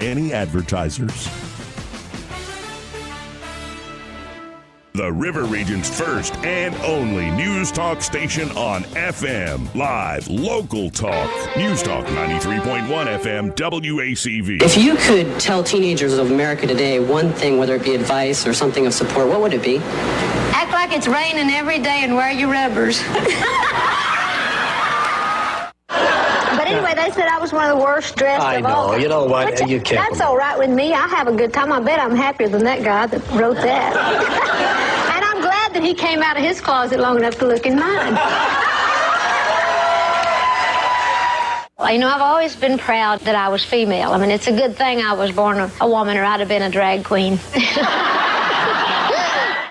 any advertisers. The River Region's first and only news talk station on FM. Live, local talk. News Talk 93.1 FM WACV. If you could tell teenagers of America today one thing, whether it be advice or something of support, what would it be? Act like it's raining every day and wear your rubbers. But anyway, they said I was one of the worst dressed I of all. know. You know what? But You can't. That's all right with me. I have a good time. I bet I'm happier than that guy that wrote that. And I'm glad that he came out of his closet long enough to look in mine. Well, you know, I've always been proud that I was female. I mean, it's a good thing I was born a woman, or I'd have been a drag queen.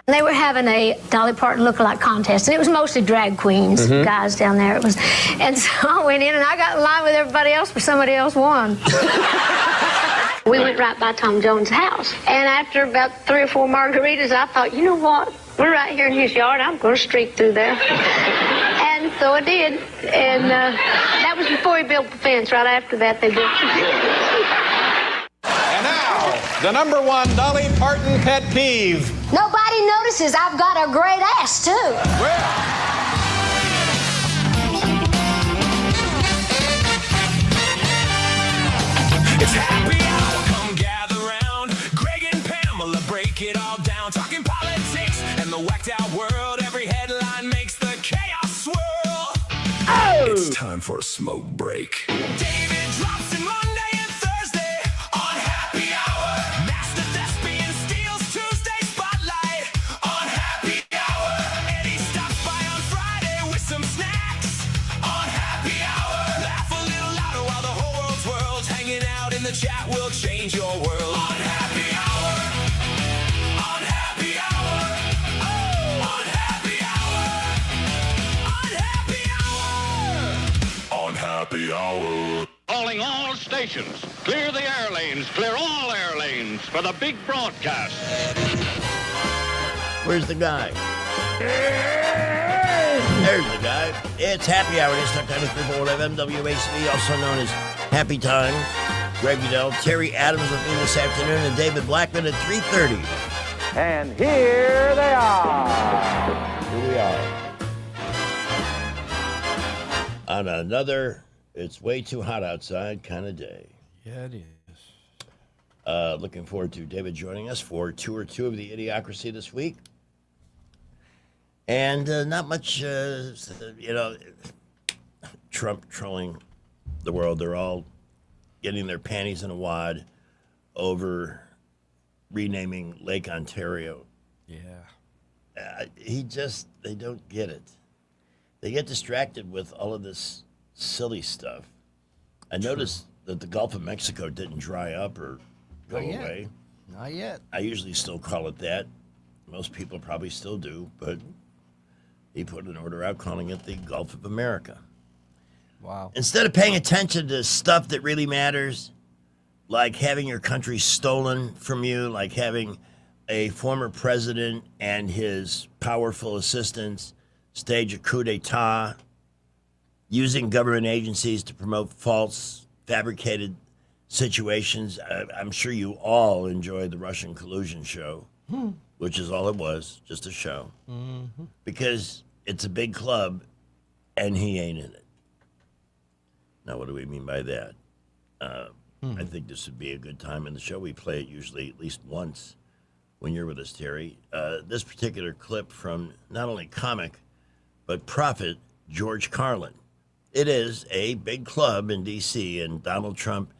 They were having a Dolly Parton lookalike contest, and it was mostly drag queens, guys down there. And so I went in, and I got in line with everybody else, but somebody else won. We went right by Tom Jones' house, and after about 3 or 4 margaritas, I thought, you know what? We're right here in his yard. I'm going to streak through there. And so I did, and that was before he built the fence. Right after that, they built the fence. And now, the number one Dolly Parton pet peeve. Nobody notices I've got a great ass, too. It's happy hour, come gather round. Greg and Pamela break it all down. Talking politics and the whacked out world. Every headline makes the chaos swirl. Oh! It's time for a smoke break. David drops in Monday and Thursday on Happy Hour. Master Thespian steals Tuesday spotlight on Happy Hour. Eddie stops by on Friday with some snacks on Happy Hour. Laugh a little louder while the whole world's hanging out in the chat will change your world on Happy Hour. On Happy Hour. Oh, on Happy Hour. On Happy Hour. On Happy Hour. Calling all stations. Clear the air lanes. Clear all air lanes for the big broadcast. Where's the guy? There's the guy. It's Happy Hour. It's Talk 93.1 FM WACV, also known as Happy Times. Greg Goodell, Terry Adams with me this afternoon, and David Blackman at 3:30. And here they are. Here we are. On another, it's way too hot outside kind of day. Yeah, it is. Looking forward to David joining us for Tour 2 of the Idiocracy this week. And not much, Trump trolling the world. They're all getting their panties in a wad over renaming Lake Ontario. Yeah. They don't get it. They get distracted with all of this silly stuff. I noticed that the Gulf of Mexico didn't dry up or go away. Not yet. I usually still call it that. Most people probably still do, but he put an order out calling it the Gulf of America. Wow. Instead of paying attention to stuff that really matters, like having your country stolen from you, like having a former president and his powerful assistants stage a coup d'etat, using government agencies to promote false, fabricated situations. I'm sure you all enjoyed the Russian collusion show, which is all it was, just a show. Mm-hmm. Because it's a big club, and he ain't in it. Now, what do we mean by that? I think this would be a good time in the show. We play it usually at least once when you're with us, Terry. This particular clip from not only comic, but prophet George Carlin. It is a big club in D.C., and Donald Trump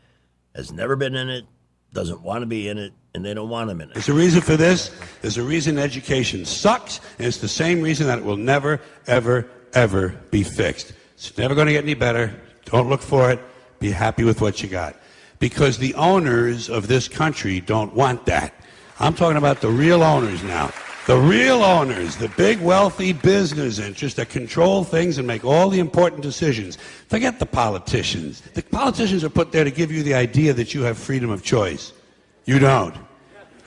has never been in it, doesn't want to be in it, and they don't want him in it. There's a reason for this. There's a reason education sucks, and it's the same reason that it will never, ever, ever be fixed. It's never going to get any better. Don't look for it. Be happy with what you got. Because the owners of this country don't want that. I'm talking about the real owners now. The real owners, the big wealthy business interests that control things and make all the important decisions. Forget the politicians. The politicians are put there to give you the idea that you have freedom of choice. You don't.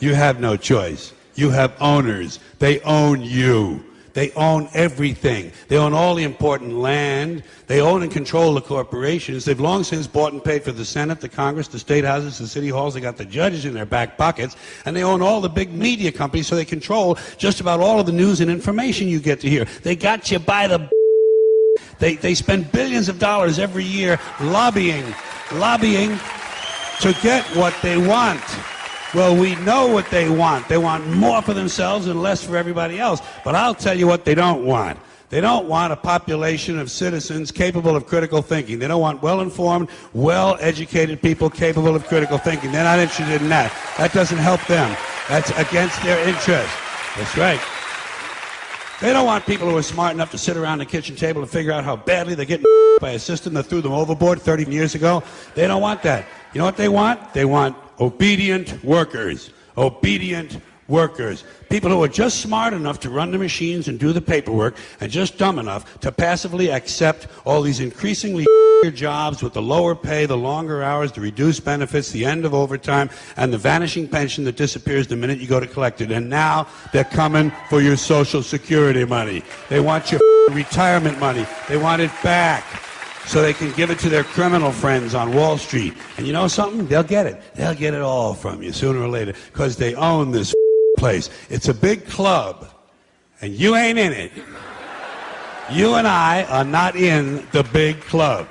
You have no choice. You have owners. They own you. They own everything. They own all the important land. They own and control the corporations. They've long since bought and paid for the Senate, the Congress, the state houses, the city halls. They got the judges in their back pockets. And they own all the big media companies, so they control just about all of the news and information you get to hear. They got you by the... They spend billions of dollars every year lobbying to get what they want. Well, we know what they want. They want more for themselves and less for everybody else. But I'll tell you what they don't want. They don't want a population of citizens capable of critical thinking. They don't want well-informed, well-educated people capable of critical thinking. They're not interested in that. That doesn't help them. That's against their interest. That's right. They don't want people who are smart enough to sit around the kitchen table and figure out how badly they're getting by a system that threw them overboard 30 years ago. They don't want that. You know what they want? They want obedient workers. Obedient workers. People who are just smart enough to run the machines and do the paperwork and just dumb enough to passively accept all these increasingly jobs with the lower pay, the longer hours, the reduced benefits, the end of overtime, and the vanishing pension that disappears the minute you go to collect it. And now they're coming for your Social Security money. They want your retirement money. They want it back so they can give it to their criminal friends on Wall Street. And you know something? They'll get it. They'll get it all from you sooner or later because they own this place. It's a big club, and you ain't in it. You and I are not in the big club.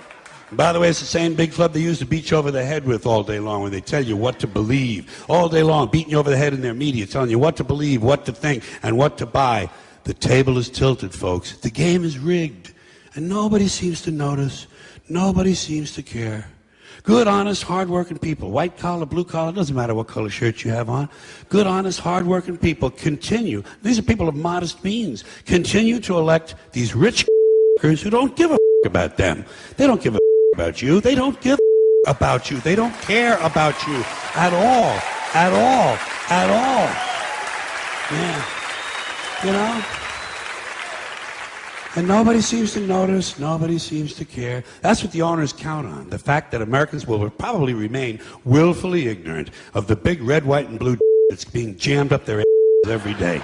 And by the way, it's the same big club they use to beat you over the head with all day long when they tell you what to believe. All day long, beating you over the head in their media, telling you what to believe, what to think, and what to buy. The table is tilted, folks. The game is rigged. And nobody seems to notice. Nobody seems to care. Good, honest, hard-working people, white collar, blue collar, doesn't matter what color shirt you have on. Good, honest, hard-working people continue. These are people of modest means. Continue to elect these rich who don't give a about them. They don't give a about you. They don't give about you. They don't care about you at all. At all. At all. Yeah. You know? And nobody seems to notice. Nobody seems to care. That's what the owners count on. The fact that Americans will probably remain willfully ignorant of the big red, white, and blue that's being jammed up their every day.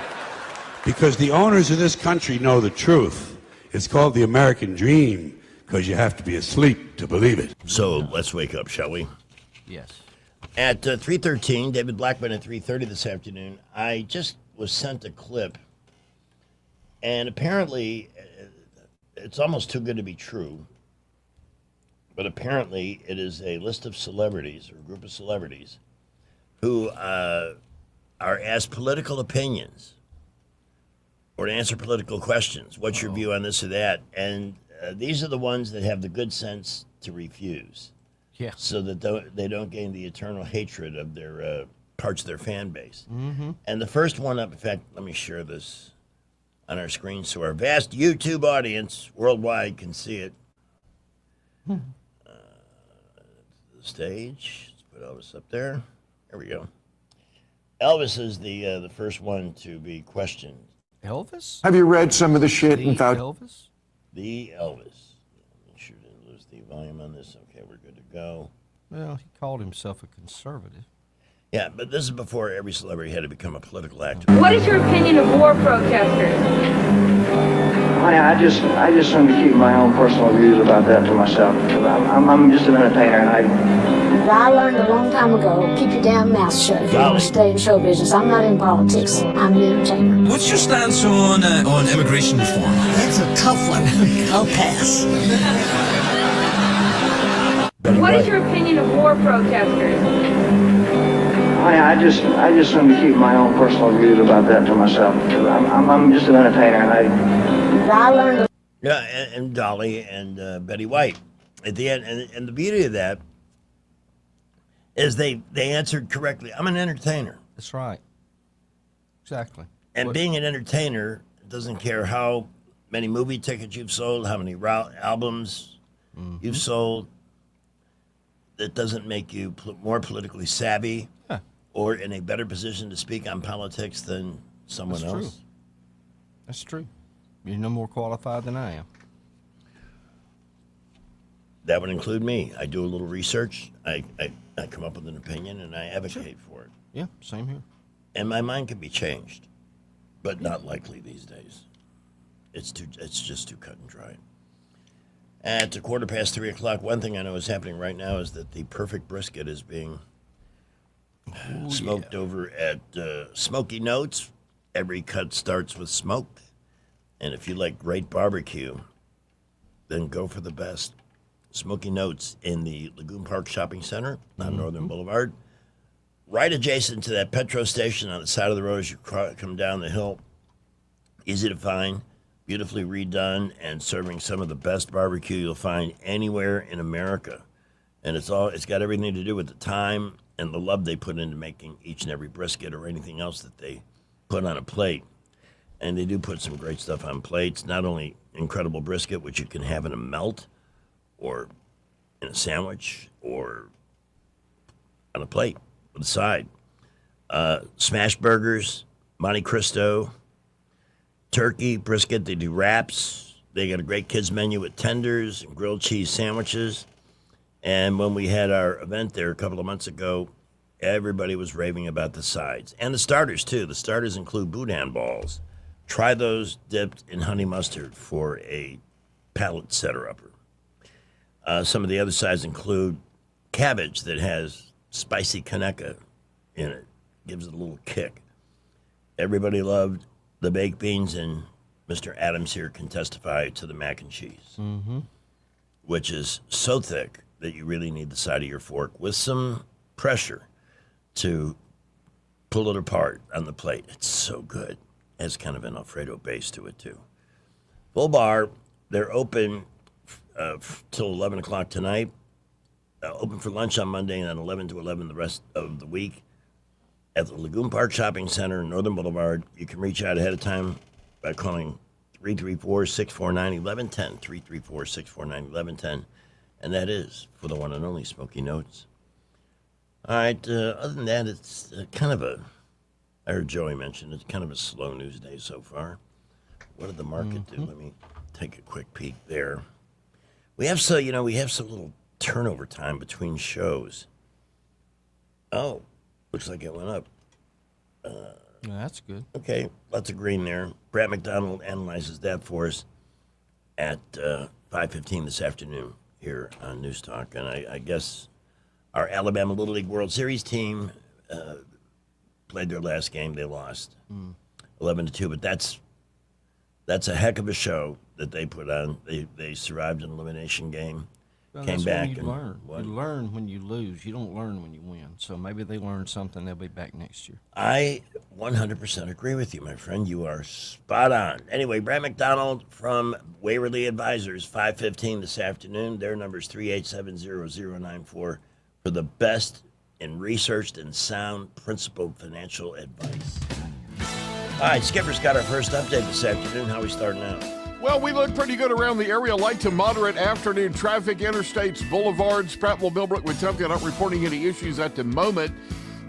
Because the owners of this country know the truth. It's called the American dream. Because you have to be asleep to believe it. So let's wake up, shall we? Yes. At 3:13, David Blackman at 3:30 this afternoon, I just was sent a clip, and apparently it's almost too good to be true, but apparently it is a list of celebrities, or a group of celebrities, who are asked political opinions or to answer political questions. What's your view on this or that? And these are the ones that have the good sense to refuse. Yeah. So that they don't gain the eternal hatred of their parts of their fan base. Mm-hmm. And the first one up, in fact, let me share this on our screen so our vast YouTube audience worldwide can see it. The stage. Let's put Elvis up there. There we go. Elvis is the first one to be questioned. Elvis? Have you read some of the shit The and thought, Elvis? The Elvis. Make sure to lose the volume on this. Okay, we're good to go. Well, he called himself a conservative. Yeah, but this is before every celebrity had to become a political activist. What is your opinion of war protesters? I just want to keep my own personal views about that to myself. I'm just an entertainer, and I learned a long time ago, keep your damn mouth shut if you want to stay in show business. I'm not in politics. I'm an entertainer. What's your stance on immigration reform? That's a tough one. I'll pass. What is your opinion of war protesters? I just want to keep my own personal views about that to myself. I'm just an entertainer, and I learned. Yeah, and Dolly and Betty White at the end, and the beauty of that is they answered correctly. I'm an entertainer. That's right. Exactly. And being an entertainer doesn't care how many movie tickets you've sold, how many albums you've sold. That doesn't make you more politically savvy or in a better position to speak on politics than someone else. True. That's true. You're no more qualified than I am. That would include me. I do a little research. I come up with an opinion, and I advocate for it. Yeah, same here. And my mind can be changed, but not likely these days. It's just too cut and dry. At 3:15, one thing I know is happening right now is that the perfect brisket is being smoked over at Smoky Notes. Every cut starts with smoke. And if you like great barbecue, then go for the best. Smoky Notes in the Lagoon Park Shopping Center on Northern Boulevard. Right adjacent to that petrol station on the side of the road as you come down the hill. Easy to find, beautifully redone, and serving some of the best barbecue you'll find anywhere in America. And it's got everything to do with the time and the love they put into making each and every brisket or anything else that they put on a plate. And they do put some great stuff on plates, not only incredible brisket, which you can have in a melt or in a sandwich or on a plate with a side. Smash burgers, Monte Cristo, turkey, brisket. They do wraps. They got a great kids menu with tenders and grilled cheese sandwiches. And when we had our event there a couple of months ago, everybody was raving about the sides. And the starters, too. The starters include boudin balls. Try those dipped in honey mustard for a palate setter-upper. Some of the other sides include cabbage that has spicy Kaneka in it. Gives it a little kick. Everybody loved the baked beans, and Mr. Adams here can testify to the mac and cheese, which is so thick that you really need the side of your fork with some pressure to pull it apart on the plate. It's so good. It has kind of an Alfredo base to it, too. Full bar. They're open till 11 o'clock tonight. Open for lunch on Monday, and then 11 to 11 the rest of the week. At the Lagoon Park Shopping Center in Northern Boulevard. You can reach out ahead of time by calling 334-649-1110, 334-649-1110, and that is for the one and only Smoky Notes. All right, other than that, it's kind of I heard Joey mention, it's kind of a slow news day so far. What did the market do? Let me take a quick peek there. We have some little turnover time between shows. Oh, looks like it went up. That's good. Okay, lots of green there. Brad McDonald analyzes that for us at 5:15 this afternoon here on News Talk. And I guess our Alabama Little League World Series team played their last game. They lost 11-2, but that's a heck of a show that they put on. They survived an elimination game. Well, came that's back when you and learn. won. You learn when you lose. You don't learn when you win. So maybe they learned something. They'll be back next year. I 100% agree with you, my friend. You are spot on. Anyway, Brad McDonald from Waverly Advisors, 5:15 this afternoon. Their number is 387-0094 for the best in researched and sound principled financial advice. All right, Skipper's got our first update this afternoon. How are we starting out? Well, we look pretty good around the area. Light to moderate afternoon traffic, interstates, boulevards, Prattville, Millbrook, Wetumpka, not reporting any issues at the moment.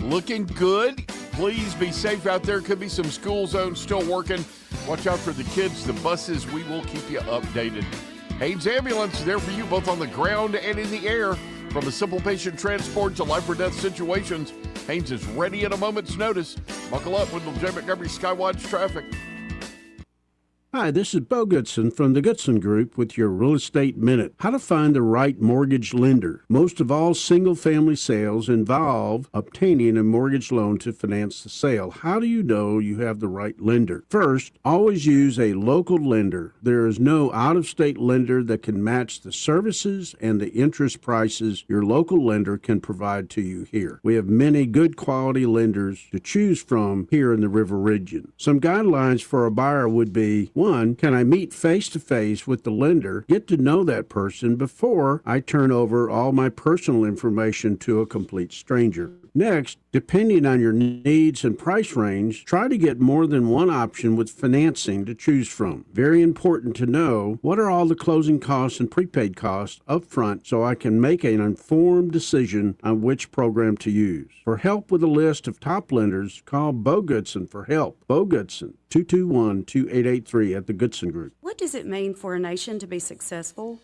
Looking good. Please be safe out there. Could be some school zones still working. Watch out for the kids, the buses. We will keep you updated. Haynes Ambulance, there for you both on the ground and in the air. From a simple patient transport to life or death situations, Haynes is ready at a moment's notice. Buckle up with the J. Montgomery Skywatch traffic. Hi, this is Bo Goodson from the Goodson Group with your Real Estate Minute. How to find the right mortgage lender. Most of all single-family sales involve obtaining a mortgage loan to finance the sale. How do you know you have the right lender? First, always use a local lender. There is no out-of-state lender that can match the services and the interest prices your local lender can provide to you here. We have many good quality lenders to choose from here in the River Region. Some guidelines for a buyer would be, 1, can I meet face-to-face with the lender, get to know that person before I turn over all my personal information to a complete stranger? Next, depending on your needs and price range, try to get more than one option with financing to choose from. Very important to know what are all the closing costs and prepaid costs up front so I can make an informed decision on which program to use. For help with a list of top lenders, call Bo Goodson for help. Bo Goodson, 221-2883 at the Goodson Group. What does it mean for a nation to be successful?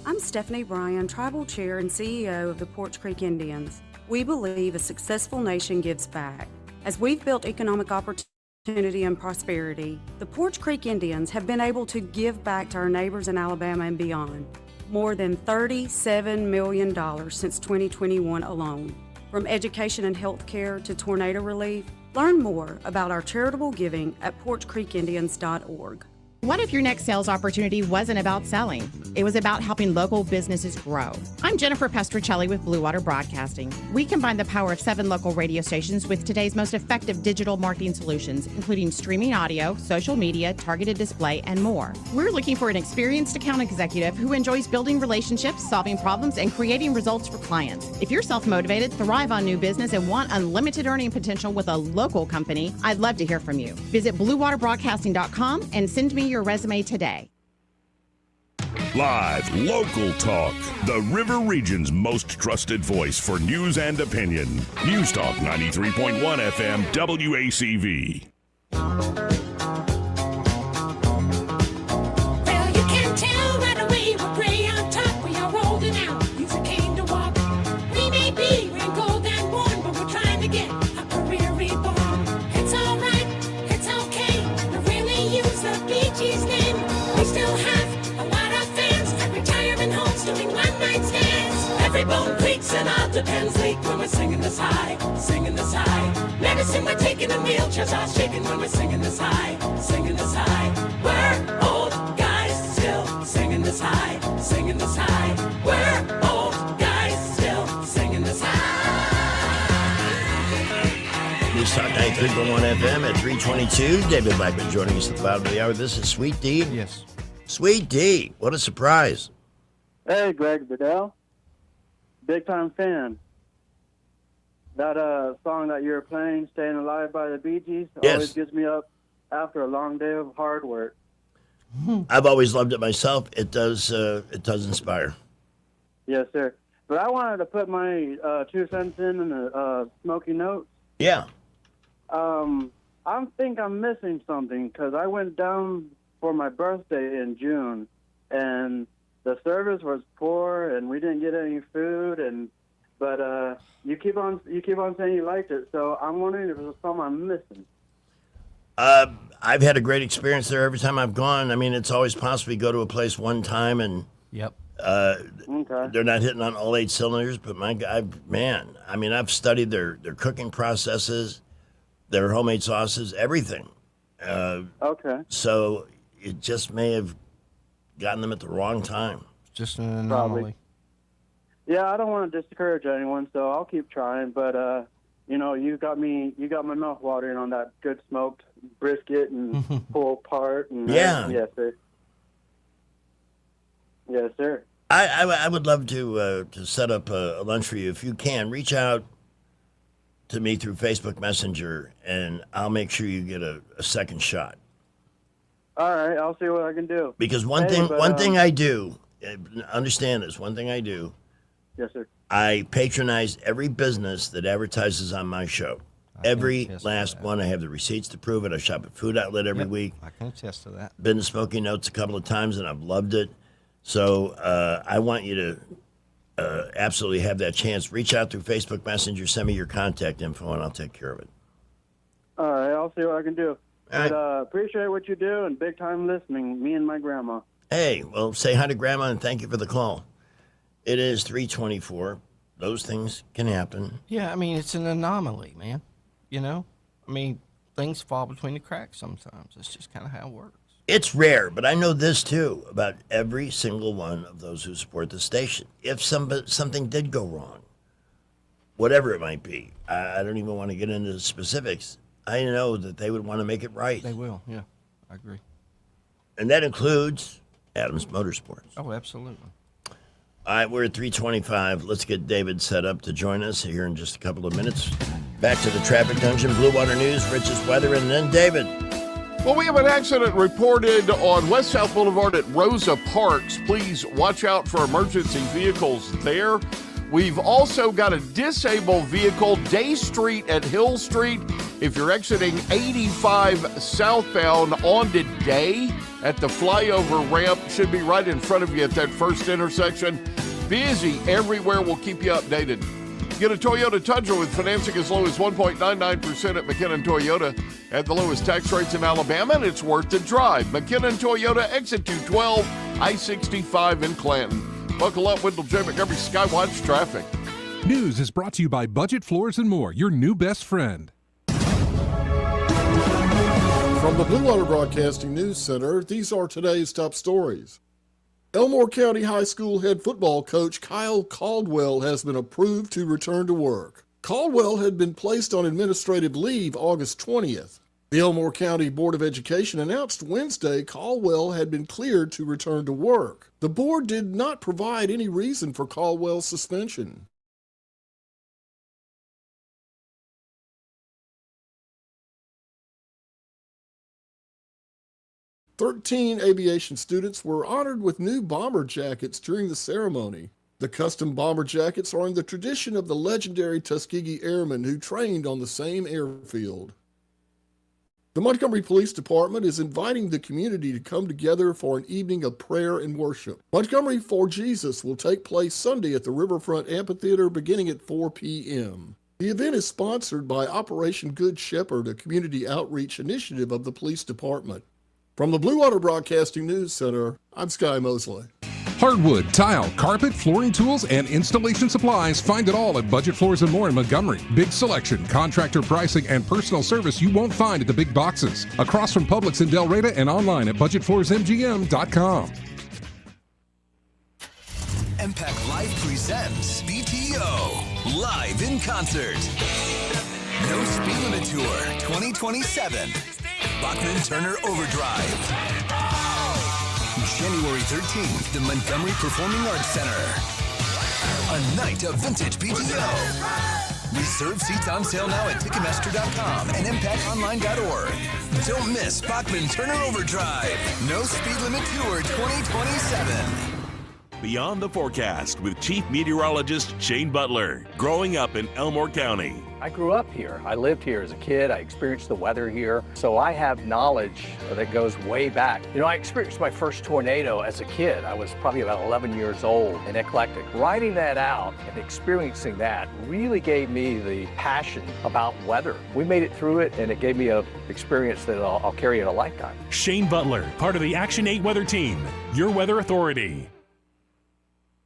I'm Stephanie Bryan, Tribal Chair and CEO of the Porch Creek Indians. We believe a successful nation gives back. As we've built economic opportunity opportunity and prosperity. The Porch Creek Indians have been able to give back to our neighbors in Alabama and beyond. More than $37 million since 2021 alone. From education and health care to tornado relief, learn more about our charitable giving at porchcreekindians.org. What if your next sales opportunity wasn't about selling? It was about helping local businesses grow. I'm Jennifer Pestricelli with Blue Water Broadcasting. We combine the power of 7 local radio stations with today's most effective digital marketing solutions, including streaming audio, social media, targeted display, and more. We're looking for an experienced account executive who enjoys building relationships, solving problems, and creating results for clients. If you're self-motivated, thrive on new business, and want unlimited earning potential with a local company, I'd love to hear from you. Visit BlueWaterBroadcasting.com and send me your resume today. Live, local talk. The River Region's most trusted voice for news and opinion. News Talk 93.1 FM WACV. Well, you can tell right away we're gray on top. We are holding out. Use a cane to walk. We may be wrinkled and worn, but we're trying to get a career reborn. It's all right. It's okay. We really use the Bee Gees name. We still have a lot of fans at retirement homes doing one-night stands. Every bone creaks and all depends leak when we're singing this high, singing this high. Medicine we're taking and wheelchairs are shaking when we're singing this high, singing this high. We're old guys still singing this high, singing this high. We're old guys still singing this high. News Talk 93.1 FM at 322. David Blackman joining us at the bottom of the hour. This is Sweet D. Yes. Sweet D. What a surprise. Hey, Greg Bedell. Big time fan. That song that you were playing, Staying Alive by the Bee Gees, always gets me up after a long day of hard work. I've always loved it myself. It does inspire. Yes, sir. But I wanted to put my 2 cents in the Smoky Notes. Yeah. I think I'm missing something because I went down for my birthday in June, and the service was poor, and we didn't get any food, but you keep on saying you liked it, so I'm wondering if there's something I'm missing. I've had a great experience there every time I've gone. I mean, it's always possible you go to a place one time and they're not hitting on all 8 cylinders, but I've studied their cooking processes, their homemade sauces, everything. So it just may have gotten them at the wrong time. Just an anomaly. Yeah, I don't want to discourage anyone, so I'll keep trying. But you got my mouth watering on that good smoked brisket and pulled part. And, yes, sir. Yes, sir. I would love to set up a lunch for you if you can. Reach out to me through Facebook Messenger, and I'll make sure you get a second shot. All right, I'll see what I can do. Because one thing I do, understand this, one thing I do. Yes, sir. I patronize every business that advertises on my show. Every last one. I have the receipts to prove it. I shop at Food Outlet every week. I can attest to that. Been to Smoky Notes a couple of times, and I've loved it. So I want you to absolutely have that chance. Reach out through Facebook Messenger. Send me your contact info, and I'll take care of it. All right, I'll see what I can do. But appreciate what you do, and big time listening, me and my grandma. Hey, well, say hi to Grandma, and thank you for the call. It is 3:24. Those things can happen. Yeah, I mean, it's an anomaly, man. You know? I mean, things fall between the cracks sometimes. It's just kind of how it works. It's rare, but I know this, too, about every single one of those who support the station. If something did go wrong, whatever it might be, I don't even want to get into the specifics. I know that they would want to make it right. They will, yeah. I agree. And that includes Adams Motorsports. Oh, absolutely. All right, we're at 3:25. Let's get David set up to join us here in just a couple of minutes. Back to the traffic dungeon, Blue Water News, Rich's weather, and then David. Well, we have an accident reported on West South Boulevard at Rosa Parks. Please watch out for emergency vehicles there. We've also got a disabled vehicle, Day Street at Hill Street. If you're exiting 85 southbound onto Day at the flyover ramp, should be right in front of you at that first intersection. Busy everywhere. We'll keep you updated. Get a Toyota Tundra with financing as low as 1.99% at McKinnon Toyota. at the lowest tax rates in Alabama, and it's worth the drive. McKinnon Toyota, exit 212, I-65 in Clanton. Buckle up, Wendell J. Montgomery Skywatch traffic. News is brought to you by Budget Floors and More, your new best friend. From the Blue Water Broadcasting News Center, these are today's top stories. Elmore County High School head football coach Kyle Caldwell has been approved to return to work. Caldwell had been placed on administrative leave August 20th. The Elmore County Board of Education announced Wednesday Caldwell had been cleared to return to work. The board did not provide any reason for Caldwell's suspension. "13 aviation students were honored with new bomber jackets during the ceremony. The custom bomber jackets are in the tradition of the legendary Tuskegee Airmen who trained on the same airfield. The Montgomery Police Department is inviting the community to come together for an evening of prayer and worship. Montgomery for Jesus will take place Sunday at the Riverfront Amphitheater beginning at 4 p.m. The event is sponsored by Operation Good Shepherd, a community outreach initiative of the police department. From the Blue Water Broadcasting News Center, I'm Sky Mosley. Hardwood, tile, carpet, flooring tools, and installation supplies. Find it all at Budget Floors and More in Montgomery. Big selection, contractor pricing, and personal service you won't find at the big boxes. Across from Publix in Del Reyta and online at budgetfloorsmgm.com. MPAC Live presents BTO live in concert. No Speed Limit Tour 2027. Bachman Turner Overdrive. January 13th, the Montgomery Performing Arts Center. A night of vintage BTO. Reserve seats on sale now at Ticketmaster.com and ImpactOnline.org. Don't miss Bachman Turner Overdrive. No Speed Limit Tour 2027. Beyond the Forecast with Chief Meteorologist Shane Butler. Growing up in Elmore County. I grew up here. I lived here as a kid. I experienced the weather here. So I have knowledge that goes way back. You know, I experienced my first tornado as a kid. I was probably about 11 years old and eclectic. Writing that out and experiencing that really gave me the passion about weather. We made it through it, and it gave me an experience that I'll carry in a lifetime. Shane Butler, part of the Action 8 Weather Team, your weather authority.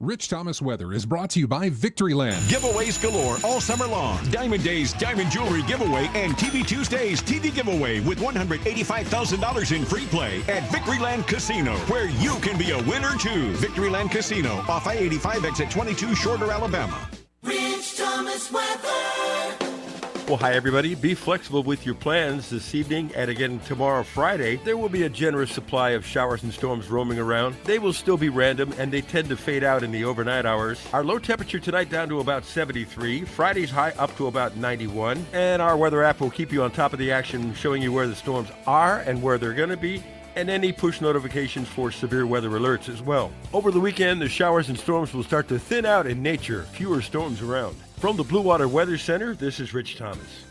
Rich Thomas Weather is brought to you by Victoryland. Giveaways galore all summer long. Diamond Days Diamond Jewelry Giveaway and TV Tuesdays TV Giveaway with $185,000 in free play at Victoryland Casino, where you can be a winner too. Victoryland Casino, off I-85 exit 22, Shorter, Alabama. Rich Thomas Weather. Well, hi, everybody. Be flexible with your plans this evening and again tomorrow, Friday. There will be a generous supply of showers and storms roaming around. They will still be random, and they tend to fade out in the overnight hours. Our low temperature tonight down to about 73. Friday's high up to about 91. And our weather app will keep you on top of the action, showing you where the storms are and where they're going to be, and any push notifications for severe weather alerts as well. Over the weekend, the showers and storms will start to thin out in nature. Fewer storms around. From the Blue Water Weather Center, this is Rich Thomas.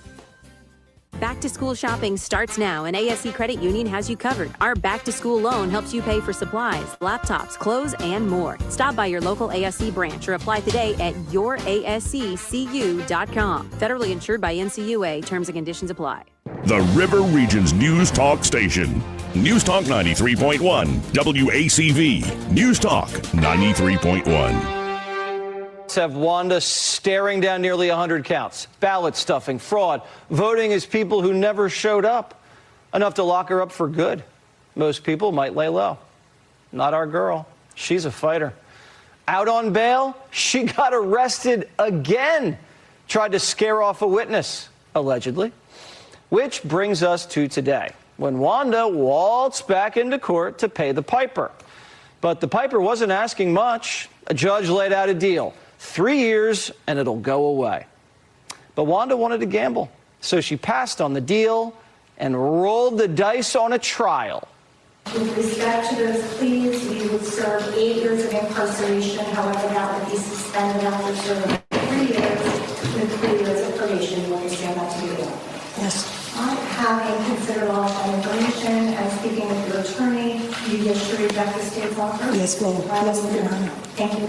Back to school shopping starts now, and ASC Credit Union has you covered. Our back to school loan helps you pay for supplies, laptops, clothes, and more. Stop by your local ASC branch or apply today at yourasccu.com. Federally insured by NCUA. Terms and conditions apply. The River Region's News Talk Station. News Talk 93.1, WACV. News Talk 93.1. Have Wanda staring down nearly 100 counts, ballot stuffing, fraud, voting as people who never showed up, enough to lock her up for good. Most people might lay low. Not our girl. She's a fighter. Out on bail, she got arrested again. Tried to scare off a witness, allegedly. Which brings us to today, when Wanda waltzed back into court to pay the piper. But the piper wasn't asking much. A judge laid out a deal. 3 years and it'll go away. But Wanda wanted to gamble, so she passed on the deal and rolled the dice on a trial. With respect to those pleas, we would serve 8 years of incarceration. However, that would be suspended after serving 3 years with 3 years of probation. You understand that to be real? Yes. Having considered all that information and speaking with your attorney, you wish to reject the state's offer? Yes, ma'am. Thank you.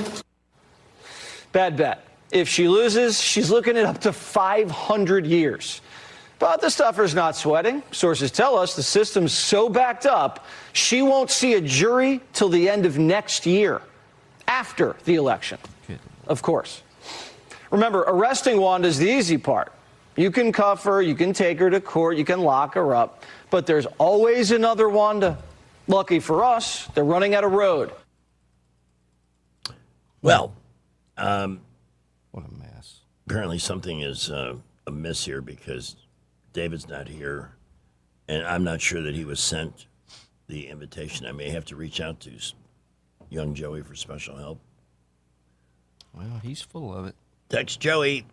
Bad bet. If she loses, she's looking at up to 500 years. But the stuffer's not sweating. Sources tell us the system's so backed up, she won't see a jury till the end of next year, after the election, of course. Remember, arresting Wanda's the easy part. You can cuff her, you can take her to court, you can lock her up, but there's always another Wanda. Lucky for us, they're running out of road. Well, what a mess. Apparently something is amiss here because David's not here, and I'm not sure that he was sent the invitation. I may have to reach out to young Joey for special help. Well, he's full of it. Text Joey.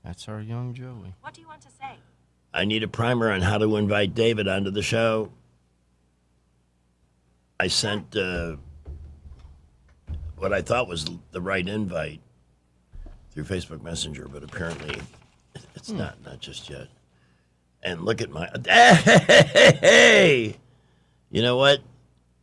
That's our young Joey. What do you want to say? I need a primer on how to invite David onto the show. I sent what I thought was the right invite through Facebook Messenger, but apparently it's not just yet. And look at my... Hey! You know what?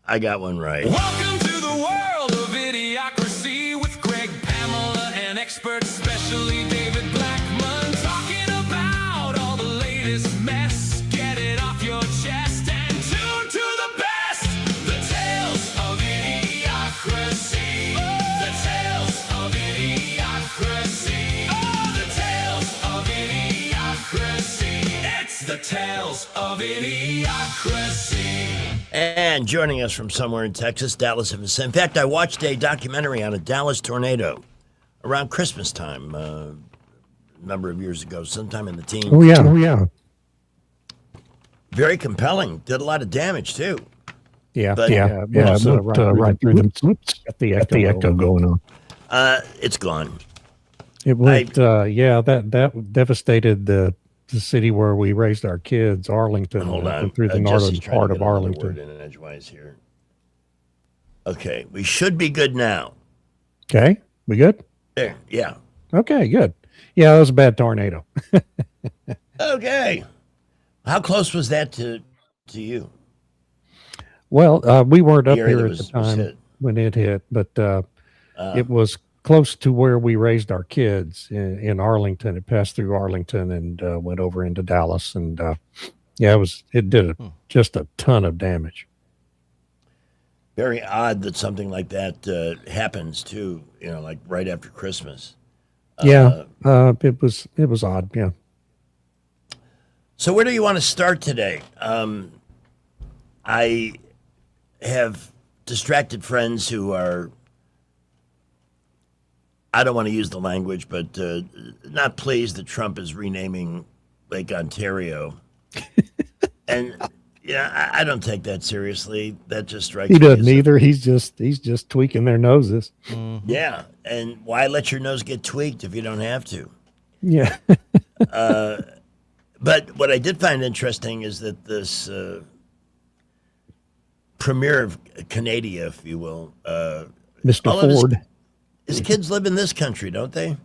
I got one right. Welcome to the world of Idiocracy with Greg, Pamela, and experts, especially David Blackman, talking about all the latest mess. Get it off your chest and tune to the best. The tales of Idiocracy. The tales of Idiocracy. Oh, the tales of Idiocracy. It's the tales of Idiocracy. And joining us from somewhere in Texas, Dallas. In fact, I watched a documentary on a Dallas tornado around Christmas time a number of years ago, sometime in the teens. Oh, yeah. Very compelling. Did a lot of damage, too. Yeah, But- yeah. It looked right through them. Got the echo going on. It's gone. It went, that devastated the city where we raised our kids, Arlington. Hold on. Through the Jesse's northern trying part to of get another Arlington. word in and edgewise here. Okay, we should be good now. Okay, we good? There, yeah. Okay, good. Yeah, that was a bad tornado. Okay. How close was that to you? Well, we weren't up The area here that at the was time hit. when it hit, but it was close to where we raised our kids in Arlington. It passed through Arlington and went over into Dallas, and it did just a ton of damage. Very odd that something like that happens too. Like right after Christmas. It was odd. Yeah. So where do you want to start today? I have distracted friends who are, I don't want to use the language, but not pleased that Trump is renaming Lake Ontario. And I don't take that seriously. That just strikes He me doesn't as either. He's just tweaking their noses. Yeah, and why let your nose get tweaked if you don't have to? Yeah. But what I did find interesting is that this premier of Canada, if you will, Mr. all of Ford. His kids live in this country, don't they?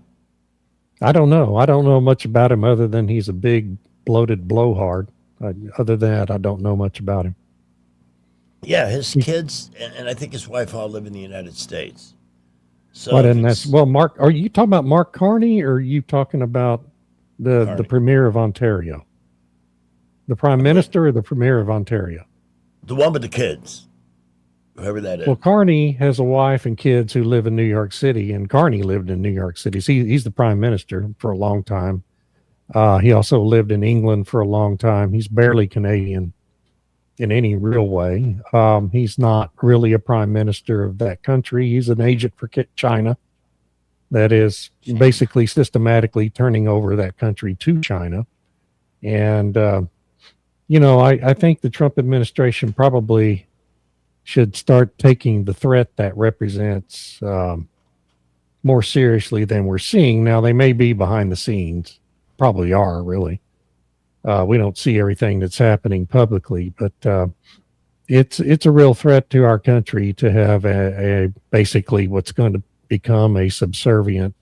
I don't know. I don't know much about him other than he's a big bloated blowhard. Other than that, I don't know much about him. Yeah, his kids and I think his wife all live in the United States. So Well, if and it's- Mark, are you talking about Mark Carney or are you talking about the Premier of Ontario? The Prime Minister or the Premier of Ontario? the one with the kids, whoever that is. Well, Carney has a wife and kids who live in New York City, and Carney lived in New York City. So he's the prime minister for a long time. He also lived in England for a long time. He's barely Canadian in any real way. He's not really a prime minister of that country. He's an agent for China that is basically systematically turning over that country to China. And, I think the Trump administration probably should start taking the threat that represents more seriously than we're seeing. Now, they may be behind the scenes, probably are, really. We don't see everything that's happening publicly, but it's a real threat to our country to have a basically what's going to become a subservient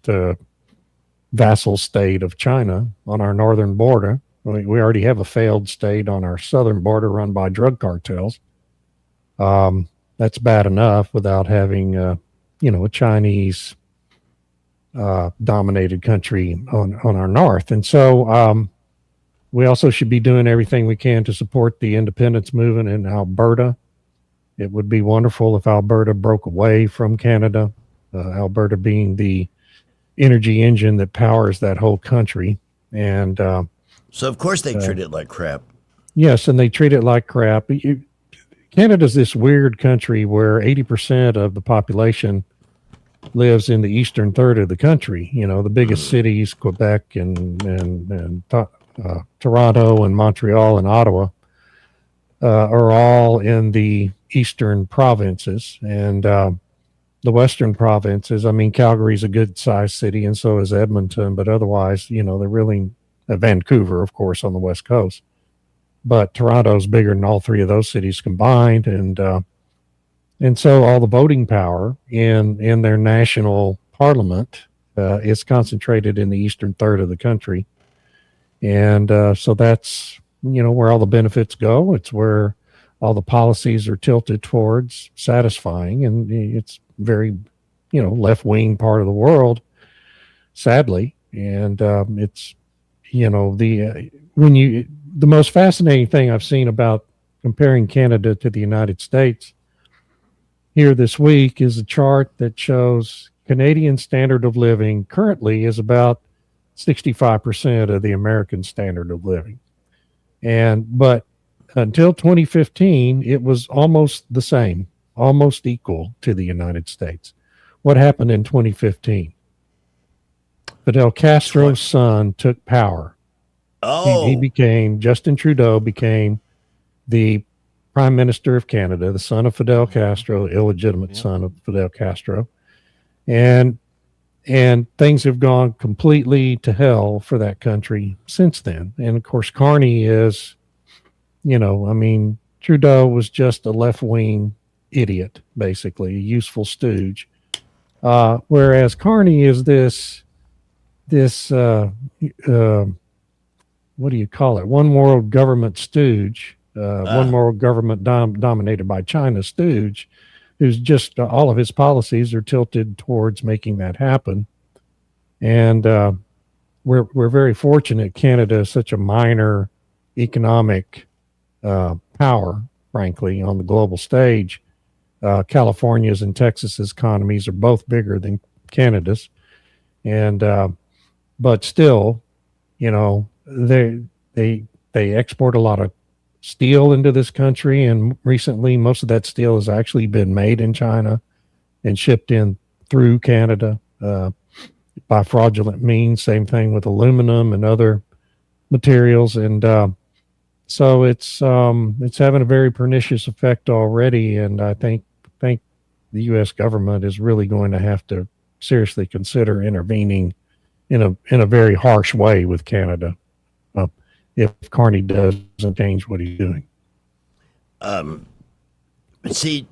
vassal state of China on our northern border. We already have a failed state on our southern border run by drug cartels. That's bad enough without having, a Chinese dominated country on our north. And so We also should be doing everything we can to support the independence movement in Alberta. It would be wonderful if Alberta broke away from Canada, Alberta being the energy engine that powers that whole country. And so, of course, they treat it like crap. Yes, and they treat it like crap. Canada's this weird country where 80% of the population lives in the eastern third of the country. You know, the biggest cities, Quebec and Toronto and Montreal and Ottawa, are all in the eastern provinces. And the western provinces, I mean, Calgary's a good sized city, and so is Edmonton, but otherwise, you know, they're really Vancouver, of course, on the west coast. But Toronto's bigger than all three of those cities combined, and so all the voting power in their national parliament is concentrated in the eastern third of the country, and so that's, you know, where all the benefits go. It's where all the policies are tilted towards satisfying, and it's very, you know, left wing part of the world, sadly, and it's, you know, the most fascinating thing I've seen about comparing Canada to the United States here this week is a chart that shows Canadian standard of living currently is about 65% of the American standard of living. But until 2015, it was almost the same, almost equal to the United States. What happened in 2015? Fidel Castro's son took power. Oh. Justin Trudeau became the Prime Minister of Canada, the son of Fidel Castro, illegitimate son of Fidel Castro. And things have gone completely to hell for that country since then. And of course, Carney is, you know, I mean, Trudeau was just a left-wing idiot, basically, a useful stooge. Whereas Carney is this what do you call it? One world government stooge, one world government dominated by China stooge, who's just all of his policies are tilted towards making that happen. And we're very fortunate. Canada is such a minor economic power, frankly, on the global stage. California's and Texas's economies are both bigger than Canada's, and but still, you know, they export a lot of steel into this country, and recently most of that steel has actually been made in China and shipped in through Canada by fraudulent means. Same thing with aluminum and other materials, and so it's having a very pernicious effect already. And I think the U.S. government is really going to have to seriously consider intervening in a very harsh way with Canada if Carney doesn't change what he's doing. But see,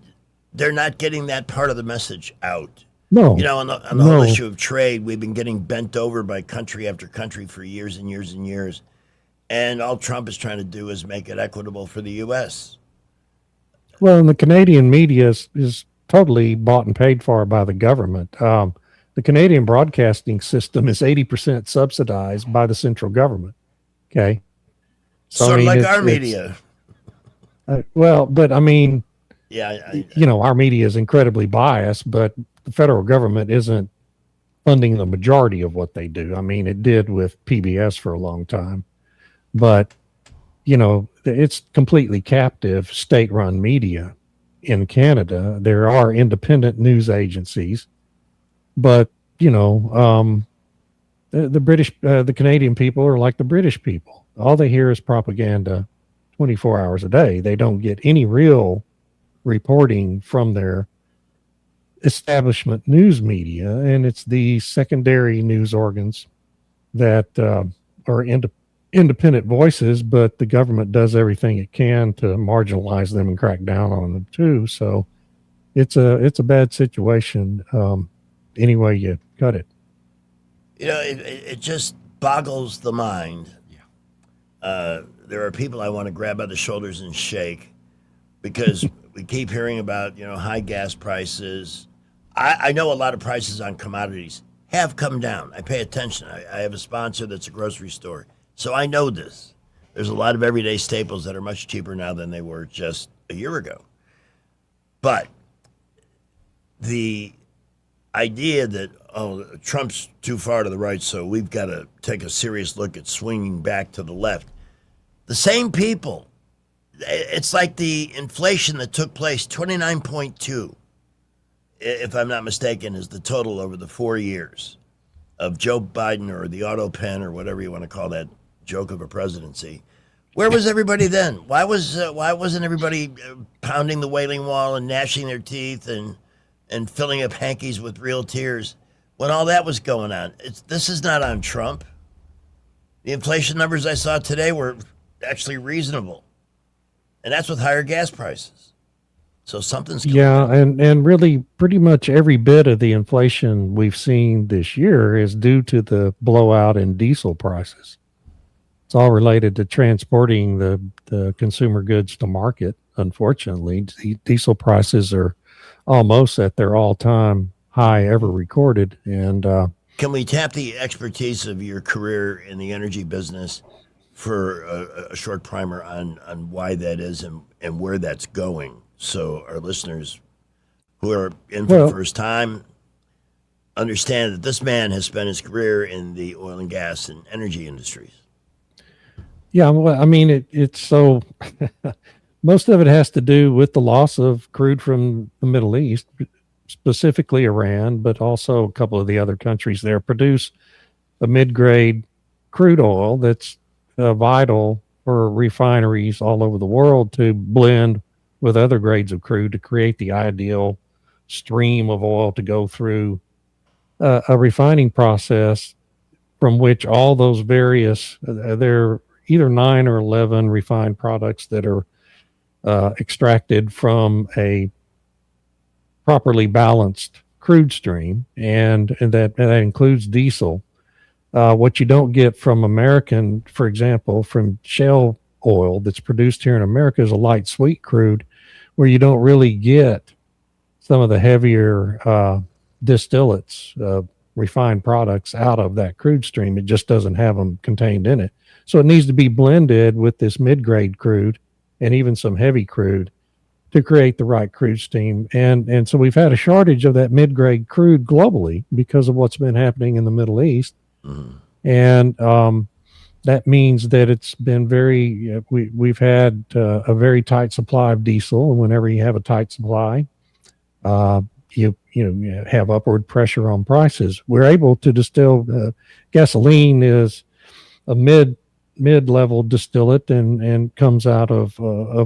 they're not getting that part of the message out. No. You know, on the whole issue of trade, we've been getting bent over by country after country for years and years and years. And all Trump is trying to do is make it equitable for the U.S. Well, and the Canadian media is totally bought and paid for by the government. The Canadian broadcasting system is 80% subsidized by the central government. Okay. So, sort of like our media. Well, but I mean, yeah, you know, our media is incredibly biased, but the federal government isn't funding the majority of what they do. I mean, it did with PBS for a long time, but, you know, it's completely captive state-run media in Canada. There are independent news agencies, but, you know, the Canadian people are like the British people. All they hear is propaganda 24 hours a day. They don't get any real reporting from their establishment news media, and it's the secondary news organs that are independent voices, but the government does everything it can to marginalize them and crack down on them too. So it's a bad situation any way you cut it. You know, it just boggles the mind. There are people I want to grab by the shoulders and shake because we keep hearing about, you know, high gas prices. I know a lot of prices on commodities have come down. I pay attention. I have a sponsor that's a grocery store, so I know this. There's a lot of everyday staples that are much cheaper now than they were just a year ago. But the idea that, Trump's too far to the right, so we've got to take a serious look at swinging back to the left. The same people, it's like the inflation that took place, 29.2, if I'm not mistaken, is the total over the 4 years of Joe Biden or the auto pen or whatever you want to call that joke of a presidency. Where was everybody then? Why wasn't everybody pounding the Wailing Wall and gnashing their teeth and filling up hankies with real tears when all that was going on? This is not on Trump. The inflation numbers I saw today were actually reasonable, and that's with higher gas prices. So something's going on. and really pretty much every bit of the inflation we've seen this year is due to the blowout in diesel prices. It's all related to transporting the consumer goods to market. Unfortunately, diesel prices are almost at their all-time high ever recorded. And can we tap the expertise of your career in the energy business for a short primer on why that is and where that's going, so our listeners who are in for the first time understand that this man has spent his career in the oil and gas and energy industries? Yeah, well, I mean, it's so most of it has to do with the loss of crude from the Middle East, specifically Iran, but also a couple of the other countries there produce a mid-grade crude oil that's vital for refineries all over the world to blend with other grades of crude to create the ideal stream of oil to go through a refining process from which all those various, they're either 9 or 11 refined products that are extracted from a properly balanced crude stream, and that includes diesel. What you don't get from American, for example, from shale oil that's produced here in America is a light sweet crude, where you don't really get some of the heavier distillates, refined products out of that crude stream. It just doesn't have them contained in it. So it needs to be blended with this mid-grade crude and even some heavy crude to create the right crude stream. And so we've had a shortage of that mid-grade crude globally because of what's been happening in the Middle East. And that means that it's been we've had a very tight supply of diesel. And whenever you have a tight supply, you have upward pressure on prices. We're able to distill gasoline is a mid-level distillate and comes out of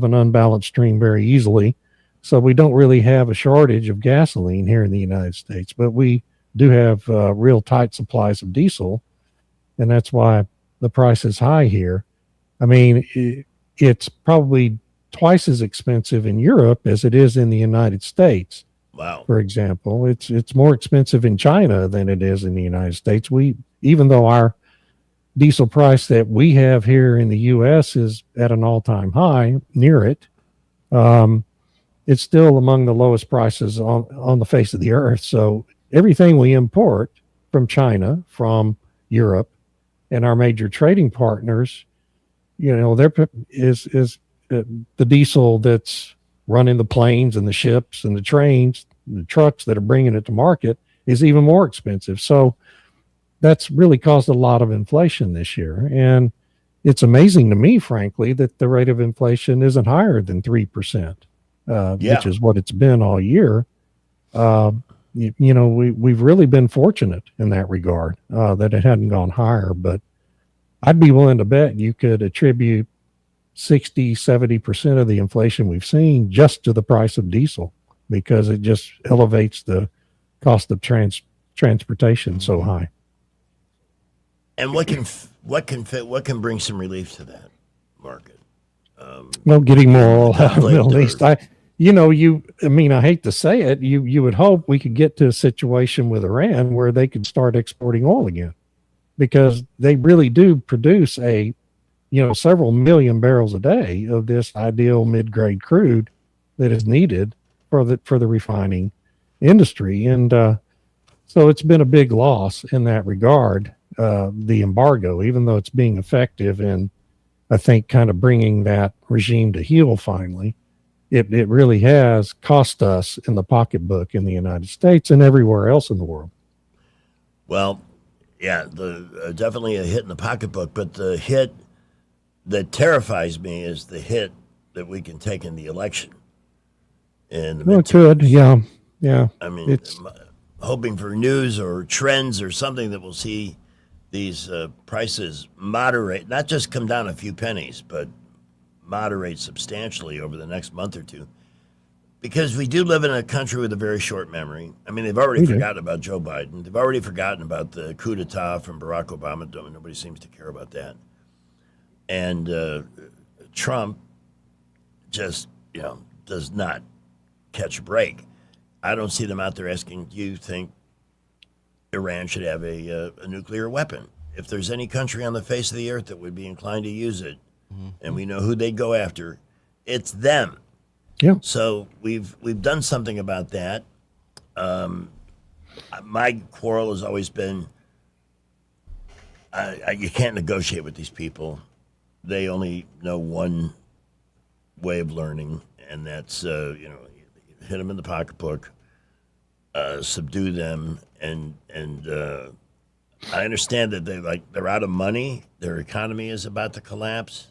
an unbalanced stream very easily. So we don't really have a shortage of gasoline here in the United States, but we do have real tight supplies of diesel, and that's why the price is high here. I mean, it's probably twice as expensive in Europe as it is in the United States. Wow. For example, it's more expensive in China than it is in the United States. Even though our diesel price that we have here in the U.S. is at an all-time high, near it, it's still among the lowest prices on the face of the earth. So everything we import from China, from Europe, and our major trading partners, there is the diesel that's running the planes and the ships and the trains, the trucks that are bringing it to market is even more expensive. So that's really caused a lot of inflation this year. And it's amazing to me, frankly, that the rate of inflation isn't higher than 3%, which is what it's been all year. We've really been fortunate in that regard, that it hadn't gone higher. But I'd be willing to bet you could attribute 60-70% of the inflation we've seen just to the price of diesel, because it just elevates the cost of transportation so high. And what can bring some relief to that market? Getting more oil out of the Middle East. I hate to say it, you would hope we could get to a situation with Iran where they could start exporting oil again, because they really do produce several million barrels a day of this ideal mid-grade crude that is needed for the refining industry. And so it's been a big loss in that regard, the embargo, even though it's being effective in I think kind of bringing that regime to heel finally, it really has cost us in the pocketbook in the United States and everywhere else in the world. Well, yeah, definitely a hit in the pocketbook, but the hit that terrifies me is the hit that we can take in the election. Well, it could, yeah. I mean, hoping for news or trends or something that will see these prices moderate, not just come down a few pennies, but moderate substantially over the next month or two. Because we do live in a country with a very short memory. I mean, they've already forgotten about Joe Biden. They've already forgotten about the coup d'etat from Barack Obama. Nobody seems to care about that. And Trump just, does not catch a break. I don't see them out there asking, do you think Iran should have a nuclear weapon? If there's any country on the face of the earth that would be inclined to use it, and we know who they'd go after, it's them. Yeah. So we've done something about that. My quarrel has always been, you can't negotiate with these people. They only know one way of learning, and that's hit them in the pocketbook, subdue them, and I understand that they're out of money. Their economy is about to collapse.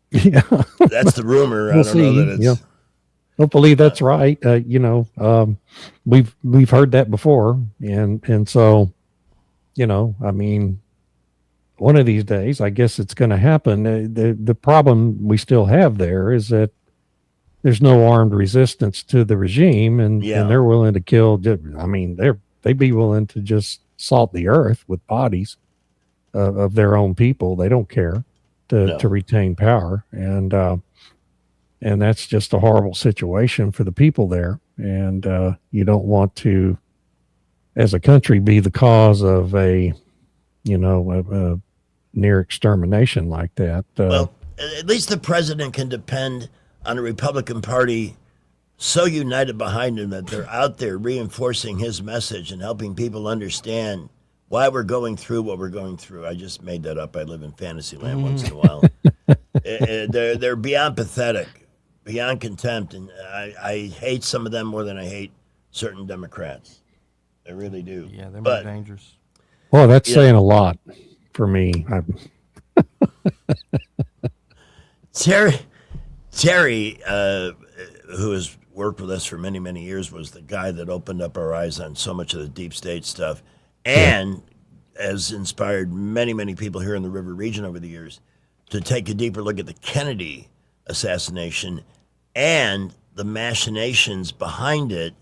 Yeah, that's the rumor. We'll I don't know that it's. Yeah. Hopefully that's right. We've heard that before, and so, I mean, one of these days, I guess it's going to happen. The problem we still have there is that there's no armed resistance to the regime, and they're willing to kill. I mean, they'd be willing to just salt the earth with bodies of their own people. They don't care to retain power, and that's just a horrible situation for the people there. And you don't want to, as a country, be the cause of a near extermination like that. Well, at least the president can depend on a Republican Party so united behind him that they're out there reinforcing his message and helping people understand why we're going through what we're going through. I just made that up. I live in fantasy land once in a while. They're beyond pathetic, beyond contempt, and I hate some of them more than I hate certain Democrats. I really do. Yeah, they're more dangerous. Well, that's saying a lot for me. Terry, who has worked with us for many, many years, was the guy that opened up our eyes on so much of the deep state stuff, and has inspired many, many people here in the River region over the years to take a deeper look at the Kennedy assassination and the machinations behind it,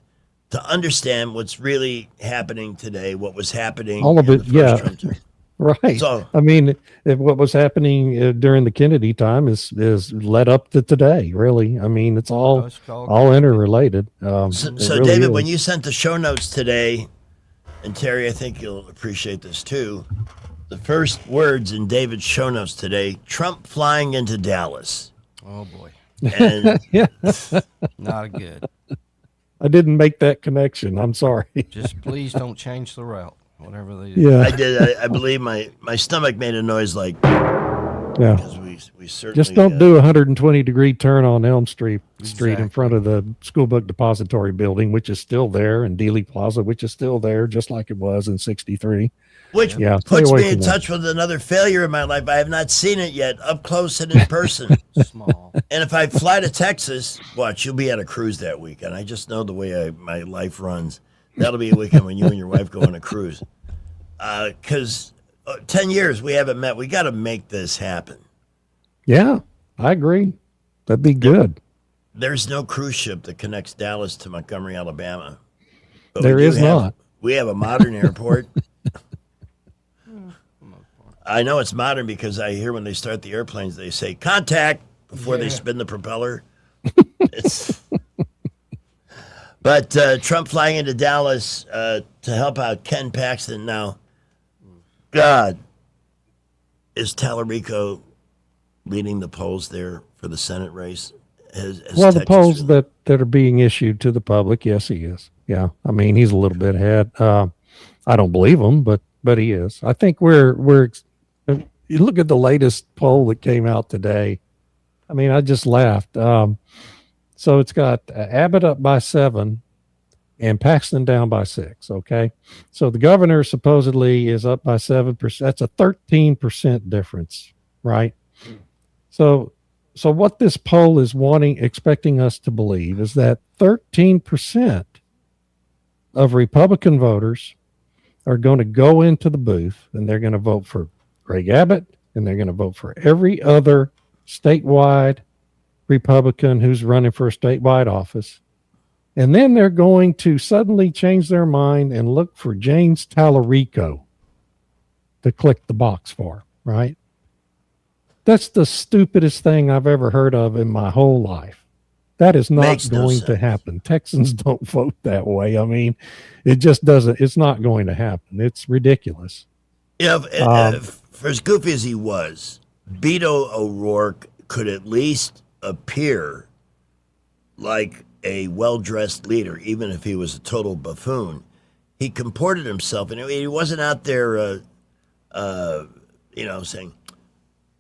to understand what's really happening today, what was happening. All of in it, the first yeah. Trump term. Right. So, I mean, what was happening during the Kennedy time is led up to today, really. I mean, it's all interrelated. So really David, is. when you sent the show notes today, and Terry, I think you'll appreciate this too, the first words in David's show notes today, Trump flying into Dallas. Oh, boy. And yeah. Not good. I didn't make that connection. I'm sorry. Just please don't change the route, whatever they do. Yeah. I did. I believe my stomach made a noise like, yeah. Because we certainly Just don't do a 120-degree turn on Elm Street in front of the School Book Depository building, which is still there, and Dealey Plaza, which is still there, just like it was in '63. Which puts me in touch with another failure in my life. I have not seen it yet, up close and in person. Small. And if I fly to Texas, watch, you'll be at a cruise that weekend. I just know the way my life runs. That'll be a weekend when you and your wife go on a cruise. Because 10 years we haven't met. We got to make this happen. Yeah, I agree. That'd be good. There's no cruise ship that connects Dallas to Montgomery, Alabama. But There is not. We have a modern airport. I know it's modern because I hear when they start the airplanes, they say contact before they spin the propeller. But Trump flying into Dallas to help out Ken Paxton. Now, God, is Tallarico leading the polls there for the Senate race? Well, the polls that are being issued to the public, yes, he is. Yeah, I mean, he's a little bit ahead. I don't believe him, but he is. I think we're you look at the latest poll that came out today. I mean, I just laughed. So it's got Abbott up by 7 and Paxton down by 6. Okay. So the governor supposedly is up by 7%. That's a 13% difference, right? So what this poll is expecting us to believe is that 13% of Republican voters are going to go into the booth and they're going to vote for Greg Abbott and they're going to vote for every other statewide Republican who's running for a statewide office. And then they're going to suddenly change their mind and look for James Tallarico to click the box for, right? That's the stupidest thing I've ever heard of in my whole life. That is not going to happen. Texans don't vote that way. I mean, it just doesn't, it's not going to happen. It's ridiculous. For as goofy as he was, Beto O'Rourke could at least appear like a well-dressed leader, even if he was a total buffoon. He comported himself, and he wasn't out there, saying,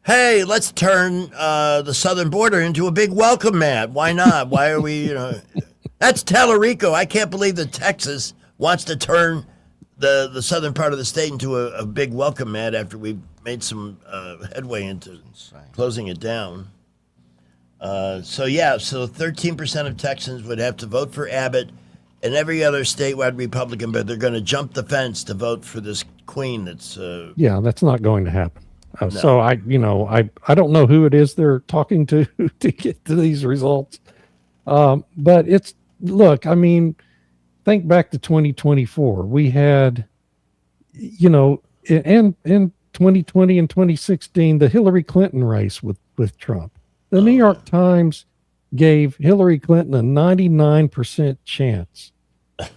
hey, let's turn the southern border into a big welcome mat. Why not? Why are we, that's Tallarico. I can't believe that Texas wants to turn the southern part of the state into a big welcome mat after we've made some headway into closing it down. So 13% of Texans would have to vote for Abbott and every other statewide Republican, but they're going to jump the fence to vote for this queen that's... that's not going to happen. No. So I don't know who it is they're talking to get to these results. But I mean, think back to 2024. We had, in 2020 and 2016, the Hillary Clinton race with Trump. The New York Times gave Hillary Clinton a 99% chance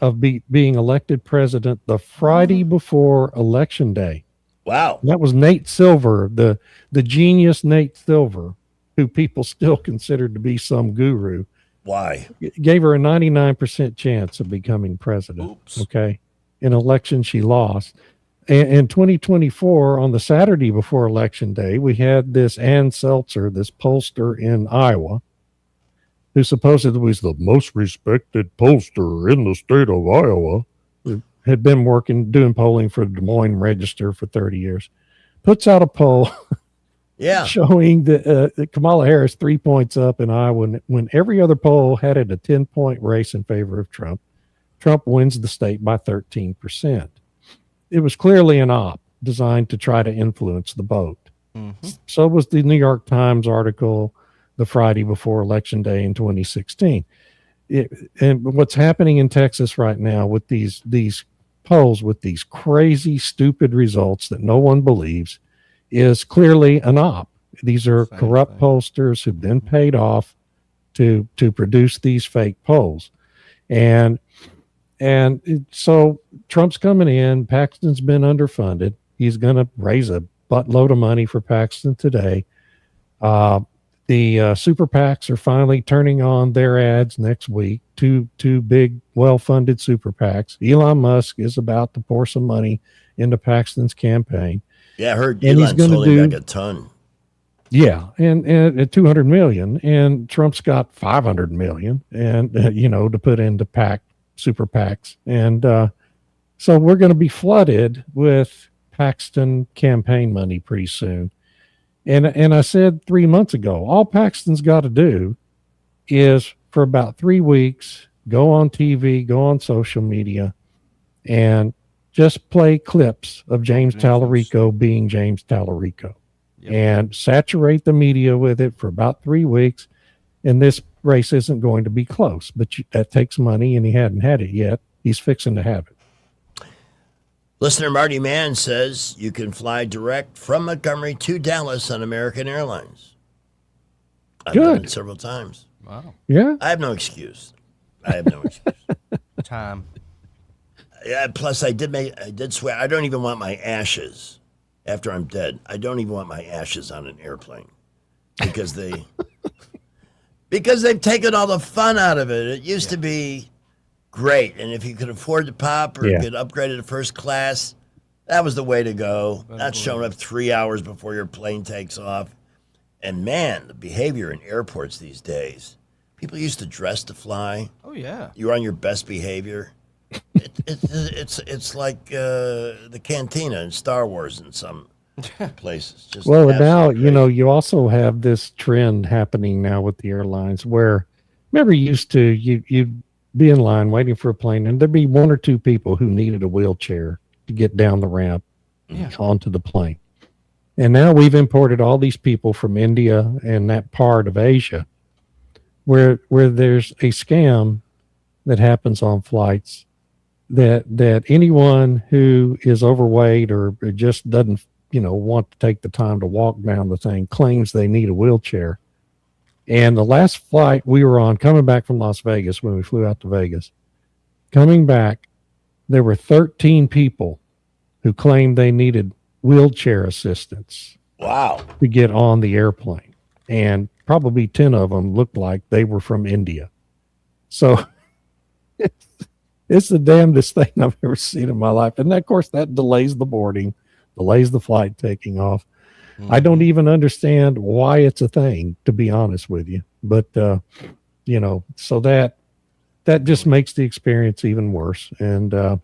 of being elected president the Friday before Election Day. Wow. That was Nate Silver, the genius Nate Silver, who people still considered to be some guru. Why? Gave her a 99% chance of becoming president. Oops. Okay. In an election she lost. In 2024, on the Saturday before Election Day, we had this Ann Seltzer, this pollster in Iowa, who supposedly was the most respected pollster in the state of Iowa, who had been doing polling for the Des Moines Register for 30 years, puts out a poll showing that Kamala Harris 3 points up in Iowa when every other poll had it a 10-point race in favor of Trump. Trump wins the state by 13%. It was clearly an op designed to try to influence the vote. Mm-hmm. So was the New York Times article the Friday before Election Day in 2016. And what's happening in Texas right now with these polls, with these crazy, stupid results that no one believes, is clearly an op. These are corrupt pollsters who've been paid off to produce these fake polls. So Trump's coming in. Paxton's been underfunded. He's going to raise a buttload of money for Paxton today. The super PACs are finally turning on their ads next week. Two big, well-funded super PACs. Elon Musk is about to pour some money into Paxton's campaign. Yeah, I heard Elon's holding back a ton. Yeah, and 200 million, and Trump's got 500 million, and to put into super PACs. And so we're going to be flooded with Paxton campaign money pretty soon. And I said 3 months ago, all Paxton's got to do is for about 3 weeks, go on TV, go on social media, and just play clips of James Tallarico being James Tallarico. Yep. And saturate the media with it for about 3 weeks. And this race isn't going to be close, but that takes money, and he hadn't had it yet. He's fixing to have it. Listener Marty Mann says you can fly direct from Montgomery to Dallas on American Airlines. I've done it several times. Wow. Yeah. I have no excuse. Time. Yeah. Plus, I did swear I don't even want my ashes after I'm dead. I don't even want my ashes on an airplane because they've taken all the fun out of it. It used to be great, and if you could afford to pop or get upgraded to first class, That was the way to go. Not showing up 3 hours before your plane takes off. And man, the behavior in airports these days. People used to dress to fly. Oh yeah. You're on your best behavior. It's like the cantina in Star Wars in some places. Just Well, absolutely now, crazy. you also have this trend happening now with the airlines where, remember, you'd be in line waiting for a plane and there'd be one or two people who needed a wheelchair to get down the ramp onto the plane. And now we've imported all these people from India and that part of Asia where there's a scam that happens on flights that anyone who is overweight or just doesn't, want to take the time to walk down the thing claims they need a wheelchair. And the last flight we were on, coming back from Las Vegas, when we flew out to Vegas, coming back, there were 13 people who claimed they needed wheelchair assistance. Wow. To get on the airplane. And probably 10 of them looked like they were from India. So it's the damnedest thing I've ever seen in my life. And of course, that delays the boarding, delays the flight taking off. I don't even understand why it's a thing, to be honest with you. But, so that just makes the experience even worse. And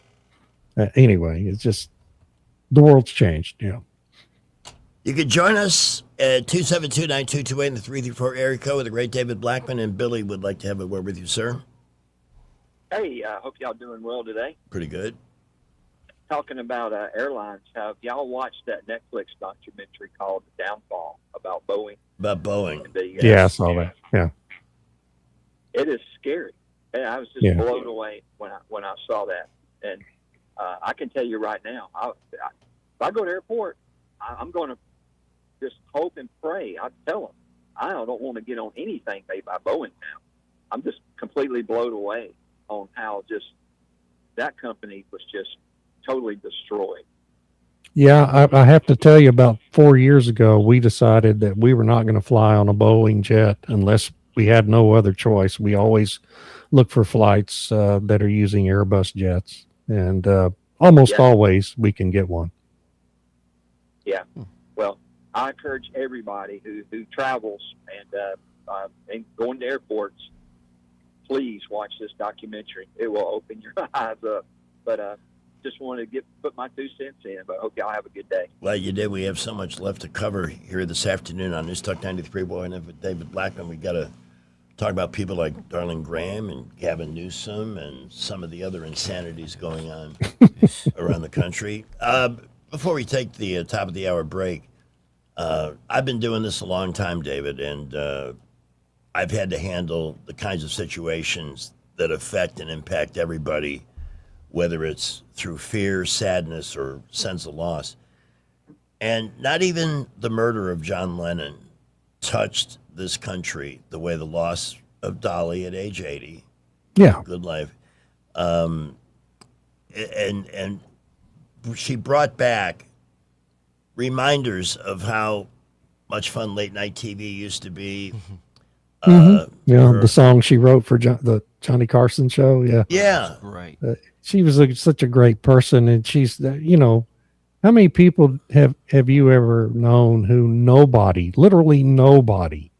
anyway, it's just, the world's changed, You could join us at 272-9228 in the 334 area code with the great David Blackman, and Billy would like to have a word with you, sir. Hey, I hope y'all doing well today. Pretty good. Talking about airlines, have y'all watched that Netflix documentary called The Downfall about Boeing? About Boeing. Yeah, I saw that. Yeah. It is scary. And I was just blown away when I saw that. And I can tell you right now, if I go to the airport, I'm going to just hope and pray. I tell them, I don't want to get on anything made by Boeing now. I'm just completely blown away on how just that company was just totally destroyed. Yeah, I have to tell you, about 4 years ago, we decided that we were not going to fly on a Boeing jet unless we had no other choice. We always look for flights that are using Airbus jets, and almost always we can get one. Yeah. Well, I encourage everybody who travels and going to airports, please watch this documentary. It will open your eyes up. But just wanted to put my 2 cents in, but I hope y'all have a good day. Well, you did. We have so much left to cover here this afternoon on News Talk 93.1 and with David Blackman. We got to talk about people like Darlene Graham and Gavin Newsom and some of the other insanities going on around the country. Before we take the top of the hour break, I've been doing this a long time, David, and I've had to handle the kinds of situations that affect and impact everybody, whether it's through fear, sadness, or sense of loss. And not even the murder of John Lennon touched this country the way the loss of Dolly at age 80. Yeah. Good life. And she brought back reminders of how much fun late night TV used to be. The song she wrote for the Johnny Carson show. Yeah. Yeah. Right. She was such a great person, and she's, how many people have you ever known who literally nobody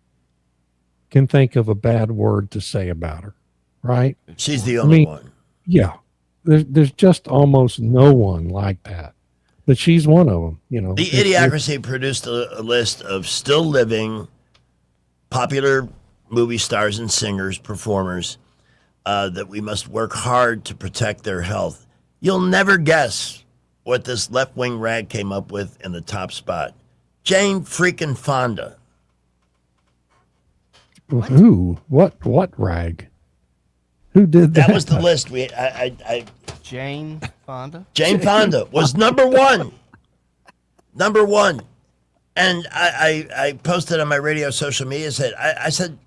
can think of a bad word to say about her, right? She's the only one. Yeah. There's just almost no one like that, but she's one of them, The Idiocracy produced a list of still living popular movie stars and singers, performers, that we must work hard to protect their health. You'll never guess what this left-wing rag came up with in the top spot. Jane freaking Fonda. Who? What rag? Who did that? That was the list. Jane Fonda? Jane Fonda was number one. Number one. And I posted on my radio social media, I said,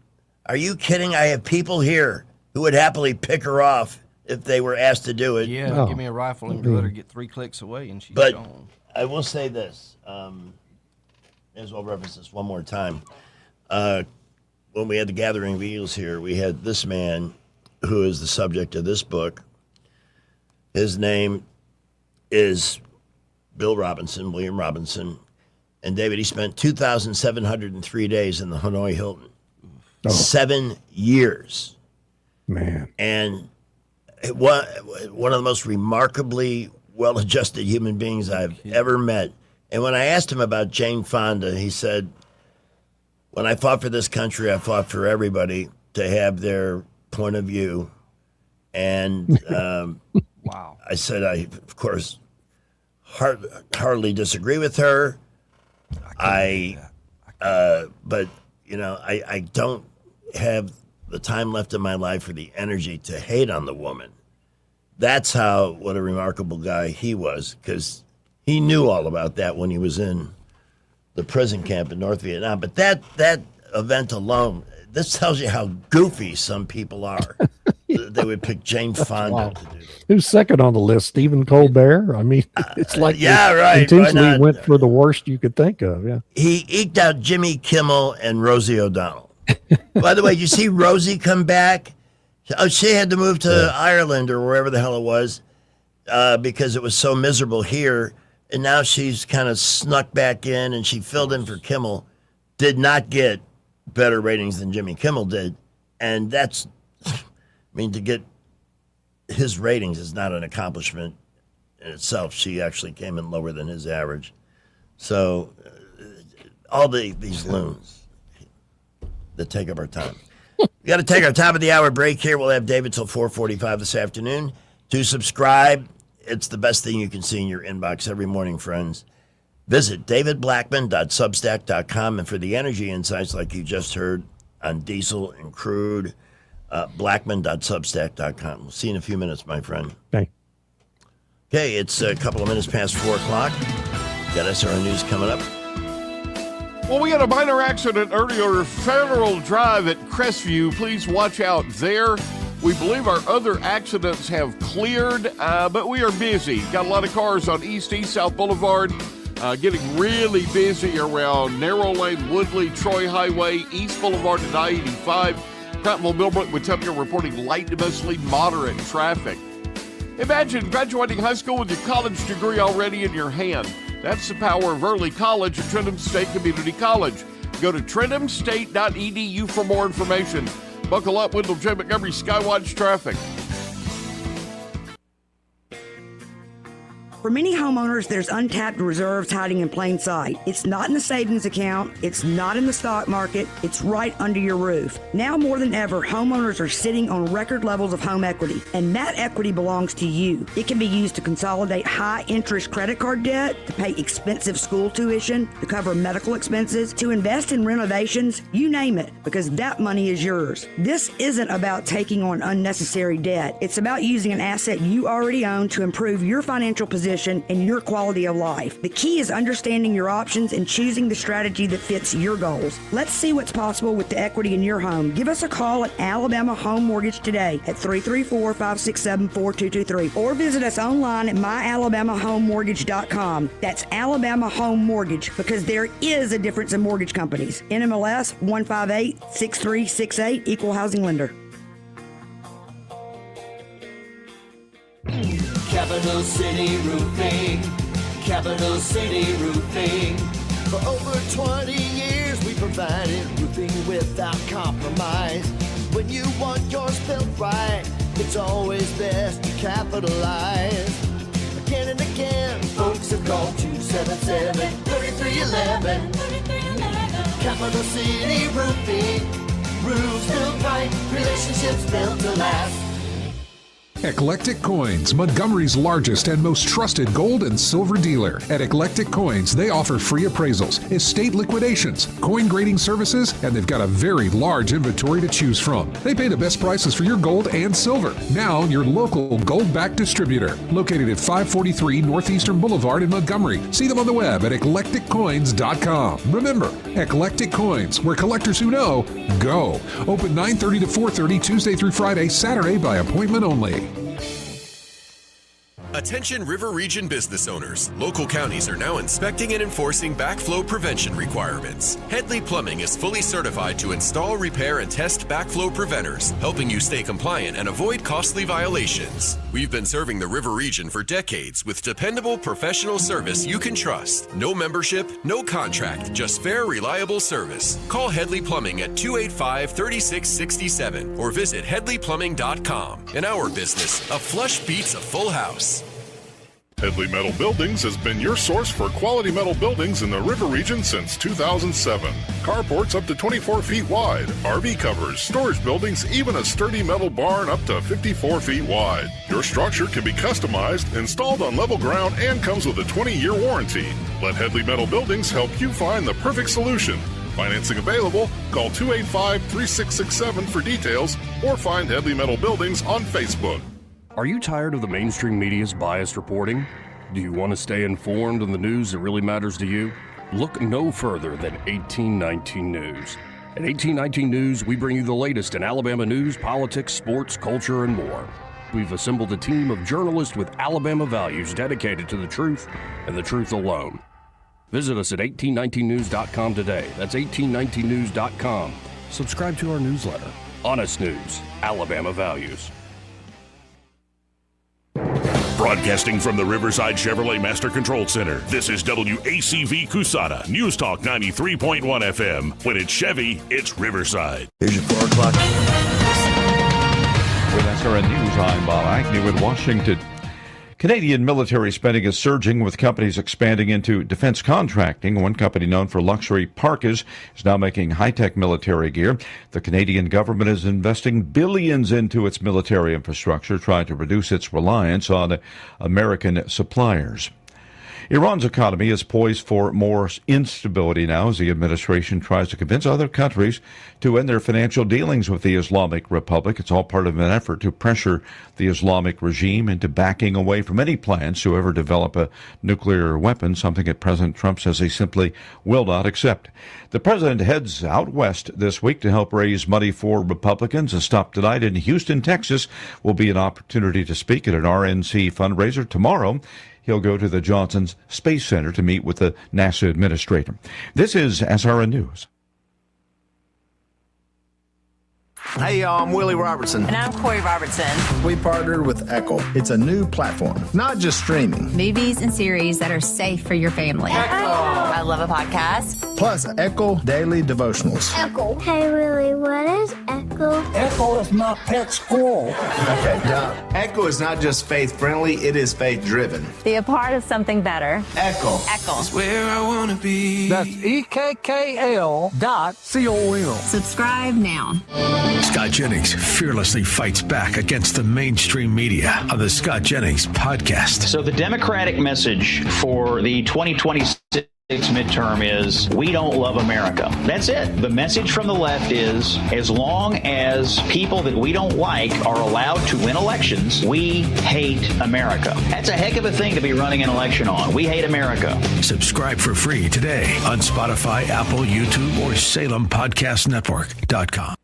are you kidding? I have people here who would happily pick her off if they were asked to do it. Yeah, give me a rifle and let her get 3 clicks away and she's but gone. I will say this, as well reference this one more time. When we had the Gathering of Eagles here, we had this man who is the subject of this book. His name is William Robinson. And David, he spent 2,703 days in the Hanoi Hilton. 7 years. Man. And one of the most remarkably well-adjusted human beings I've ever met. And when I asked him about Jane Fonda, he said, when I fought for this country, I fought for everybody to have their point of view. And wow. I said, I, of course, hardly disagree with her. But, you know, I don't have the time left in my life or the energy to hate on the woman. That's what a remarkable guy he was, because he knew all about that when he was in the prison camp in North Vietnam. But that event alone, this tells you how goofy some people are. They would pick Jane Fonda to do that. Who's second on the list? Stephen Colbert? I mean, it's like yeah, they right. intentionally went for the worst you could think of. Yeah. He eked out Jimmy Kimmel and Rosie O'Donnell. By the way, you see Rosie come back? Oh, she had to move to Ireland or wherever the hell it was because it was so miserable here. And now she's kind of snuck back in and she filled in for Kimmel. Did not get better ratings than Jimmy Kimmel did. And that's, I mean, to get his ratings is not an accomplishment in itself. She actually came in lower than his average. So all these loons that take up our time. We got to take our top of the hour break here. We'll have David till 4:45 this afternoon. To subscribe, it's the best thing you can see in your inbox every morning, friends. Visit davidblackman.substack.com, and for the energy insights like you just heard on diesel and crude, blackman.substack.com. We'll see you in a few minutes, my friend. Okay. Okay, it's a couple of minutes past 4 o'clock. Got SRN News coming up. Well, we had a minor accident earlier, Federal Drive at Crestview. Please watch out there. We believe our other accidents have cleared, but we are busy. Got a lot of cars on East South Boulevard, getting really busy around Narrow Lane, Woodley, Troy Highway, East Boulevard and I-85. Prattville, Millbrook, Wetumpka reporting light to mostly moderate traffic. Imagine graduating high school with your college degree already in your hand. That's the power of early college at Trenton State Community College. Go to trentumstate.edu for more information. Buckle up, Wendell J. Montgomery, Skywatch Traffic. For many homeowners, there's untapped reserves hiding in plain sight. It's not in the savings account. It's not in the stock market. It's right under your roof. Now more than ever, homeowners are sitting on record levels of home equity, and that equity belongs to you. It can be used to consolidate high-interest credit card debt, to pay expensive school tuition, to cover medical expenses, to invest in renovations, you name it, because that money is yours. This isn't about taking on unnecessary debt. It's about using an asset you already own to improve your financial position and your quality of life. The key is understanding your options and choosing the strategy that fits your goals. Let's see what's possible with the equity in your home. Give us a call at Alabama Home Mortgage today at 334-567-4223 or visit us online at myalabamahomemortgage.com. That's Alabama Home Mortgage, because there is a difference in mortgage companies. NMLS 1586368, Equal Housing Lender. Capital City Roofing, Capital City Roofing. For over 20 years we provided roofing without compromise. When you want yours built right, it's always best to capitalize. Again and again, folks have called 277-3311. Capital City Roofing, roofs built right, relationships built to last. Eclectic Coins, Montgomery's largest and most trusted gold and silver dealer. At Eclectic Coins, they offer free appraisals, estate liquidations, coin grading services, and they've got a very large inventory to choose from. They pay the best prices for your gold and silver. Now, your local gold-backed distributor, located at 543 Northeastern Boulevard in Montgomery. See them on the web at eclecticcoins.com. Remember, Eclectic Coins, where collectors who know, go. Open 9:30 to 4:30 Tuesday through Friday, Saturday by appointment only. Attention River Region business owners. Local counties are now inspecting and enforcing backflow prevention requirements. Headley Plumbing is fully certified to install, repair, and test backflow preventers, helping you stay compliant and avoid costly violations. We've been serving the River Region for decades with dependable professional service you can trust. No membership, no contract, just fair, reliable service. Call Headley Plumbing at 285-3667 or visit headleyplumbing.com. In our business, a flush beats a full house. Headley Metal Buildings has been your source for quality metal buildings in the River Region since 2007. Carports up to 24 feet wide, RV covers, storage buildings, even a sturdy metal barn up to 54 feet wide. Your structure can be customized, installed on level ground, and comes with a 20-year warranty. Let Headley Metal Buildings help you find the perfect solution. Financing available. Call 285-3667 for details or find Headley Metal Buildings on Facebook. Are you tired of the mainstream media's biased reporting? Do you want to stay informed on the news that really matters to you? Look no further than 1819 News. At 1819 News, we bring you the latest in Alabama news, politics, sports, culture, and more. We've assembled a team of journalists with Alabama values dedicated to the truth and the truth alone. Visit us at 1819news.com today. That's 1819news.com. Subscribe to our newsletter. Honest News, Alabama Values. Broadcasting from the Riverside Chevrolet Master Control Center, this is WACV Cusada, News Talk 93.1 FM. When it's Chevy, it's Riverside. Here's your 4 o'clock. With SRN News, I'm Bob Agnew in Washington. Canadian military spending is surging, with companies expanding into defense contracting. One company known for luxury parkas is now making high-tech military gear. The Canadian government is investing billions into its military infrastructure, trying to reduce its reliance on American suppliers. Iran's economy is poised for more instability now as the administration tries to convince other countries to end their financial dealings with the Islamic Republic. It's all part of an effort to pressure the Islamic regime into backing away from any plans to ever develop a nuclear weapon, something that President Trump says he simply will not accept. The president heads out west this week to help raise money for Republicans. A stop tonight in Houston, Texas will be an opportunity to speak at an RNC fundraiser. Tomorrow, he'll go to the Johnson Space Center to meet with the NASA administrator. This is SRN News. Hey, y'all, I'm Willie Robertson. And I'm Corey Robertson. We partnered with Echo. It's a new platform, not just streaming. Movies and series that are safe for your family. Echo. I love a podcast. Plus, Echo Daily Devotionals. Echo. Hey, Willie, what is Echo? Echo is my pet squirrel. Okay, Doc. Echo is not just faith-friendly, it is faith-driven. Be a part of something better. Echo. Echo. It's where I want to be. That's EKKL.com. Subscribe now. Scott Jennings fearlessly fights back against the mainstream media on the Scott Jennings podcast. So the Democratic message for the 2026 midterm is, we don't love America. That's it. The message from the left is, as long as people that we don't like are allowed to win elections, we hate America. That's a heck of a thing to be running an election on. We hate America. Subscribe for free today on Spotify, Apple, YouTube, or SalemPodcastNetwork.com.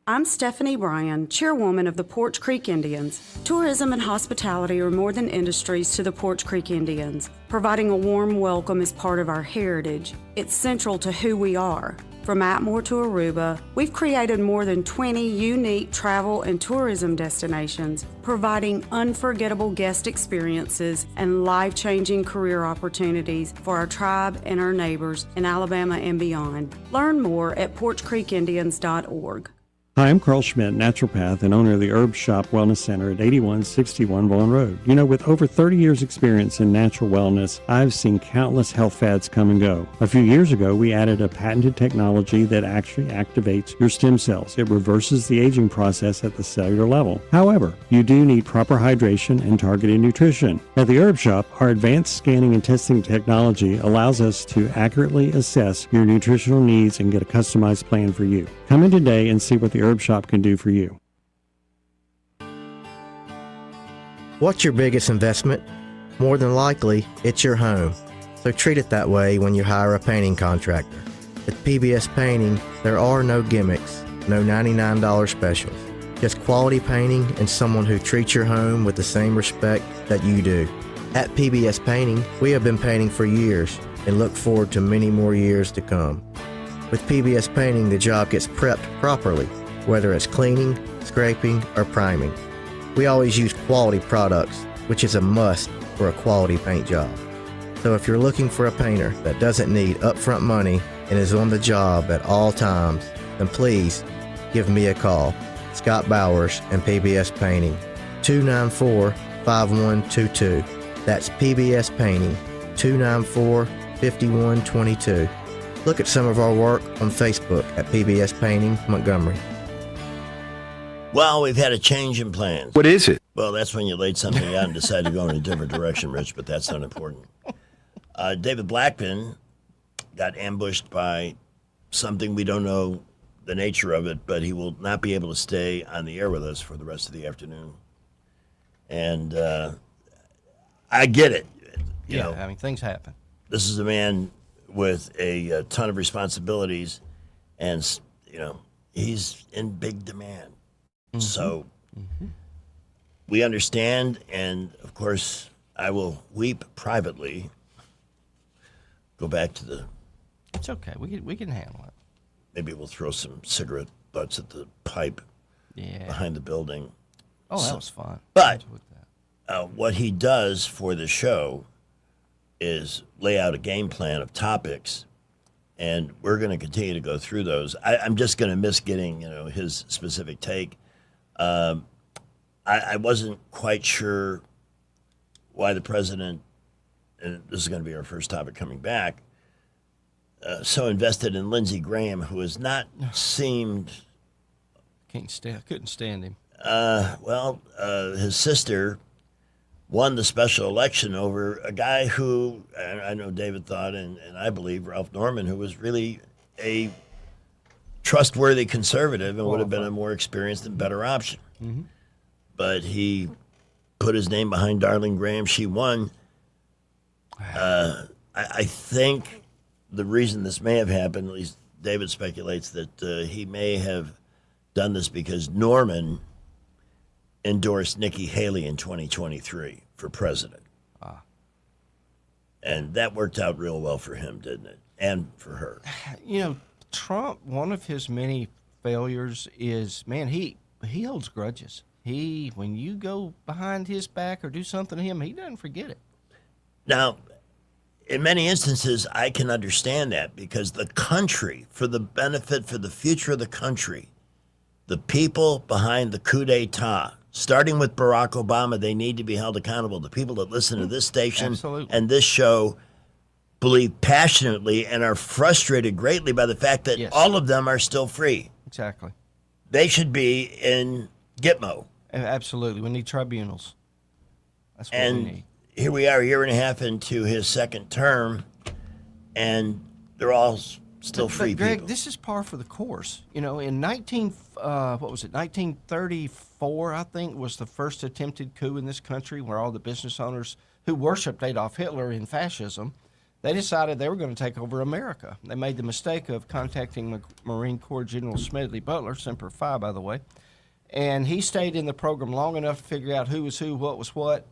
I'm Stephanie Bryan, chairwoman of the Porch Creek Indians. Tourism and hospitality are more than industries to the Porch Creek Indians. Providing a warm welcome is part of our heritage. It's central to who we are. From Atmore to Aruba, we've created more than 20 unique travel and tourism destinations, providing unforgettable guest experiences and life-changing career opportunities for our tribe and our neighbors in Alabama and beyond. Learn more at porchcreekindians.org. Hi, I'm Carl Schmidt, naturopath and owner of the Herb Shop Wellness Center at 8161 Vaughan Road. You know, with over 30 years experience in natural wellness, I've seen countless health fads come and go. A few years ago, we added a patented technology that actually activates your stem cells. It reverses the aging process at the cellular level. However, you do need proper hydration and targeted nutrition. At the Herb Shop, our advanced scanning and testing technology allows us to accurately assess your nutritional needs and get a customized plan for you. Come in today and see what the Herb Shop can do for you. What's your biggest investment? More than likely, it's your home. So treat it that way when you hire a painting contractor. At PBS Painting, there are no gimmicks, no $99 specials. just quality painting and someone who treats your home with the same respect that you do. At PBS Painting, we have been painting for years and look forward to many more years to come. With PBS Painting, the job gets prepped properly, whether it's cleaning, scraping, or priming. We always use quality products, which is a must for a quality paint job. So if you're looking for a painter that doesn't need upfront money and is on the job at all times, then please give me a call. Scott Bowers and PBS Painting, 294-5122. That's PBS Painting, 294-5122. Look at some of our work on Facebook at PBS Painting Montgomery. Well, we've had a change in plans. What is it? Well, that's when you laid something out and decided to go in a different direction, Rich, but that's not important. David Blackman got ambushed by something we don't know the nature of it, but he will not be able to stay on the air with us for the rest of the afternoon. And I get it. You know, I mean, things happen. This is a man with a ton of responsibilities, and, you know, he's in big demand. Mm-hmm. So we understand, and, of course, I will weep privately. Go back to the... It's okay. We can handle it. Maybe we'll throw some cigarette butts at the pipe behind the building. Oh, that was fun. But what he does for the show is lay out a game plan of topics, and we're going to continue to go through those. I'm just going to miss getting, you know, his specific take. I wasn't quite sure why the president, and this is going to be our first topic coming back, so invested in Lindsey Graham, who has not seemed... Couldn't stand him. His sister won the special election over a guy who, I know David thought, and I believe Ralph Norman, who was really a trustworthy conservative and would have been a more experienced and better option. Mm-hmm. But he put his name behind Darlene Graham. She won. I think the reason this may have happened, at least David speculates, that he may have done this because Norman endorsed Nikki Haley in 2023 for president. And that worked out real well for him, didn't it? And for her. You know, Trump, one of his many failures is, man, he holds grudges. When you go behind his back or do something to him, he doesn't forget it. Now, in many instances, I can understand that because the country, for the benefit, for the future of the country, the people behind the coup d'etat, starting with Barack Obama, they need to be held accountable. The people that listen to this station and this show believe passionately and are frustrated greatly by the fact that all of them are still free. Exactly. They should be in Gitmo. Absolutely. We need tribunals. That's what we need. Here we are, a year and a half into his second term, and they're all still free Greg, people. This is par for the course. You know, in 1934, I think, was the first attempted coup in this country where all the business owners who worshipped Adolf Hitler in fascism, they decided they were going to take over America. They made the mistake of contacting Marine Corps General Smedley Butler, Semper Fi, by the way, and he stayed in the program long enough to figure out who was who, what was what,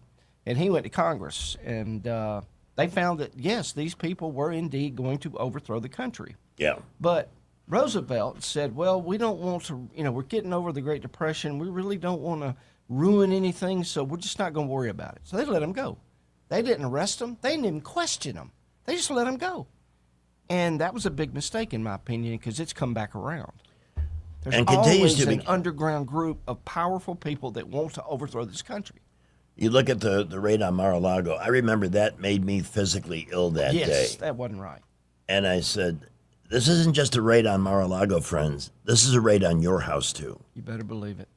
and he went to Congress, and they found that, yes, these people were indeed going to overthrow the country. Yeah. But Roosevelt said, well, we don't want to, you know, we're getting over the Great Depression. We really don't want to ruin anything, so we're just not going to worry about it. So they let him go. They didn't arrest him. They didn't even question him. They just let him go. And that was a big mistake, in my opinion, because it's come back around. There's and continues always to be an underground group of powerful people that want to overthrow this country. You look at the raid on Mar-a-Lago. I remember that made me physically ill that day. Yes, that wasn't right. And I said, this isn't just a raid on Mar-a-Lago, friends. This is a raid on your house, too. You better believe it.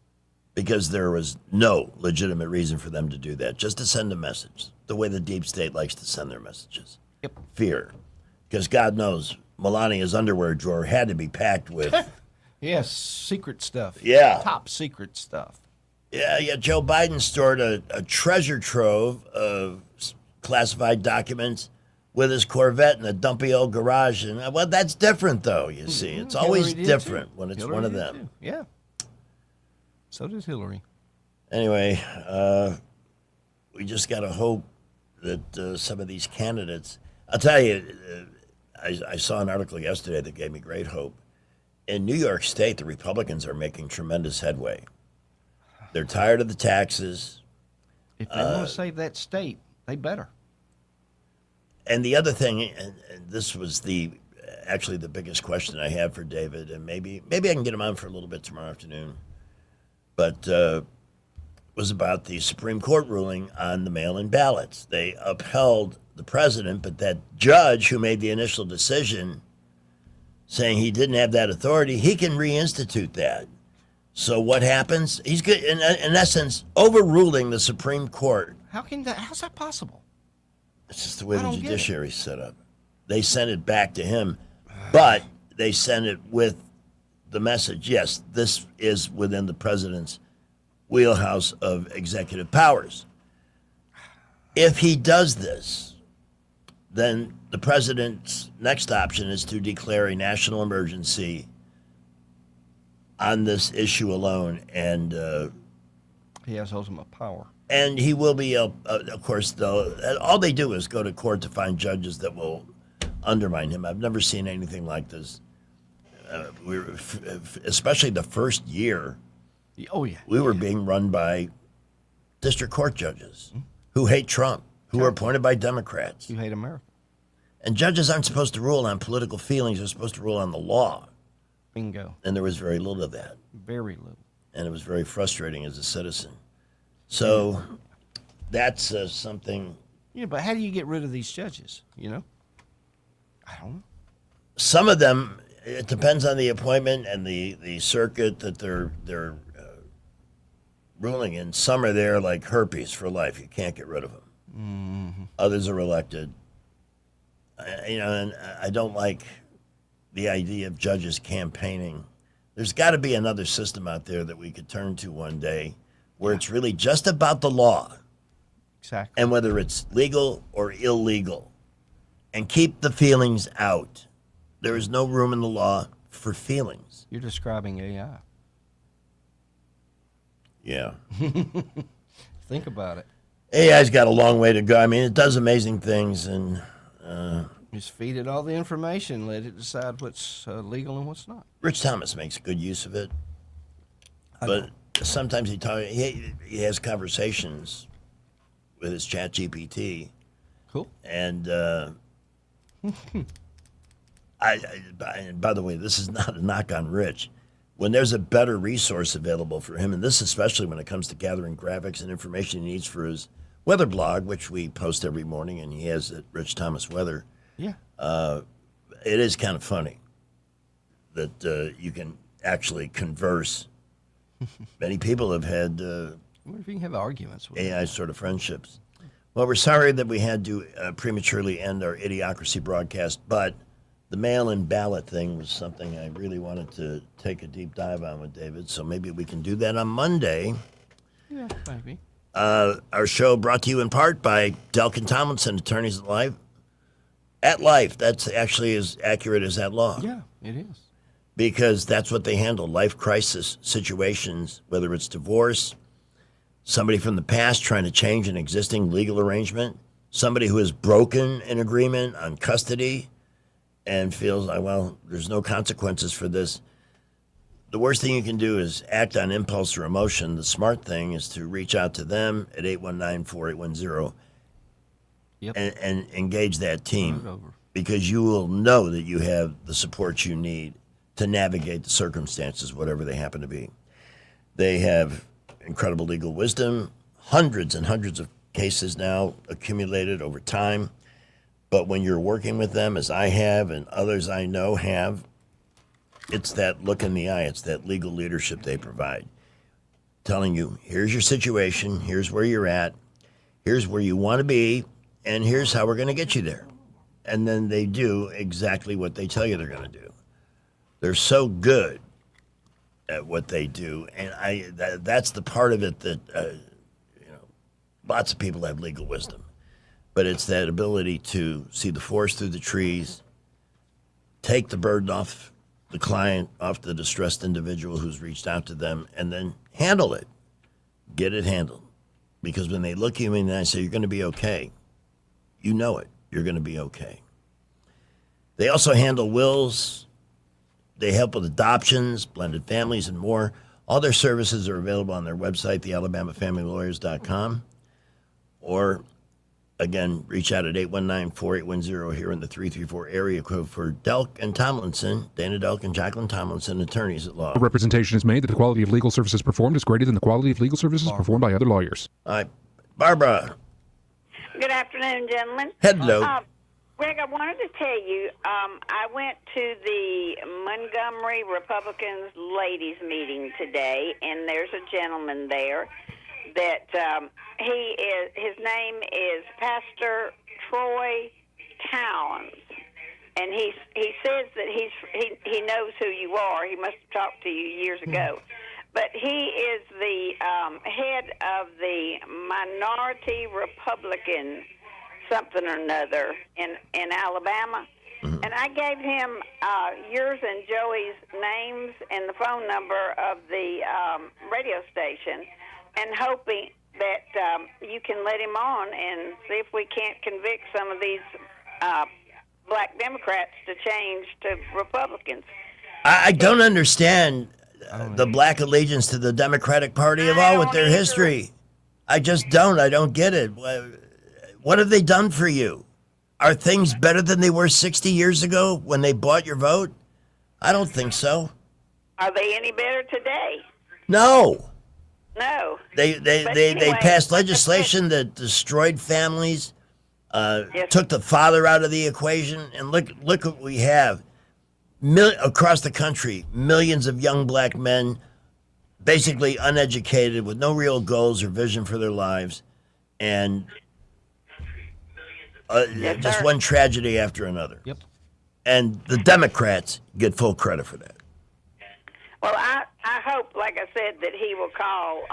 Because there was no legitimate reason for them to do that, just to send a message, the way the deep state likes to send their messages. Yep. Fear. Because God knows Melania's underwear drawer had to be packed with... Yes, secret stuff. Yeah. Top secret stuff. Yeah, Joe Biden stored a treasure trove of classified documents with his Corvette in a dumpy old garage. And, well, that's different, though, you see. It's always different when it's one of them. Yeah. So does Hillary. Anyway, we just got to hope that some of these candidates. I'll tell you, I saw an article yesterday that gave me great hope. In New York State, the Republicans are making tremendous headway. They're tired of the taxes. If they want to save that state, they better. And the other thing, and this was actually the biggest question I have for David, and maybe I can get him on for a little bit tomorrow afternoon, but was about the Supreme Court ruling on the mail-in ballots. They upheld the president, but that judge who made the initial decision saying he didn't have that authority, he can reinstitute that. So what happens? He's good, in essence, overruling the Supreme Court. How's that possible? It's just the way the judiciary's set up. They sent it back to him, but they sent it with the message, yes, this is within the president's wheelhouse of executive powers. If he does this, then the president's next option is to declare a national emergency on this issue alone, and he has ultimate power. And he will be, of course, though, all they do is go to court to find judges that will undermine him. I've never seen anything like this. Especially the first year. Oh, yeah. We were being run by district court judges who hate Trump, who are appointed by Democrats. You hate America. And judges aren't supposed to rule on political feelings. They're supposed to rule on the law. Bingo. And there was very little of that. Very little. And it was very frustrating as a citizen. So that's something. Yeah, but how do you get rid of these judges, I don't know. Some of them, it depends on the appointment and the circuit that they're ruling in. Some are there like herpes for life. You can't get rid of them. Mm-hmm. Others are elected. And I don't like the idea of judges campaigning. There's got to be another system out there that we could turn to one day where it's really just about the law. Exactly. And whether it's legal or illegal. And keep the feelings out. There is no room in the law for feelings. You're describing AI. Yeah. Think about it. AI's got a long way to go. I mean, it does amazing things, and just feed it all the information, let it decide what's legal and what's not. Rich Thomas makes good use of it, but sometimes he has conversations with his ChatGPT. Cool. And by the way, this is not a knock on Rich. When there's a better resource available for him, and this especially when it comes to gathering graphics and information he needs for his weather blog, which we post every morning, and he has at Rich Thomas Weather. Yeah. It is kind of funny that you can actually converse. Many people have had I wonder if you can have arguments with AI sort of friendships. Well, we're sorry that we had to prematurely end our Idiocracy broadcast, but the mail-in ballot thing was something I really wanted to take a deep dive on with David, so maybe we can do that on Monday. Yeah, maybe. Our show brought to you in part by Delkin Tomlinson, attorneys at Life. At Life, that's actually as accurate as at law. Yeah, it is. Because that's what they handle, life crisis situations, whether it's divorce, somebody from the past trying to change an existing legal arrangement, somebody who has broken an agreement on custody and feels like, well, there's no consequences for this. The worst thing you can do is act on impulse or emotion. The smart thing is to reach out to them at 819-4810 and engage that team, because you will know that you have the support you need to navigate the circumstances, whatever they happen to be. They have incredible legal wisdom, hundreds and hundreds of cases now accumulated over time. But when you're working with them, as I have and others I know have, it's that look in the eye. It's that legal leadership they provide, telling you, here's your situation, here's where you're at, here's where you want to be, and here's how we're going to get you there. And then they do exactly what they tell you they're going to do. They're so good at what they do, and that's the part of it that lots of people have legal wisdom. But it's that ability to see the forest through the trees, take the burden off the client off the distressed individual who's reached out to them, and then handle it. Get it handled. Because when they look at you and I say, you're going to be okay, you know it. You're going to be okay. They also handle wills. They help with adoptions, blended families, and more. All their services are available on their website, thealabamafamilylawyers.com. Or, again, reach out at 819-4810 here in the 334 area code for Delk and Tomlinson, Dana Delk and Jacqueline Tomlinson, attorneys at law. A representation is made that the quality of legal services performed is greater than the quality of legal services performed by other lawyers. All right. Barbara. Good afternoon, gentlemen. Hello. Greg, I wanted to tell you, I went to the Montgomery Republicans ladies meeting today, and there's a gentleman there that his name is Pastor Troy Towns, and he says that he knows who you are. He must have talked to you years ago. But he is the head of the Minority Republican something or another in Alabama. Mm-hmm. And I gave him yours and Joey's names and the phone number of the radio station, and hoping that you can let him on and see if we can't convict some of these black Democrats to change to Republicans. I don't understand the black allegiance to the Democratic Party at all with their history. I just don't. I don't get it. What have they done for you? Are things better than they were 60 years ago when they bought your vote? I don't think so. Are they any better today? No. No. They passed legislation that destroyed families, took the father out of the equation, and look what we have. Across the country, millions of young black men, basically uneducated, with no real goals or vision for their lives, and just one tragedy after another. Yep. And the Democrats get full credit for that. Well, I hope, like I said, that he will call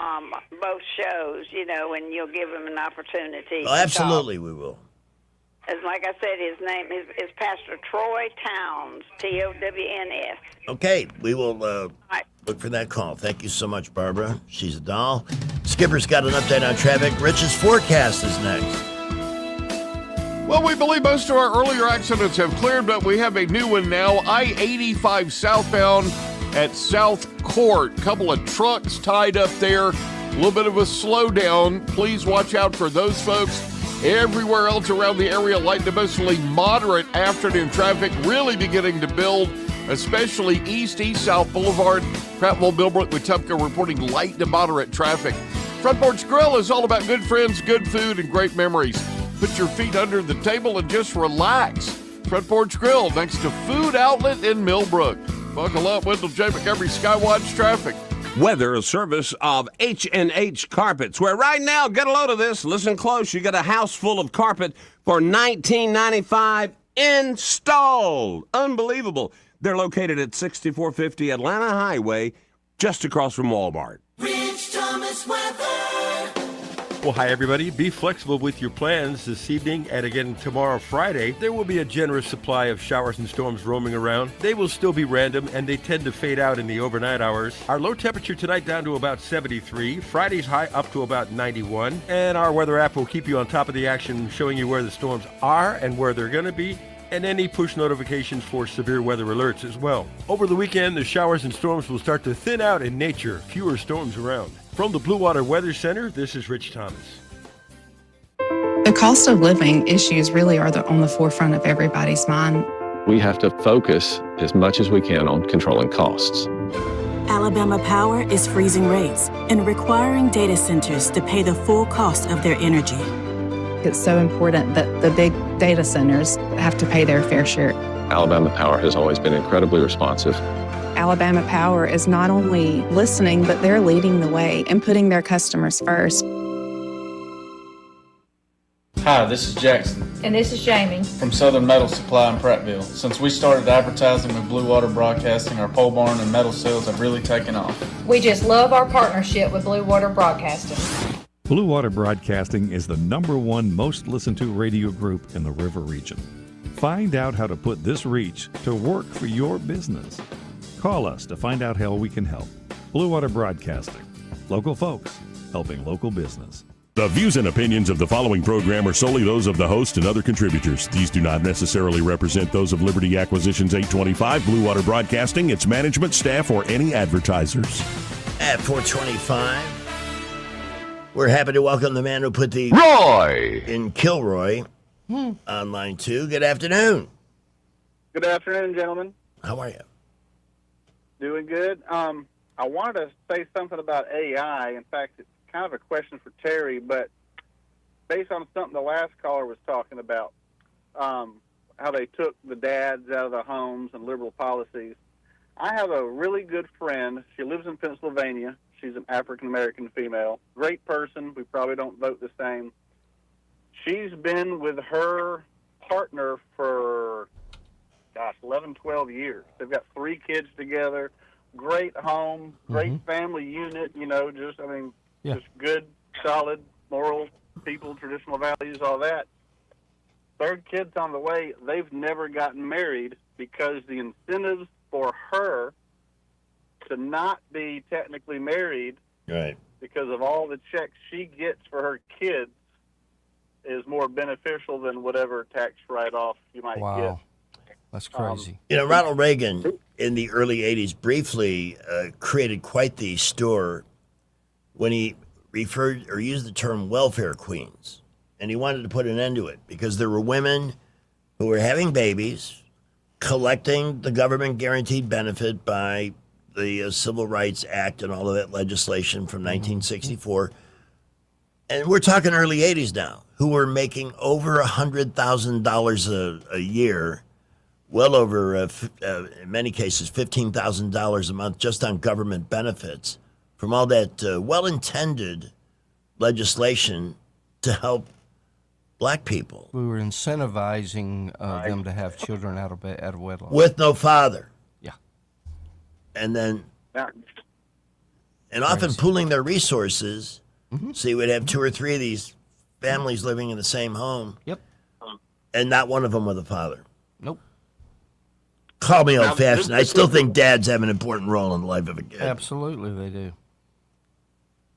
both shows, and you'll give him an opportunity. Oh, absolutely, we will. As like I said, his name is Pastor Troy Towns, Towns. Okay, we will look for that call. Thank you so much, Barbara. She's a doll. Skipper's got an update on traffic. Rich's forecast is next. Well, we believe most of our earlier accidents have cleared, but we have a new one now. I-85 southbound at South Court. Couple of trucks tied up there. A little bit of a slowdown. Please watch out for those folks. Everywhere else around the area, light to mostly moderate afternoon traffic really beginning to build, especially east-south Boulevard, Prattville, Millbrook, Wetumpka reporting light to moderate traffic. Front Porch Grill is all about good friends, good food, and great memories. Put your feet under the table and just relax. Front Porch Grill next to Food Outlet in Millbrook. Buckle up, Wendell J. Montgomery Skywatch traffic. Weather, a service of H&H Carpets, where right now, get a load of this, listen close, you got a house full of carpet for $19.95 installed. Unbelievable. They're located at 6450 Atlanta Highway, just across from Walmart. Rich Thomas weather. Well, hi, everybody. Be flexible with your plans this evening and again tomorrow, Friday. There will be a generous supply of showers and storms roaming around. They will still be random, and they tend to fade out in the overnight hours. Our low temperature tonight down to about 73. Friday's high up to about 91. And our weather app will keep you on top of the action, showing you where the storms are and where they're going to be, and any push notifications for severe weather alerts as well. Over the weekend, the showers and storms will start to thin out in nature. Fewer storms around. From the Blue Water Weather Center, this is Rich Thomas. The cost of living issues really are on the forefront of everybody's mind. We have to focus as much as we can on controlling costs. Alabama Power is freezing rates and requiring data centers to pay the full cost of their energy. It's so important that the big data centers have to pay their fair share. Alabama Power has always been incredibly responsive. Alabama Power is not only listening, but they're leading the way and putting their customers first. Hi, this is Jackson. And this is Jamie. From Southern Metal Supply in Prattville. Since we started advertising with Blue Water Broadcasting, our pole barn and metal sales have really taken off. We just love our partnership with Blue Water Broadcasting. Blue Water Broadcasting is the #1 most listened to radio group in the River Region. Find out how to put this reach to work for your business. Call us to find out how we can help. Blue Water Broadcasting. Local folks helping local business. The views and opinions of the following program are solely those of the host and other contributors. These do not necessarily represent those of Liberty Acquisitions 825, Blue Water Broadcasting, its management, staff, or any advertisers. At 425, we're happy to welcome the man who put the Roy in Kilroy on line 2. Good afternoon. Good afternoon, gentlemen. How are you? Doing good. I wanted to say something about AI. In fact, it's kind of a question for Terry, but based on something the last caller was talking about, how they took the dads out of the homes and liberal policies. I have a really good friend. She lives in Pennsylvania. She's an African-American female. Great person. We probably don't vote the same. She's been with her partner for, 11, 12 years. They've got 3 kids together. Great home, great family unit, just good, solid, moral people, traditional values, all that. 3rd kid's on the way. They've never gotten married because the incentives for her to not be technically married, right, because of all the checks she gets for her kids, is more beneficial than whatever tax write-off you might get. That's crazy. Ronald Reagan in the early 80s briefly created quite the stir when he referred or used the term welfare queens. And he wanted to put an end to it because there were women who were having babies, collecting the government guaranteed benefit by the Civil Rights Act and all of that legislation from 1964. And we're talking early 80s now, who were making over $100,000 a year, well over, in many cases, $15,000 a month just on government benefits from all that well-intended legislation to help black people. We were incentivizing them to have children out of wedlock. With no father. Yeah. And then, and often pooling their resources, so you would have 2 or 3 of these families living in the same home. Yep. And not one of them with a father. Nope. Call me old-fashioned. I still think dads have an important role in the life of a kid. Absolutely, they do.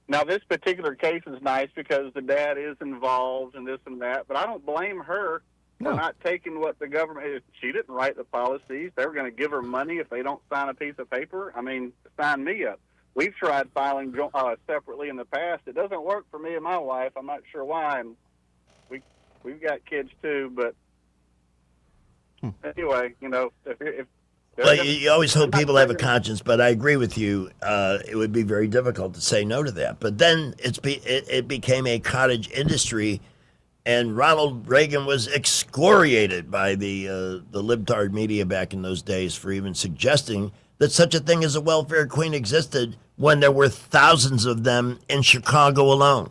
Now, this particular case is nice because the dad is involved and this and that, but I don't blame her for not taking what the government... She didn't write the policies. They were going to give her money if they don't sign a piece of paper. I mean, sign me up. We've tried filing separately in the past. It doesn't work for me and my wife. I'm not sure why. And we've got kids, too, but anyway, if well, you always hope people have a conscience, but I agree with you. It would be very difficult to say no to that. But then it became a cottage industry, and Ronald Reagan was excoriated by the libtard media back in those days for even suggesting that such a thing as a welfare queen existed when there were thousands of them in Chicago alone.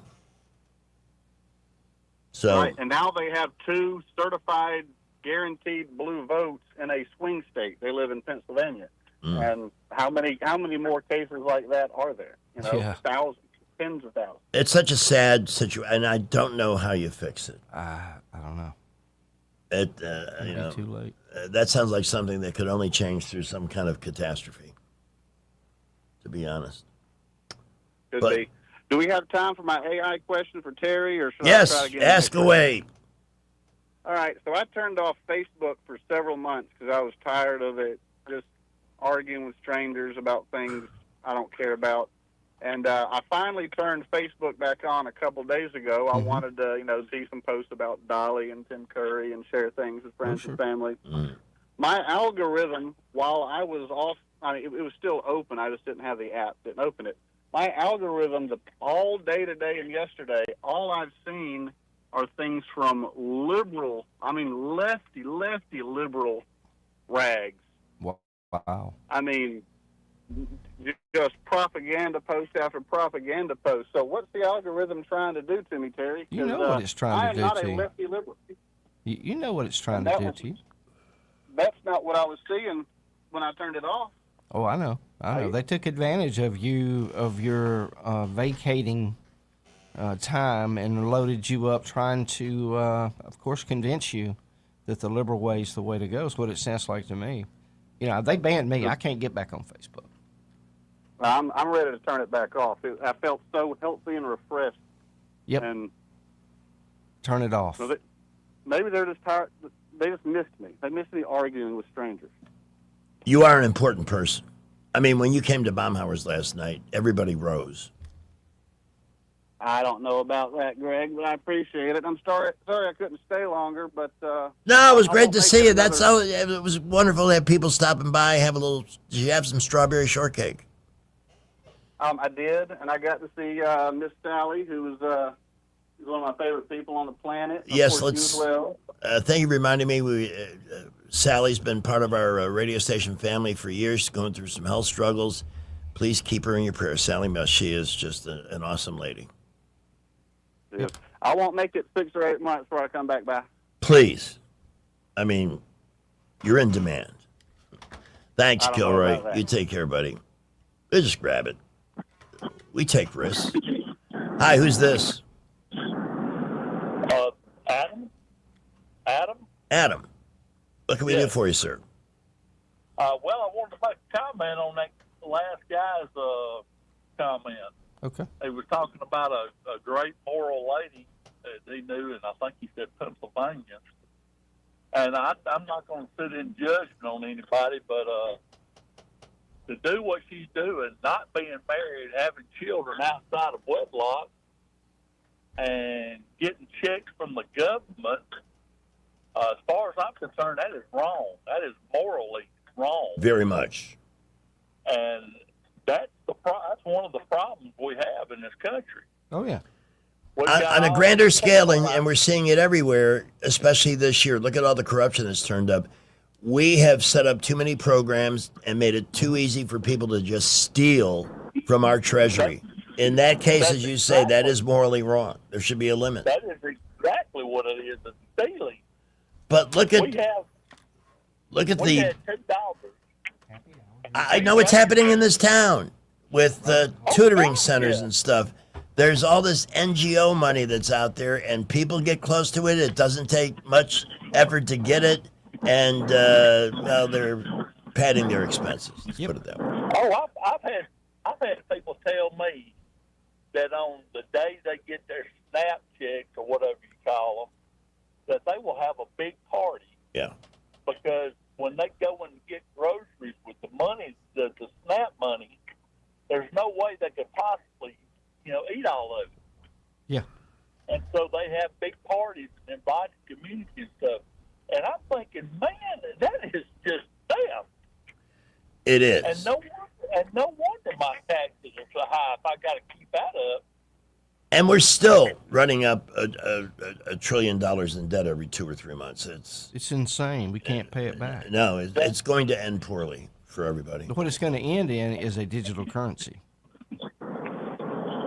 So, right, and now they have 2 certified guaranteed blue votes in a swing state. They live in Pennsylvania. And how many more cases like that are there? Thousands, tens of thousands. It's such a sad situation, and I don't know how you fix it. I don't know. It'll be too late. That sounds like something that could only change through some kind of catastrophe, to be honest. Could be. Do we have time for my AI question for Terry, or should I yes, try again? Ask away. All right, so I turned off Facebook for several months because I was tired of it, just arguing with strangers about things I don't care about. And I finally turned Facebook back on a couple days ago. I wanted to, see some posts about Dolly and Tim Curry and share things with friends and family. My algorithm, while I was off, it was still open. I just didn't have the app, didn't open it. My algorithm, all day today and yesterday, all I've seen are things from lefty liberal rags. Wow. I mean, just propaganda post after propaganda post. So what's the algorithm trying to do to me, Terry? You know what it's trying to do to you. I am not a lefty liberal. You know what it's trying to do to you. That's not what I was seeing when I turned it off. Oh, I know. They took advantage of your vacating time and loaded you up trying to, of course, convince you that the liberal way is the way to go, is what it sounds like to me. You know, they banned me. I can't get back on Facebook. I'm ready to turn it back off. I felt so healthy and refreshed. Yep. And turn it off. So maybe they're just tired. They just missed me. They missed me arguing with strangers. You are an important person. I mean, when you came to Baumhauer's last night, everybody rose. I don't know about that, Greg, but I appreciate it. I'm sorry I couldn't stay longer, but no, it was great to see you. That's all. It was wonderful to have people stopping by. Did you have some strawberry shortcake? I did, and I got to see Miss Sally, who was one of my favorite people on the planet. Yes, let's. Well. Thank you for reminding me. Sally's been part of our radio station family for years, going through some health struggles. Please keep her in your prayers, Sally Mills. She is just an awesome lady. Yep. I won't make it 6 or 8 months before I come back by. Please. I mean, you're in demand. Thanks, Kilroy. You take care, buddy. We'll just grab it. We take risks. Hi, who's this? Adam. What can we do for you, sir? Well, I wanted to make a comment on that last guy's comment. Okay. He was talking about a great moral lady that he knew, and I think he said Pennsylvania. And I'm not going to sit in judgment on anybody, but to do what she's doing, not being married, having children outside of wedlock, and getting checks from the government, as far as I'm concerned, that is wrong. That is morally wrong. Very much. And that's one of the problems we have in this country. Oh, yeah. On a grander scale, and we're seeing it everywhere, especially this year. Look at all the corruption that's turned up. We have set up too many programs and made it too easy for people to just steal from our treasury. In that case, as you say, that is morally wrong. There should be a limit. That is exactly what it is, it's stealing. But look at we had $2. I know what's happening in this town with the tutoring centers and stuff. There's all this NGO money that's out there, and people get close to it. It doesn't take much effort to get it, and well, they're padding their expenses. Let's put it that way. Oh, I've had people tell me that on the day they get their SNAP checks or whatever you call them, that they will have a big party. Yeah. Because when they go and get groceries with the money, the SNAP money, there's no way they could possibly, eat all of it. Yeah. And so they have big parties and invite the community and stuff. And I'm thinking, man, that is just theft. It is. And no wonder my taxes are so high if I got to keep that up. And we're still running up $1 trillion in debt every 2 or 3 months. It's insane. We can't pay it back. No, it's going to end poorly for everybody. What it's going to end in is a digital currency.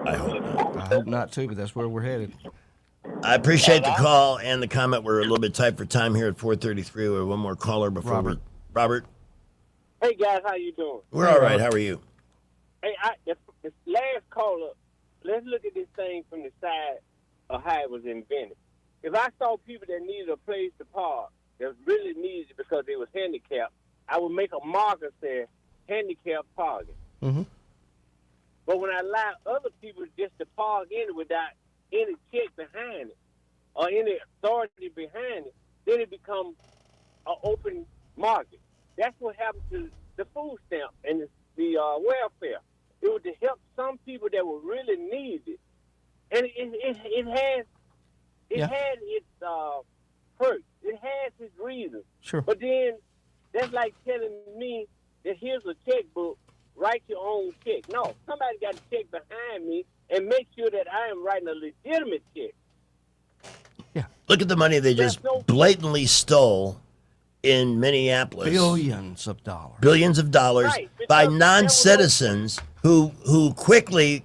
I hope not. I hope not, too, but that's where we're headed. I appreciate the call and the comment. We're a little bit tight for time here at 4:33. We have one more caller before Robert. Hey, guys, how you doing? We're all right. How are you? Hey, the last caller, let's look at this thing from the side of how it was invented. If I saw people that needed a place to park, that really needed it because they was handicapped, I would make a marker say handicap parking. Mm-hmm. But when I allow other people just to park in it without any check behind it or any authority behind it, then it becomes an open market. That's what happened to the food stamp and the welfare. It was to help some people that were really needed, and it had its perks. It has its reasons. Sure. But then that's like telling me that here's a checkbook, write your own check. No, somebody got to check behind me and make sure that I am writing a legitimate check. Yeah. Look at the money they just blatantly stole in Minneapolis. Billions of dollars. Billions of dollars Right, by non-citizens who quickly,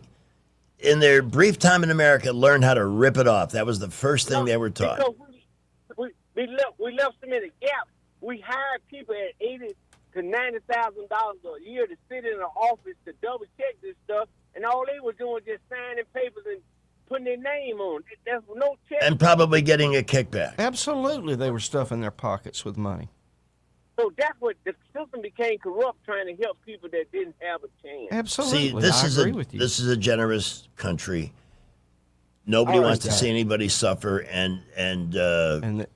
in their brief time in America, learned how to rip it off. That was the first thing they were taught. Because we left them in a gap. We hired people at $80,000 to $90,000 a year to sit in an office to double check this stuff, and all they were doing was just signing papers and putting their name on. There's no check. And probably getting a kickback. Absolutely, they were stuffing their pockets with money. So that's what the system became corrupt, trying to help people that didn't have a chance. Absolutely. See, I agree with you. This is a generous country. Nobody wants to see anybody suffer, and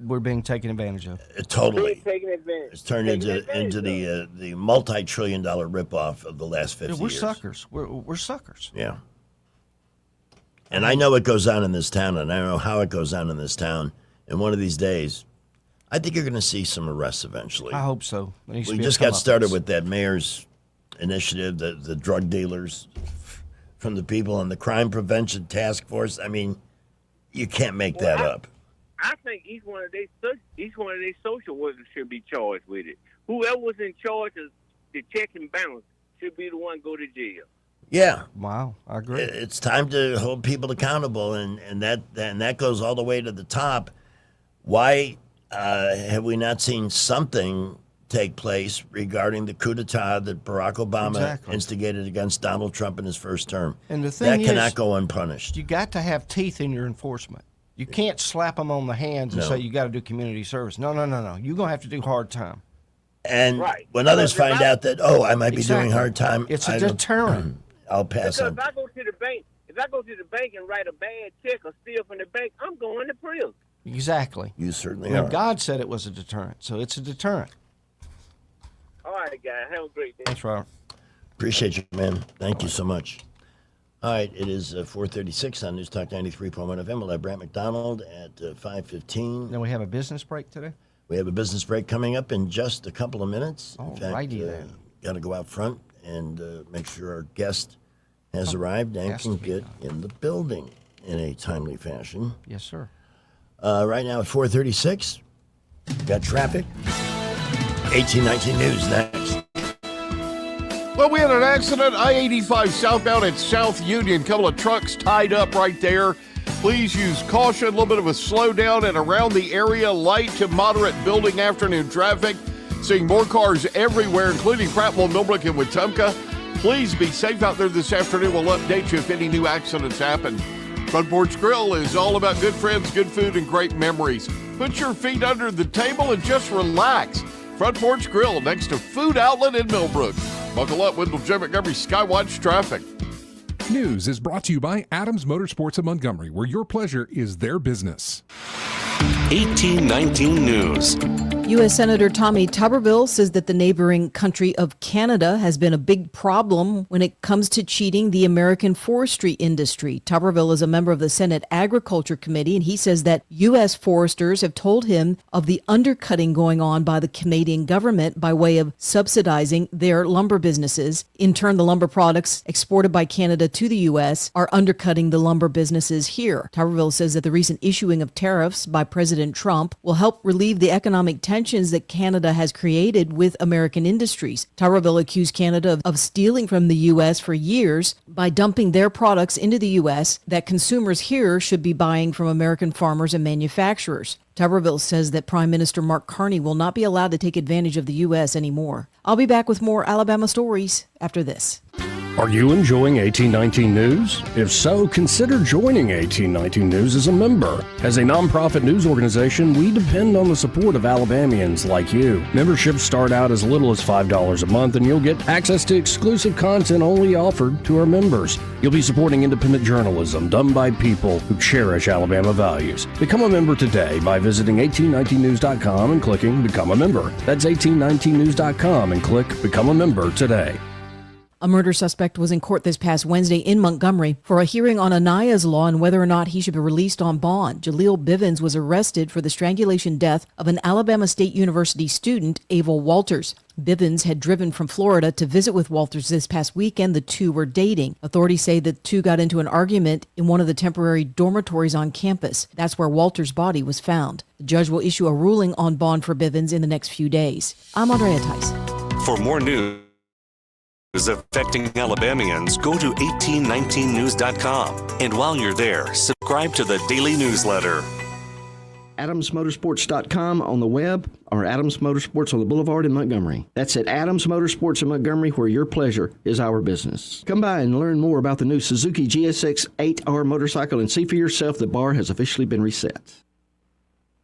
we're being taken advantage of. Totally. Being taken advantage. It's turned into the multi-trillion-dollar ripoff of the last 50 We're years. suckers. We're suckers. Yeah. And I know what goes on in this town, and I know how it goes on in this town. And one of these days, I think you're going to see some arrests eventually. I hope so. We just got started with that mayor's initiative, the drug dealers from the people on the crime prevention task force. I mean, you can't make that up. I think each one of these social workers should be charged with it. Whoever was in charge of the check and balance should be the one go to jail. Yeah. Wow, I agree. It's time to hold people accountable, and that goes all the way to the top. Why have we not seen something take place regarding the coup d'etat that Barack Obama instigated against Donald Trump in his first term? And the thing that cannot go unpunished. You got to have teeth in your enforcement. You can't slap them on the hands and say you got to do community service. No. You're going to have to do hard time. And when others find out that, I might be doing hard time, it's a deterrent. I'll pass on. If I go to the bank and write a bad check or steal from the bank, I'm going to prison. Exactly. You certainly and are. God said it was a deterrent, so it's a deterrent. All right, guys. Have a great day. Thanks, Robert. Appreciate you, man. Thank you so much. All right, it is 4:36 on News Talk 93.1 FM. We'll have Brant McDonald at 5:15. Then we have a business break today? We have a business break coming up in just a couple of minutes. All in fact, righty then. Got to go out front and make sure our guest has arrived and can get in the building in a timely fashion. Yes, sir. Right now at 4:36, got traffic. 1819 News next. Well, we had an accident, I-85 southbound at South Union. Couple of trucks tied up right there. Please use caution. A little bit of a slowdown and around the area. Light to moderate building afternoon traffic. Seeing more cars everywhere, including Prattville, Millbrook, and Wetumpka. Please be safe out there this afternoon. We'll update you if any new accidents happen. Front Porch Grill is all about good friends, good food, and great memories. Put your feet under the table and just relax. Front Porch Grill next to Food Outlet in Millbrook. Buckle up, Wendell J. Montgomery Skywatch Traffic. News is brought to you by Adams Motorsports of Montgomery, where your pleasure is their business. 1819 News. U.S. Senator Tommy Tuberville says that the neighboring country of Canada has been a big problem when it comes to cheating the American forestry industry. Tuberville is a member of the Senate Agriculture Committee, and he says that U.S. foresters have told him of the undercutting going on by the Canadian government by way of subsidizing their lumber businesses. In turn, the lumber products exported by Canada to the U.S. are undercutting the lumber businesses here. Tuberville says that the recent issuing of tariffs by President Trump will help relieve the economic tensions that Canada has created with American industries. Tuberville accused Canada of stealing from the U.S. for years by dumping their products into the U.S. that consumers here should be buying from American farmers and manufacturers. Tuberville says that Prime Minister Mark Carney will not be allowed to take advantage of the U.S. anymore. I'll be back with more Alabama stories after this. Are you enjoying 1819 News? If so, consider joining 1819 News as a member. As a nonprofit news organization, we depend on the support of Alabamians like you. Memberships start out as little as $5 a month, and you'll get access to exclusive content only offered to our members. You'll be supporting independent journalism done by people who cherish Alabama values. Become a member today by visiting 1819news.com and clicking Become a Member. That's 1819news.com and click Become a Member today. A murder suspect was in court this past Wednesday in Montgomery for a hearing on Aniah's law and whether or not he should be released on bond. Jaleel Bivens was arrested for the strangulation death of an Alabama State University student, Avel Walters. Bivens had driven from Florida to visit with Walters this past weekend. The two were dating. Authorities say the two got into an argument in one of the temporary dormitories on campus. That's where Walters' body was found. The judge will issue a ruling on bond for Bivens in the next few days. I'm Andrea Tyson. For more news affecting Alabamians, go to 1819news.com. And while you're there, subscribe to the daily newsletter. AdamsMotorsports.com on the web or Adams Motorsports on the Boulevard in Montgomery. That's at Adams Motorsports in Montgomery, where your pleasure is our business. Come by and learn more about the new Suzuki GSX 8R motorcycle and see for yourself the bar has officially been reset.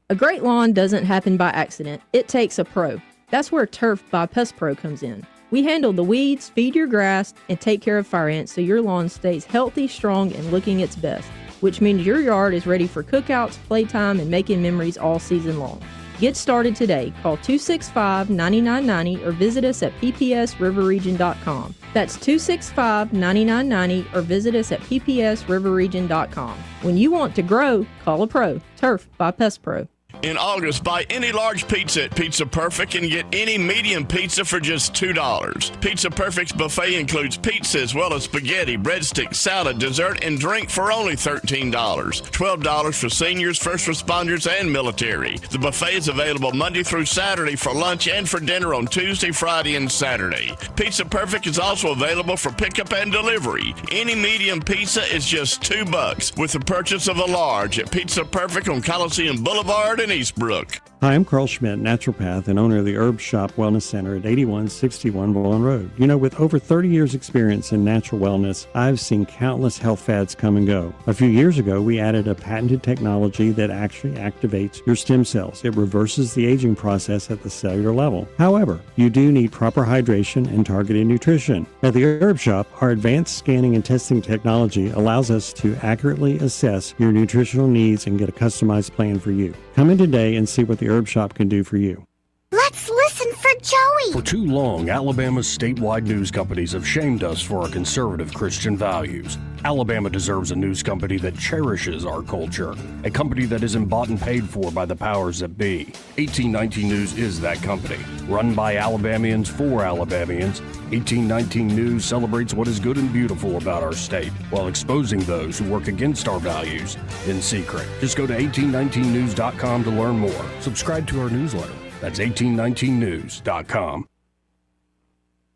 A great lawn doesn't happen by accident. It takes a pro. That's where Turf by Pest Pro comes in. We handle the weeds, feed your grass, and take care of fire ants so your lawn stays healthy, strong, and looking its best, which means your yard is ready for cookouts, playtime, and making memories all season long. Get started today. Call 265-9990 or visit us at ppsriverregion.com. That's 265-9990 or visit us at ppsriverregion.com. When you want to grow, call a pro. Turf by Pest Pro. In August, buy any large pizza at Pizza Perfect and get any medium pizza for just $2. Pizza Perfect's buffet includes pizza as well as spaghetti, breadsticks, salad, dessert, and drink for only $13. $12 for seniors, first responders, and military. The buffet is available Monday through Saturday for lunch and for dinner on Tuesday, Friday, and Saturday. Pizza Perfect is also available for pickup and delivery. Any medium pizza is just $2 with the purchase of a large at Pizza Perfect on Coliseum Boulevard in Eastbrook. Hi, I'm Carl Schmidt, naturopath and owner of the Herb Shop Wellness Center at 8161 Boylan Road. You know, with over 30 years experience in natural wellness, I've seen countless health fads come and go. A few years ago, we added a patented technology that actually activates your stem cells. It reverses the aging process at the cellular level. However, you do need proper hydration and targeted nutrition. At the Herb Shop, our advanced scanning and testing technology allows us to accurately assess your nutritional needs and get a customized plan for you. Come in today and see what the Herb Shop can do for you. Let's listen for Joey. For too long, Alabama's statewide news companies have shamed us for our conservative Christian values. Alabama deserves a news company that cherishes our culture, a company that isn't bought and paid for by the powers that be. 1819 News is that company. Run by Alabamians for Alabamians, 1819 News celebrates what is good and beautiful about our state, while exposing those who work against our values in secret. Just go to 1819news.com to learn more. Subscribe to our newsletter. That's 1819news.com.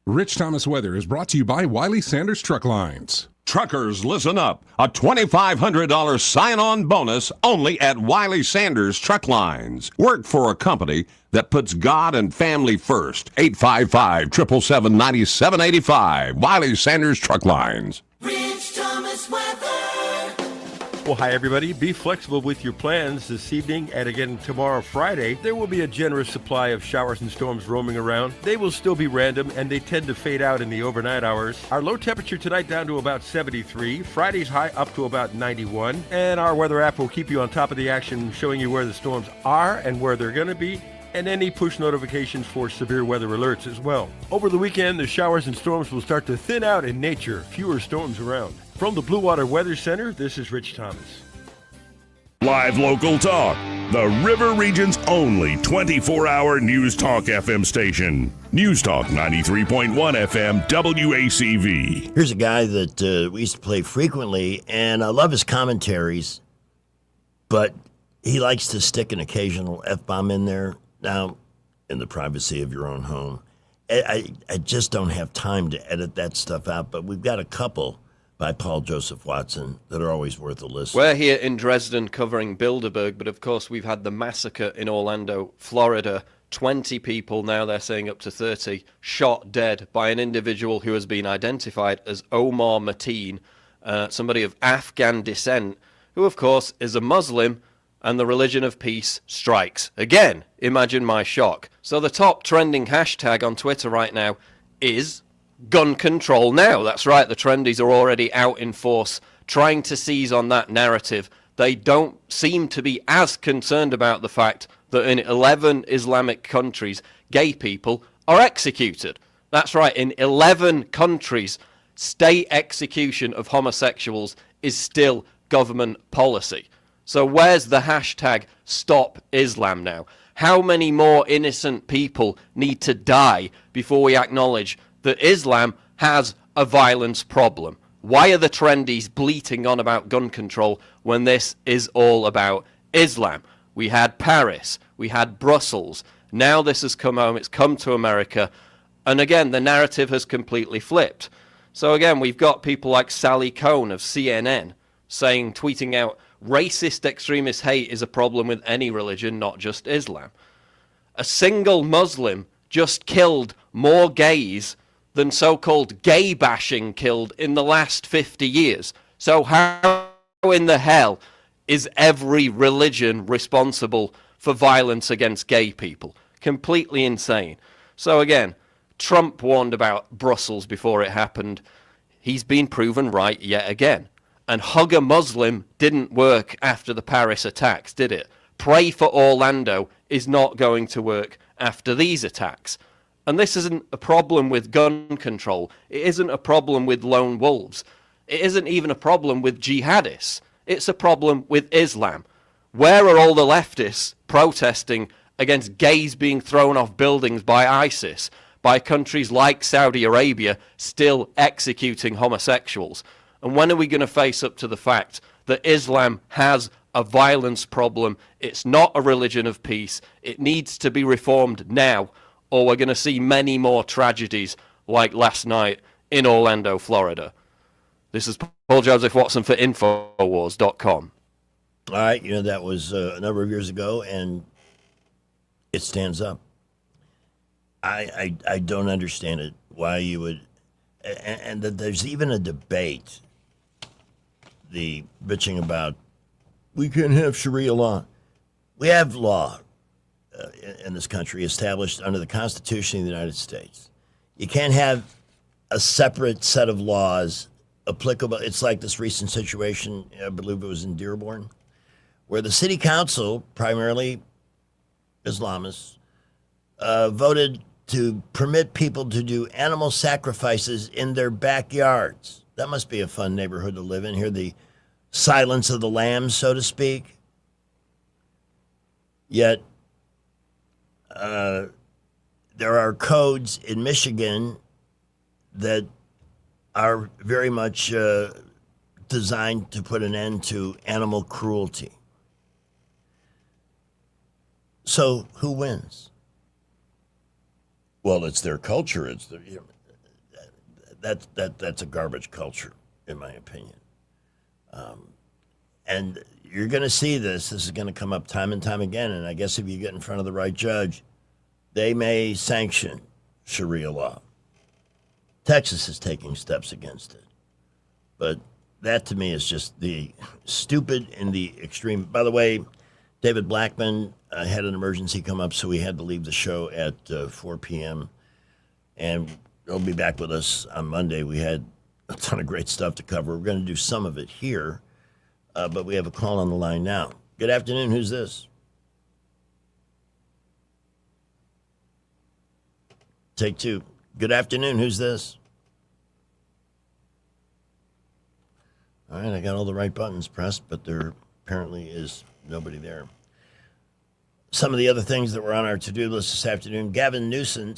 Rich Thomas Weather is brought to you by Wiley Sanders Truck Lines. Truckers, listen up. A $2,500 sign-on bonus only at Wiley Sanders Truck Lines. Work for a company that puts God and family first. 855-777-9785. Wiley Sanders Truck Lines. Rich Thomas Weather. Well, hi, everybody. Be flexible with your plans this evening and again tomorrow, Friday. There will be a generous supply of showers and storms roaming around. They will still be random, and they tend to fade out in the overnight hours. Our low temperature tonight down to about 73. Friday's high up to about 91. And our weather app will keep you on top of the action, showing you where the storms are and where they're going to be, and any push notifications for severe weather alerts as well. Over the weekend, the showers and storms will start to thin out in nature. Fewer storms around. From the Blue Water Weather Center, this is Rich Thomas. Live local talk. The River Region's only 24-hour News Talk FM station. News Talk 93.1 FM WACV. Here's a guy that we used to play frequently, and I love his commentaries, but he likes to stick an occasional F-bomb in there. Now, in the privacy of your own home. I just don't have time to edit that stuff out, but we've got a couple by Paul Joseph Watson that are always worth a listen. We're here in Dresden covering Bilderberg, but of course we've had the massacre in Orlando, Florida. 20 people, now they're saying up to 30, shot dead by an individual who has been identified as Omar Mateen, somebody of Afghan descent, who of course is a Muslim, and the religion of peace strikes. Again, imagine my shock. So the top trending hashtag on Twitter right now is gun control now. That's right, the trendies are already out in force trying to seize on that narrative. They don't seem to be as concerned about the fact that in 11 Islamic countries, gay people are executed. That's right, in 11 countries, state execution of homosexuals is still government policy. So where's the hashtag Stop Islam now? How many more innocent people need to die before we acknowledge that Islam has a violence problem? Why are the trendies bleating on about gun control when this is all about Islam? We had Paris, we had Brussels, now this has come home, it's come to America, and again, the narrative has completely flipped. So again, we've got people like Sally Cohn of CNN saying, tweeting out, racist extremist hate is a problem with any religion, not just Islam. A single Muslim just killed more gays than so-called gay bashing killed in the last 50 years. So how in the hell is every religion responsible for violence against gay people? Completely insane. So again, Trump warned about Brussels before it happened. He's been proven right yet again. And hug a Muslim didn't work after the Paris attacks, did it? Pray for Orlando is not going to work after these attacks. And this isn't a problem with gun control. It isn't a problem with lone wolves. It isn't even a problem with jihadists. It's a problem with Islam. Where are all the leftists protesting against gays being thrown off buildings by ISIS, by countries like Saudi Arabia still executing homosexuals? And when are we going to face up to the fact that Islam has a violence problem? It's not a religion of peace. It needs to be reformed now, or we're going to see many more tragedies like last night in Orlando, Florida. This is Paul Joseph Watson for Infowars.com. All right, that was a number of years ago, and it stands up. I don't understand it, why you would, and that there's even a debate, the bitching about, we can't have Sharia law. We have law in this country established under the Constitution of the United States. You can't have a separate set of laws applicable. It's like this recent situation, I believe it was in Dearborn, where the city council, primarily Islamists, voted to permit people to do animal sacrifices in their backyards. That must be a fun neighborhood to live in. Hear the silence of the lambs, so to speak. Yet, there are codes in Michigan that are very much designed to put an end to animal cruelty. So who wins? Well, it's their culture. It's their, that's a garbage culture, in my opinion. And you're going to see this. This is going to come up time and time again. And I guess if you get in front of the right judge, they may sanction Sharia law. Texas is taking steps against it. But that, to me, is just the stupid and the extreme. By the way, David Blackman had an emergency come up, so we had to leave the show at 4 p.m. And he'll be back with us on Monday. We had a ton of great stuff to cover. We're going to do some of it here, but we have a call on the line now. Good afternoon. Who's this? Take two. Good afternoon. Who's this? All right, I got all the right buttons pressed, but there apparently is nobody there. Some of the other things that were on our to-do list this afternoon, Gavin Newsom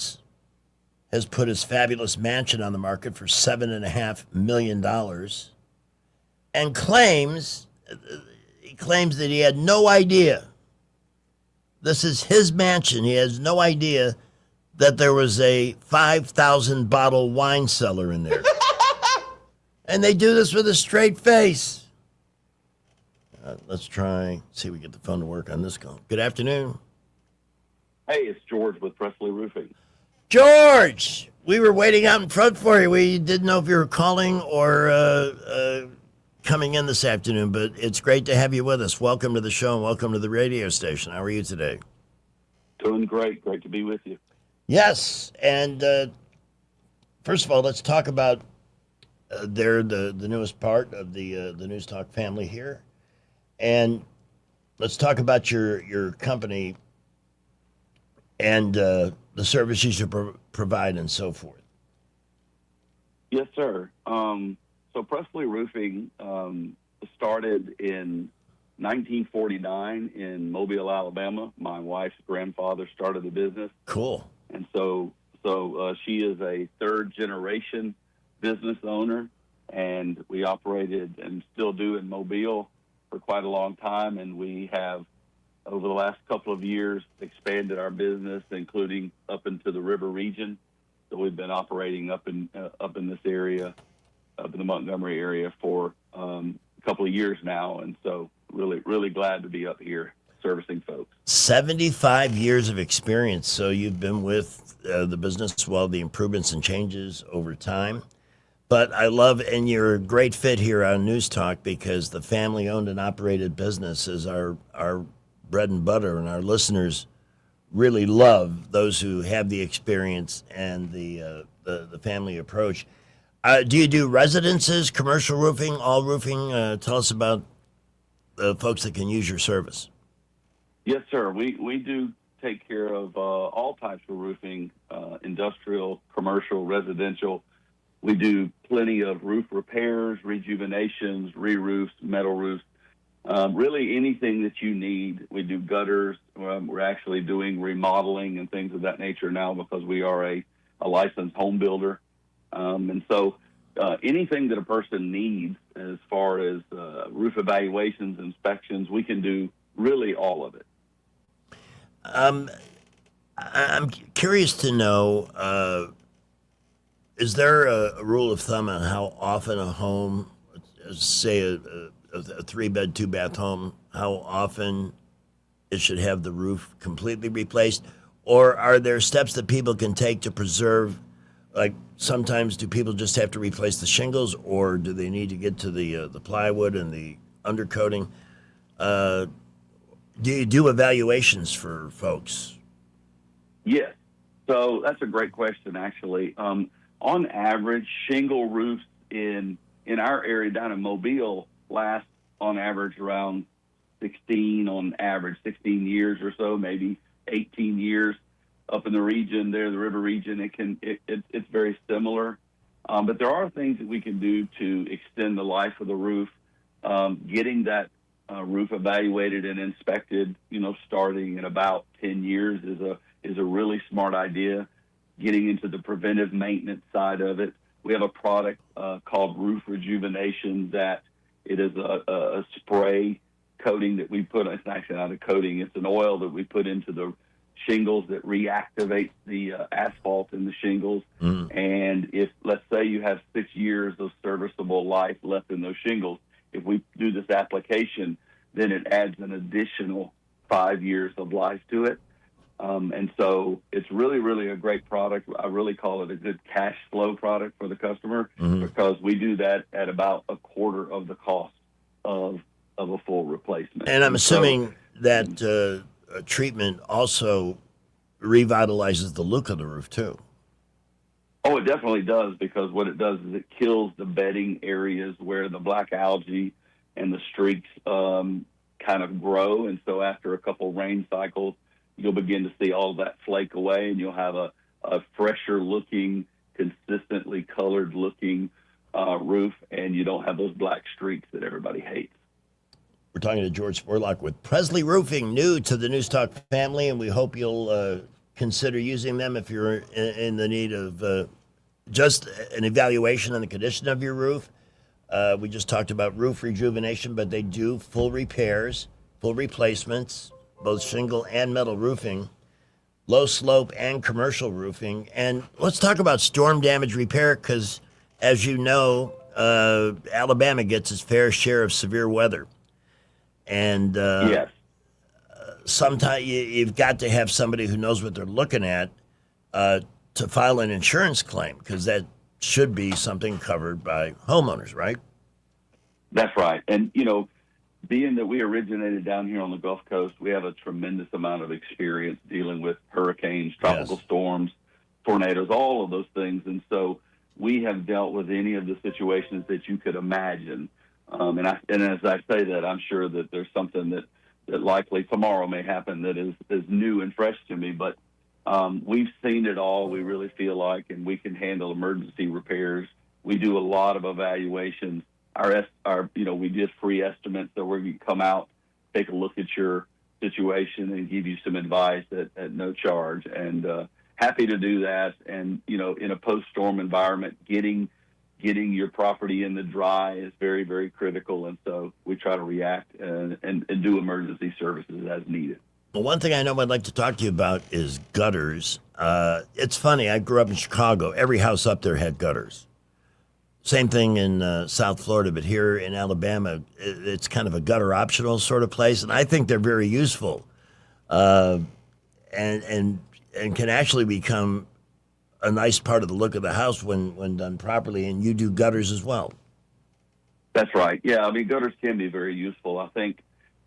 has put his fabulous mansion on the market for $7.5 million and claims that he had no idea. This is his mansion. He has no idea that there was a 5,000 bottle wine cellar in there. And they do this with a straight face. Let's try, see if we get the phone to work on this call. Good afternoon. Hey, it's George with Presley Roofing. George, we were waiting out in front for you. We didn't know if you were calling or coming in this afternoon, but it's great to have you with us. Welcome to the show and welcome to the radio station. How are you today? Doing great. Great to be with you. Yes, and first of all, let's talk about they're the newest part of the News Talk family here. And let's talk about your company and the services you provide and so forth. Yes, sir. So Presley Roofing started in 1949 in Mobile, Alabama. My wife's grandfather started the business. Cool. And so she is a third-generation business owner, and we operated and still do in Mobile for quite a long time, and we have, over the last couple of years, expanded our business, including up into the river region. So we've been operating up in this area, up in the Montgomery area for a couple of years now, and so really glad to be up here servicing folks. 75 years of experience. So you've been with the business, well, the improvements and changes over time. But I love, and you're a great fit here on News Talk because the family-owned and operated business is our bread and butter, and our listeners really love those who have the experience and the family approach. Do you do residences, commercial roofing, all roofing? Tell us about the folks that can use your service. Yes, sir. We do take care of all types of roofing, industrial, commercial, residential. We do plenty of roof repairs, rejuvenations, re-roofs, metal roofs, really anything that you need. We do gutters. We're actually doing remodeling and things of that nature now because we are a licensed home builder. And so anything that a person needs as far as roof evaluations, inspections, we can do really all of it. I'm curious to know, is there a rule of thumb on how often a home, say a 3-bed, 2-bath home, how often it should have the roof completely replaced? Or are there steps that people can take to preserve, like sometimes do people just have to replace the shingles, or do they need to get to the plywood and the undercoating? Do you do evaluations for folks? Yes. So that's a great question, actually. On average, shingle roofs in our area down in Mobile last on average around 16 years or so, maybe 18 years. Up in the region there, the river region, it's very similar. But there are things that we can do to extend the life of the roof. Getting that roof evaluated and inspected, starting in about 10 years is a really smart idea. Getting into the preventive maintenance side of it. We have a product called Roof Rejuvenation that it is a spray coating that we put. It's actually not a coating. It's an oil that we put into the shingles that reactivates the asphalt in the shingles. And if, let's say, you have 6 years of serviceable life left in those shingles, if we do this application, then it adds an additional 5 years of life to it. And so it's really, really a great product. I really call it a good cash flow product for the customer because we do that at about a quarter of the cost of a full replacement. And I'm assuming that treatment also revitalizes the look of the roof too. Oh, it definitely does, because what it does is it kills the bedding areas where the black algae and the streaks kind of grow. And so after a couple rain cycles, you'll begin to see all of that flake away, and you'll have a fresher looking, consistently colored looking roof, and you don't have those black streaks that everybody hates. We're talking to George Sporlock with Presley Roofing, new to the News Talk family, and we hope you'll consider using them if you're in the need of just an evaluation on the condition of your roof. We just talked about roof rejuvenation, but they do full repairs, full replacements, both shingle and metal roofing, low slope and commercial roofing. And let's talk about storm damage repair, because as you know, Alabama gets its fair share of severe weather. And yes. Sometimes you've got to have somebody who knows what they're looking at to file an insurance claim, because that should be something covered by homeowners, right? That's right. And, being that we originated down here on the Gulf Coast, we have a tremendous amount of experience dealing with hurricanes, tropical storms, tornadoes, all of those things. And so we have dealt with any of the situations that you could imagine. And as I say that, I'm sure that there's something that likely tomorrow may happen that is new and fresh to me. But we've seen it all, we really feel like, and we can handle emergency repairs. We do a lot of evaluations. We did free estimates, so we can come out, take a look at your situation, and give you some advice at no charge. And happy to do that. And in a post-storm environment, getting your property in the dry is very, very critical. And so we try to react and do emergency services as needed. Well, one thing I know I'd like to talk to you about is gutters. It's funny. I grew up in Chicago. Every house up there had gutters. Same thing in South Florida, but here in Alabama, it's kind of a gutter optional sort of place, and I think they're very useful, and can actually become a nice part of the look of the house when done properly. And you do gutters as well. That's right. Yeah, gutters can be very useful. I think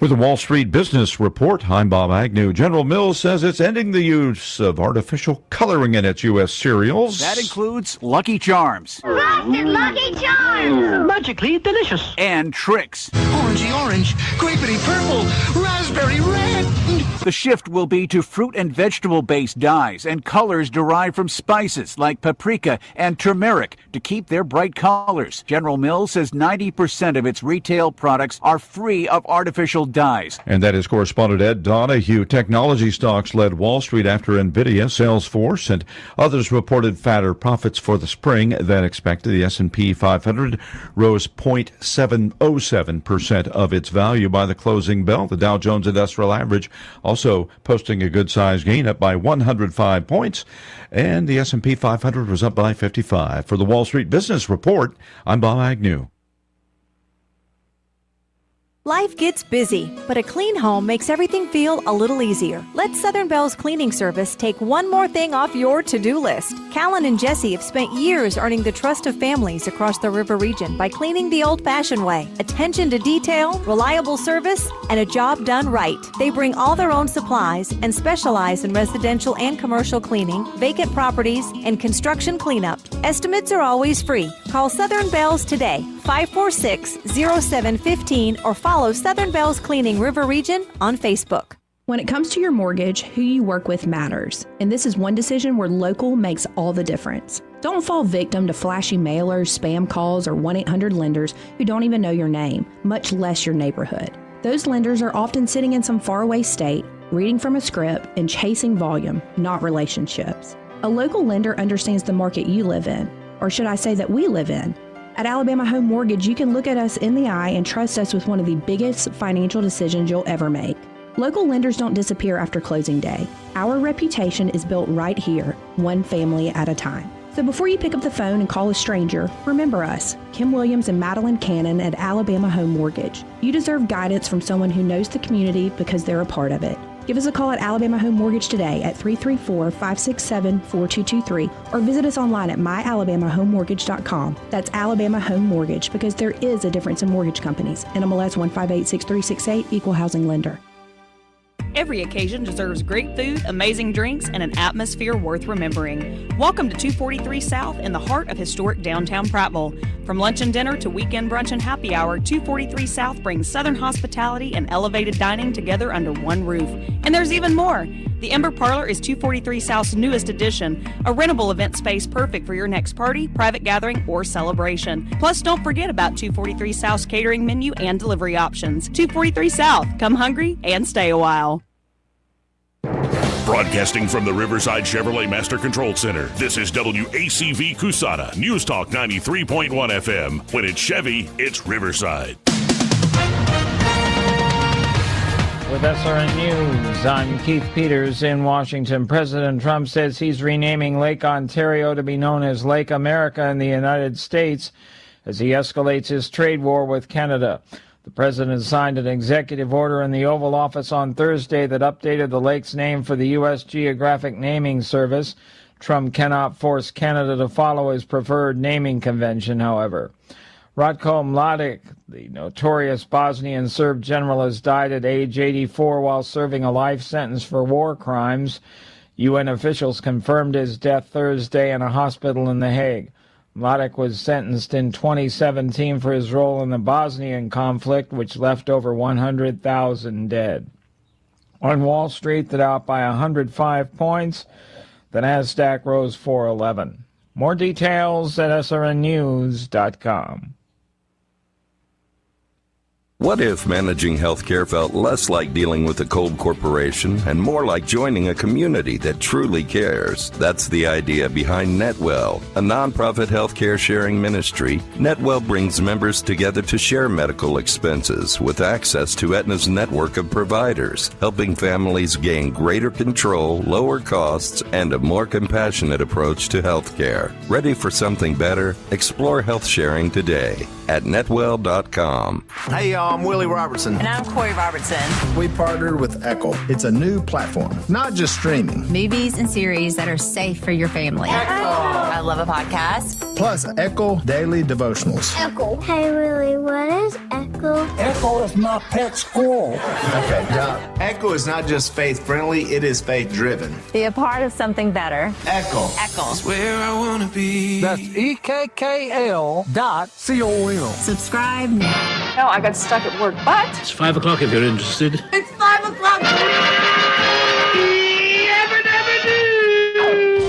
With the Wall Street Business Report, I'm Bob Agnew. General Mills says it's ending the use of artificial coloring in its U.S. cereals. That includes Lucky Charms. Frosted Lucky Charms! Magically delicious. And Trix. Orangey orange, grapey purple, raspberry red. The shift will be to fruit and vegetable-based dyes and colors derived from spices like paprika and turmeric to keep their bright colors. General Mills says 90% of its retail products are free of artificial dyes. And that is correspondent Ed Donahue. Technology stocks led Wall Street after NVIDIA, Salesforce, and others reported fatter profits for the spring than expected. The S&P 500 rose 0.707% of its value by the closing bell. The Dow Jones Industrial Average also posting a good-sized gain, up by 105 points, and the S&P 500 was up by 55. For the Wall Street Business Report, I'm Bob Agnew. Life gets busy, but a clean home makes everything feel a little easier. Let Southern Bell's cleaning service take one more thing off your to-do list. Callan and Jesse have spent years earning the trust of families across the river region by cleaning the old-fashioned way. Attention to detail, reliable service, and a job done right. They bring all their own supplies and specialize in residential and commercial cleaning, vacant properties, and construction cleanup. Estimates are always free. Call Southern Bells today, 546-0715, or follow Southern Bells Cleaning River Region on Facebook. When it comes to your mortgage, who you work with matters. And this is one decision where local makes all the difference. Don't fall victim to flashy mailers, spam calls, or 1-800-lenders who don't even know your name, much less your neighborhood. Those lenders are often sitting in some faraway state, reading from a script, and chasing volume, not relationships. A local lender understands the market you live in, or should I say that we live in. At Alabama Home Mortgage, you can look at us in the eye and trust us with one of the biggest financial decisions you'll ever make. Local lenders don't disappear after closing day. Our reputation is built right here, one family at a time. So before you pick up the phone and call a stranger, remember us, Kim Williams and Madeline Cannon at Alabama Home Mortgage. You deserve guidance from someone who knows the community because they're a part of it. Give us a call at Alabama Home Mortgage today at 334-567-4223 or visit us online at myalabamahomemortgage.com. That's Alabama Home Mortgage, because there is a difference in mortgage companies. NMLS 1586368, Equal Housing Lender. Every occasion deserves great food, amazing drinks, and an atmosphere worth remembering. Welcome to 243 South in the heart of historic downtown Prattville. From lunch and dinner to weekend brunch and happy hour, 243 South brings Southern hospitality and elevated dining together under one roof. And there's even more. The Ember Parlor is 243 South's newest addition, a rentable event space perfect for your next party, private gathering, or celebration. Plus, don't forget about 243 South's catering menu and delivery options. 243 South, come hungry and stay a while. Broadcasting from the Riverside Chevrolet Master Control Center, this is WACV Cusada, News Talk 93.1 FM. When it's Chevy, it's Riverside. With SRN News, I'm Keith Peters in Washington. President Trump says he's renaming Lake Ontario to be known as Lake America in the United States as he escalates his trade war with Canada. The president signed an executive order in the Oval Office on Thursday that updated the lake's name for the U.S. Geographic Naming Service. Trump cannot force Canada to follow his preferred naming convention, however. Ratko Mladic, the notorious Bosnian Serb general, has died at age 84 while serving a life sentence for war crimes. UN officials confirmed his death Thursday in a hospital in The Hague. Mladic was sentenced in 2017 for his role in the Bosnian conflict, which left over 100,000 dead. On Wall Street, the Dow up by 105 points. The Nasdaq rose 411. More details at srnnews.com. What if managing healthcare felt less like dealing with a cold corporation and more like joining a community that truly cares? That's the idea behind Netwell, a nonprofit healthcare sharing ministry. Netwell brings members together to share medical expenses with access to Aetna's network of providers, helping families gain greater control, lower costs, and a more compassionate approach to healthcare. Ready for something better? Explore health sharing today at netwell.com. Hey, y'all, I'm Willie Robertson. And I'm Corey Robertson. We partnered with Echo. It's a new platform, not just streaming. Movies and series that are safe for your family. Echo. I love a podcast. Plus, Echo Daily Devotionals. Echo. Hey, Willie, what is Echo? Echo is my pet squirrel. Okay, now, Echo is not just faith-friendly, it is faith-driven. Be a part of something better. Echo. Echo. Where I wanna be. That's EKKL.com. Subscribe now. No, I got stuck at work, but It's 5 o'clock if you're interested. it's 5 o'clock.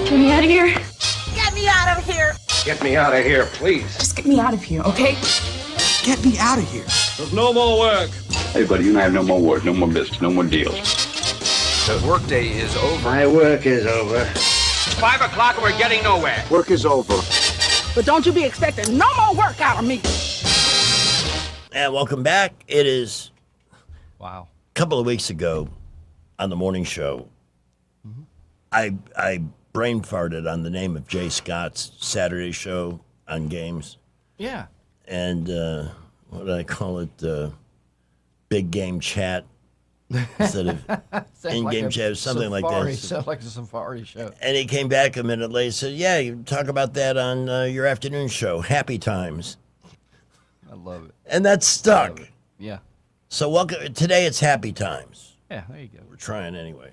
Get me out of here. Get me out of here. Get me out of here, please. Just get me out of here, okay? Get me out of here. There's no more work. Hey, buddy, you and I have no more work, no more business, no more deals. The workday is over. My work is over. 5 o'clock and we're getting nowhere. Work is over. But don't you be expecting no more work out of me. And welcome back. It is Wow. a couple of weeks ago on the morning show. I brain farted on the name of Jay Scott's Saturday show on games. Yeah. And what did I call it? Big game chat instead of in-game chat, or something like that. Sounds like a safari show. And he came back a minute later and said, yeah, you talk about that on your afternoon show, Happy Times. I love it. And that stuck. Yeah. So welcome. Today it's Happy Times. Yeah, there you go. We're trying anyway.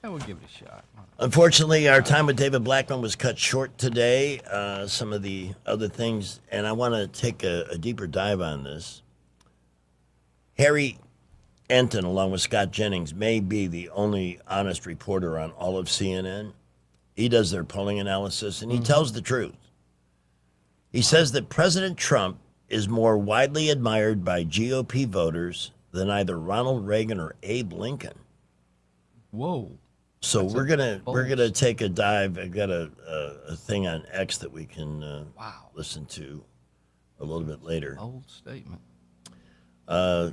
I will give it a shot. Unfortunately, our time with David Blackman was cut short today. Some of the other things, and I want to take a deeper dive on this. Harry Enton, along with Scott Jennings, may be the only honest reporter on all of CNN. He does their polling analysis, and he tells the truth. He says that President Trump is more widely admired by GOP voters than either Ronald Reagan or Abe Lincoln. Whoa. So we're gonna take a dive. I've got a thing on X that we can listen to a little bit later. Old statement.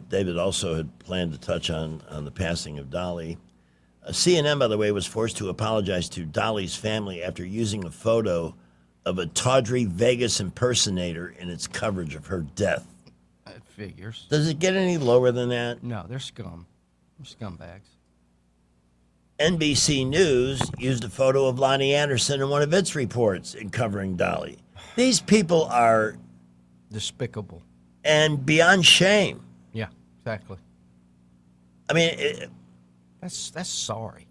David also had planned to touch on the passing of Dolly. CNN, by the way, was forced to apologize to Dolly's family after using a photo of a tawdry Vegas impersonator in its coverage of her death. It figures. Does it get any lower than that? No, they're scum. They're scumbags. NBC News used a photo of Lonnie Anderson in one of its reports in covering Dolly. These people are despicable and beyond shame. Yeah, exactly. I mean, that's sorry.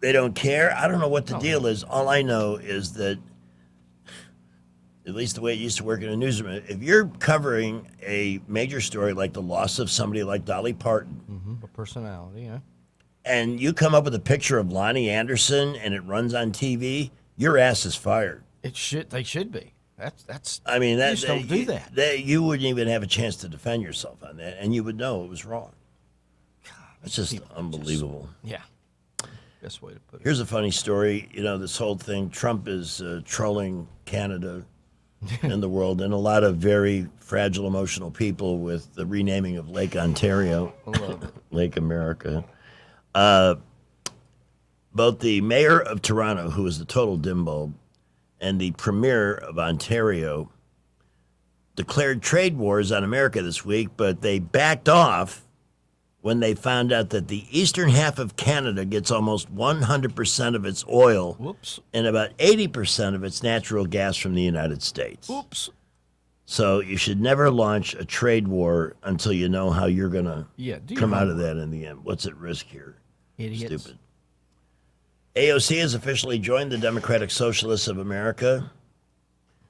They don't care. I don't know what the deal is. All I know is that, at least the way it used to work in a newsroom, if you're covering a major story like the loss of somebody like Dolly Parton, a personality, yeah. And you come up with a picture of Lonnie Anderson and it runs on TV, your ass is fired. They should be. That's. I mean, you just don't do that. You wouldn't even have a chance to defend yourself on that, and you would know it was wrong. It's just unbelievable. Yeah. Best way to put it. Here's a funny story. You know, this whole thing, Trump is trolling Canada and the world, and a lot of very fragile, emotional people with the renaming of Lake Ontario, I love it. Lake America. Both the mayor of Toronto, who is the total dimbulb, and the premier of Ontario declared trade wars on America this week, but they backed off when they found out that the eastern half of Canada gets almost 100% of its oil and about 80% of its natural gas from the United States. Oops. So you should never launch a trade war until you know how you're going to come out of that in the end. What's at risk here? Idiots. Stupid. AOC has officially joined the Democratic Socialists of America.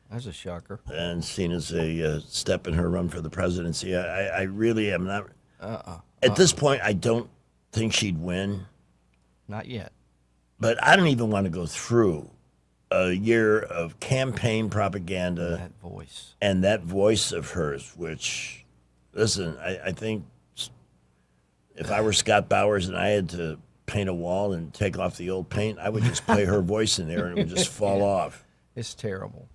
That's a shocker. And seen as a step in her run for the presidency. I really am not. At this point, I don't think she'd win. Not yet. But I don't even want to go through a year of campaign propaganda. That voice. And that voice of hers, which, listen, I think if I were Scott Bowers and I had to paint a wall and take off the old paint, I would just play her voice in there and it would just fall off. It's terrible.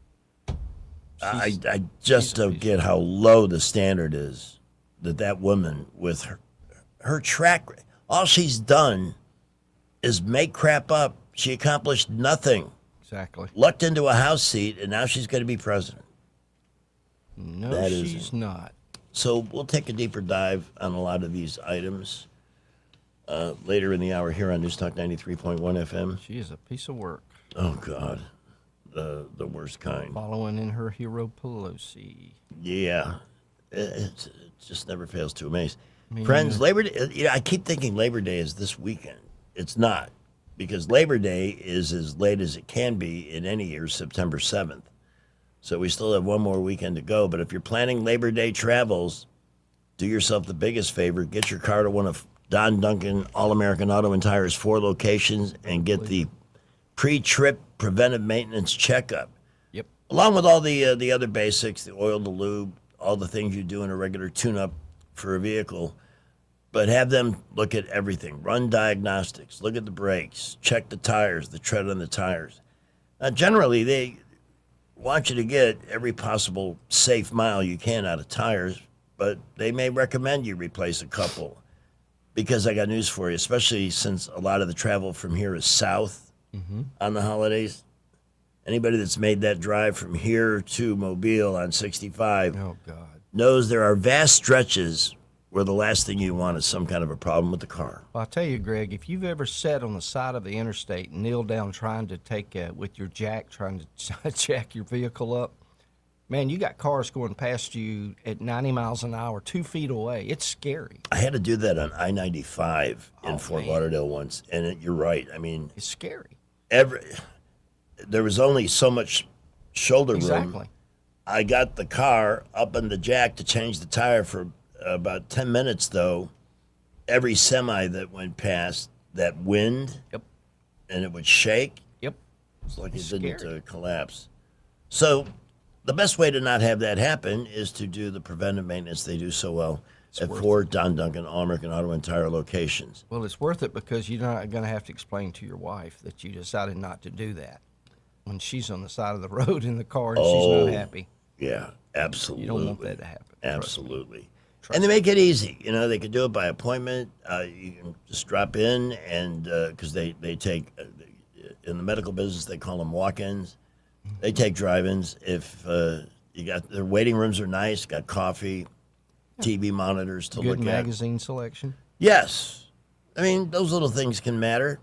I just don't get how low the standard is that woman with her track, all she's done is make crap up. She accomplished nothing. Exactly. Lucked into a House seat, and now she's going to be president. No, she's not. So we'll take a deeper dive on a lot of these items later in the hour here on News Talk 93.1 FM. She is a piece of work. Oh, God. the worst kind. Following in her hero Pelosi. Yeah, it just never fails to amaze. Me Friends, neither. Labor Day, I keep thinking Labor Day is this weekend. It's not, because Labor Day is as late as it can be in any year, September 7th. So we still have one more weekend to go. But if you're planning Labor Day travels, do yourself the biggest favor. Get your car to one of Don Duncan All-American Auto and Tires 4 locations and get the pre-trip preventive maintenance checkup. Yep. Along with all the other basics, the oil, the lube, all the things you do in a regular tune-up for a vehicle. But have them look at everything. Run diagnostics. Look at the brakes. Check the tires, the tread on the tires. Generally, they want you to get every possible safe mile you can out of tires, but they may recommend you replace a couple. Because I got news for you, especially since a lot of the travel from here is south on the holidays. Anybody that's made that drive from here to Mobile on 65 knows there are vast stretches where the last thing you want is some kind of a problem with the car. Well, I'll tell you, Greg, if you've ever sat on the side of the interstate and kneeled down trying to take, with your jack, trying to jack your vehicle up, man, you got cars going past you at 90 miles an hour, 2 feet away. It's scary. I had to do that on I-95 in Fort Lauderdale once, and you're right. I mean, it's scary. There was only so much shoulder room. Exactly. I got the car up on the jack to change the tire for about 10 minutes, though. Every semi that went past, that wind, and it would shake. Yep. It's like It's it didn't scary. collapse. So the best way to not have that happen is to do the preventive maintenance they do so well at 4 Don Duncan All-American Auto and Tire locations. Well, it's worth it because you're not going to have to explain to your wife that you decided not to do that when she's on the side of the road in the car and she's not happy. Yeah, absolutely. You don't want that to happen. Absolutely. And they make it easy. You know, they can do it by appointment. You can just drop in, and because they take, in the medical business, they call them walk-ins. They take drive-ins. If you got, their waiting rooms are nice, got coffee, TV monitors to look Good at. magazine selection. Yes. I mean, those little things can matter.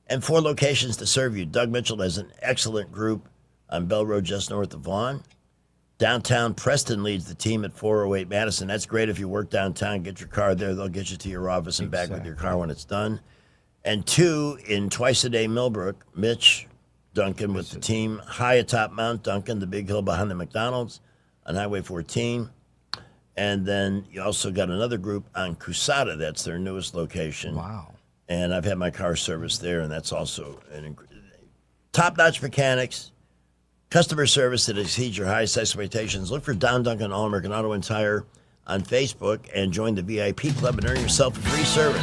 And 4 locations to serve you. Doug Mitchell has an excellent group on Bell Road just north of Vaughan. Downtown Preston leads the team at 408 Madison. That's great if you work downtown, get your car there. They'll get you to your office and back with your car when it's done. And 2 in Twice-A-Day Millbrook, Mitch Duncan with the team high atop Mount Duncan, the big hill behind the McDonald's on Highway 14. And then you also got another group on Cusada. That's their newest location. Wow. And I've had my car serviced there, and that's also top-notch mechanics, customer service that exceeds your highest expectations. Look for Don Duncan All-American Auto and Tire on Facebook and join the VIP club and earn yourself a free service.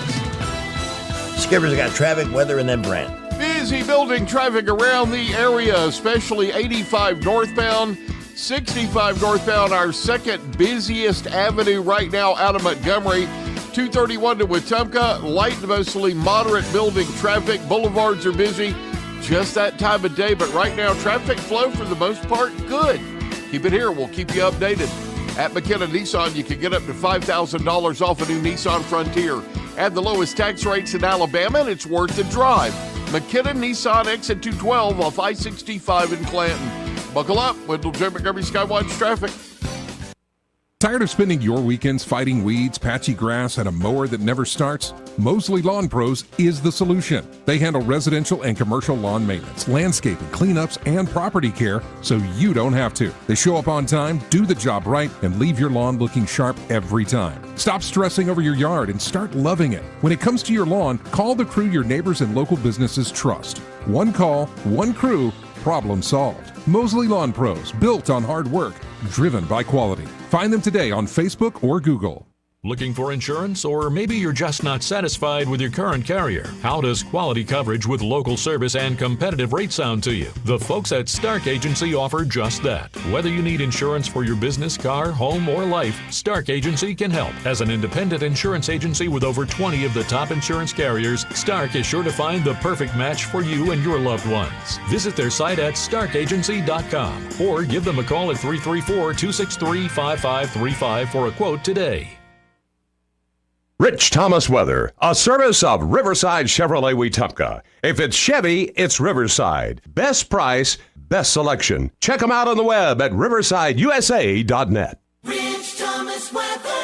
Skipper's got traffic, weather, and then Brand. Busy building traffic around the area, especially 85 northbound, 65 northbound, our second busiest avenue right now out of Montgomery. 231 to Wetumpka, light to mostly moderate building traffic. Boulevards are busy, just that time of day, but right now traffic flow for the most part good. Keep it here, we'll keep you updated. At McKenna Nissan, you can get up to $5,000 off a new Nissan Frontier. At the lowest tax rates in Alabama, and it's worth the drive. McKenna Nissan exit 212 off I-65 in Clanton. Buckle up, Wendell J. Montgomery Skywatch traffic. Tired of spending your weekends fighting weeds, patchy grass, and a mower that never starts? Mosley Lawn Pros is the solution. They handle residential and commercial lawn maintenance, landscaping, cleanups, and property care so you don't have to. They show up on time, do the job right, and leave your lawn looking sharp every time. Stop stressing over your yard and start loving it. When it comes to your lawn, call the crew your neighbors and local businesses trust. One call, one crew, problem solved. Mosley Lawn Pros, built on hard work, driven by quality. Find them today on Facebook or Google. Looking for insurance, or maybe you're just not satisfied with your current carrier? How does quality coverage with local service and competitive rates sound to you? The folks at Stark Agency offer just that. Whether you need insurance for your business, car, home, or life, Stark Agency can help. As an independent insurance agency with over 20 of the top insurance carriers, Stark is sure to find the perfect match for you and your loved ones. Visit their site at starkagency.com or give them a call at 334-263-5535 for a quote today. Rich Thomas Weather, a service of Riverside Chevrolet Wetumpka. If it's Chevy, it's Riverside. Best price, best selection. Check them out on the web at riversideusa.net. Rich Thomas weather.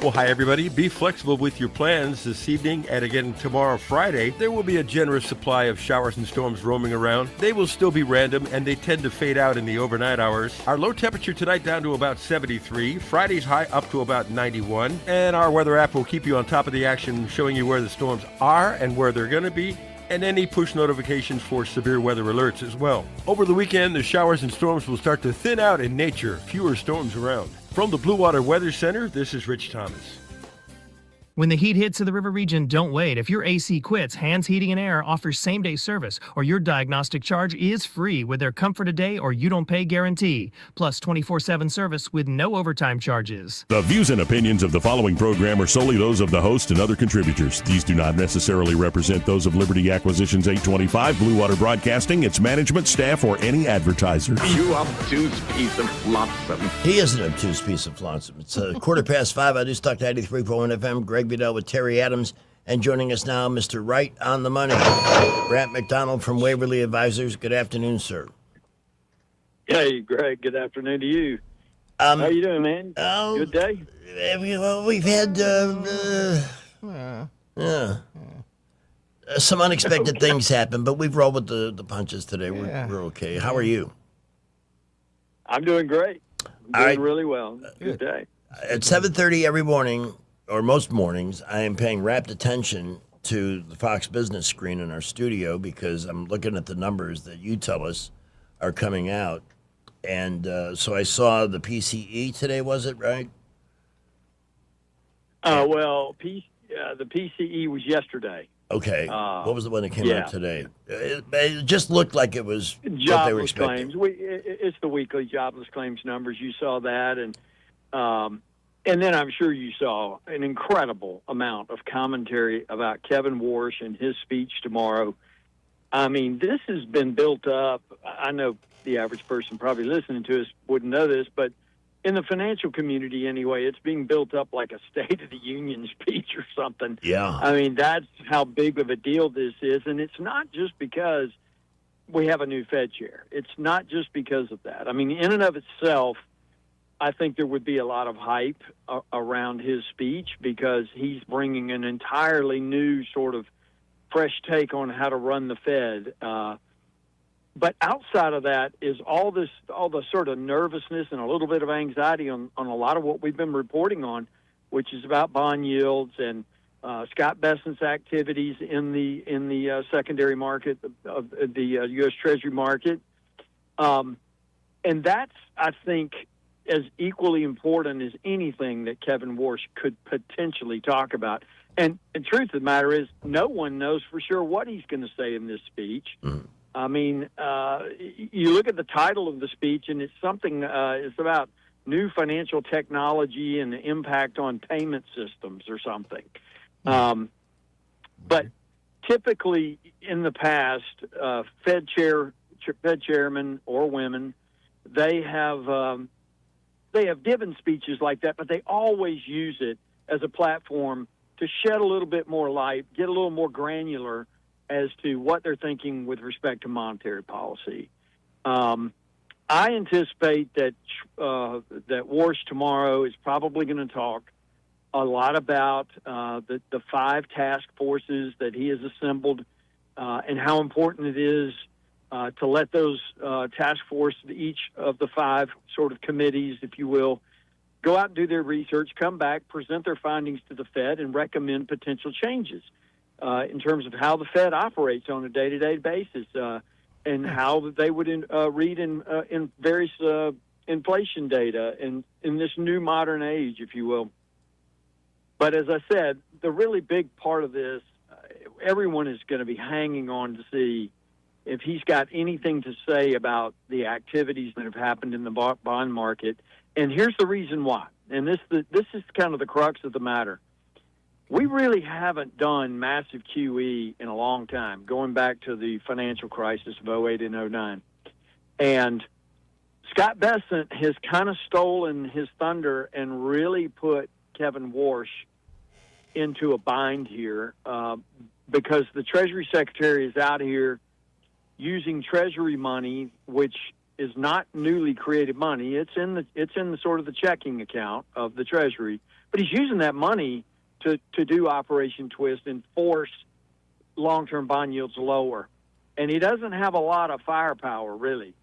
Well, hi, everybody. Be flexible with your plans this evening and again tomorrow, Friday. There will be a generous supply of showers and storms roaming around. They will still be random, and they tend to fade out in the overnight hours. Our low temperature tonight down to about 73. Friday's high up to about 91. And our weather app will keep you on top of the action, showing you where the storms are and where they're going to be, and any push notifications for severe weather alerts as well. Over the weekend, the showers and storms will start to thin out in nature. Fewer storms around. From the Blue Water Weather Center, this is Rich Thomas. When the heat hits to the river region, don't wait. If your AC quits, Hands Heating and Air offers same-day service, or your diagnostic charge is free with their Comfort a Day or You Don't Pay guarantee, plus 24/7 service with no overtime charges. The views and opinions of the following program are solely those of the host and other contributors. These do not necessarily represent those of Liberty Acquisitions 825, Blue Water Broadcasting, its management, staff, or any advertisers. You obtuse piece of flotsam. He is an obtuse piece of flotsam. It's 5:15. I do Stuck 93.1 FM. Greg Bedell with Terry Adams. And joining us now, Mr. Right on the Money, Brant McDonald from Waverly Advisors. Good afternoon, sir. Hey, Greg. Good afternoon to you. How you doing, man? Good day? Well, we've had some unexpected things happen, but we've rolled with the punches today. We're okay. How are you? I'm doing great. I'm doing really well. Good day. At 7:30 every morning, or most mornings, I am paying rapt attention to the Fox Business screen in our studio because I'm looking at the numbers that you tell us are coming out. And so I saw the PCE today, was it, right? Well, the PCE was yesterday. Okay. What was the one that came out today? It just looked like it was what they were Jobless expecting. claims. It's the weekly jobless claims numbers. You saw that, and then I'm sure you saw an incredible amount of commentary about Kevin Warsh and his speech tomorrow. I mean, this has been built up. I know the average person probably listening to us wouldn't know this, but in the financial community anyway, it's being built up like a State of the Union speech or something. Yeah. I mean, that's how big of a deal this is. And it's not just because we have a new Fed chair. It's not just because of that. I mean, in and of itself, I think there would be a lot of hype around his speech because he's bringing an entirely new sort of fresh take on how to run the Fed. But outside of that is all the sort of nervousness and a little bit of anxiety on a lot of what we've been reporting on, which is about bond yields and Scott Bessent's activities in the secondary market of the U.S. Treasury market. And that's, I think, as equally important as anything that Kevin Warsh could potentially talk about. And the truth of the matter is, no one knows for sure what he's going to say in this speech. I mean, you look at the title of the speech, and it's something, it's about new financial technology and the impact on payment systems or something. But typically in the past, Fed chairmen or women, they have given speeches like that, but they always use it as a platform to shed a little bit more light, get a little more granular as to what they're thinking with respect to monetary policy. I anticipate that Warsh tomorrow is probably going to talk a lot about the 5 task forces that he has assembled and how important it is to let those task force, each of the 5 sort of committees, if you will, go out and do their research, come back, present their findings to the Fed, and recommend potential changes in terms of how the Fed operates on a day-to-day basis and how they would read in various inflation data in this new modern age, if you will. But as I said, the really big part of this, everyone is going to be hanging on to see if he's got anything to say about the activities that have happened in the bond market. And here's the reason why. And this is kind of the crux of the matter. We really haven't done massive QE in a long time, going back to the financial crisis of 08 and 09. And Scott Bessent has kind of stolen his thunder and really put Kevin Warsh into a bind here because the Treasury Secretary is out here using Treasury money, which is not newly created money. It's in the sort of the checking account of the Treasury, but he's using that money to do Operation Twist and force long-term bond yields lower. And he doesn't have a lot of firepower, really.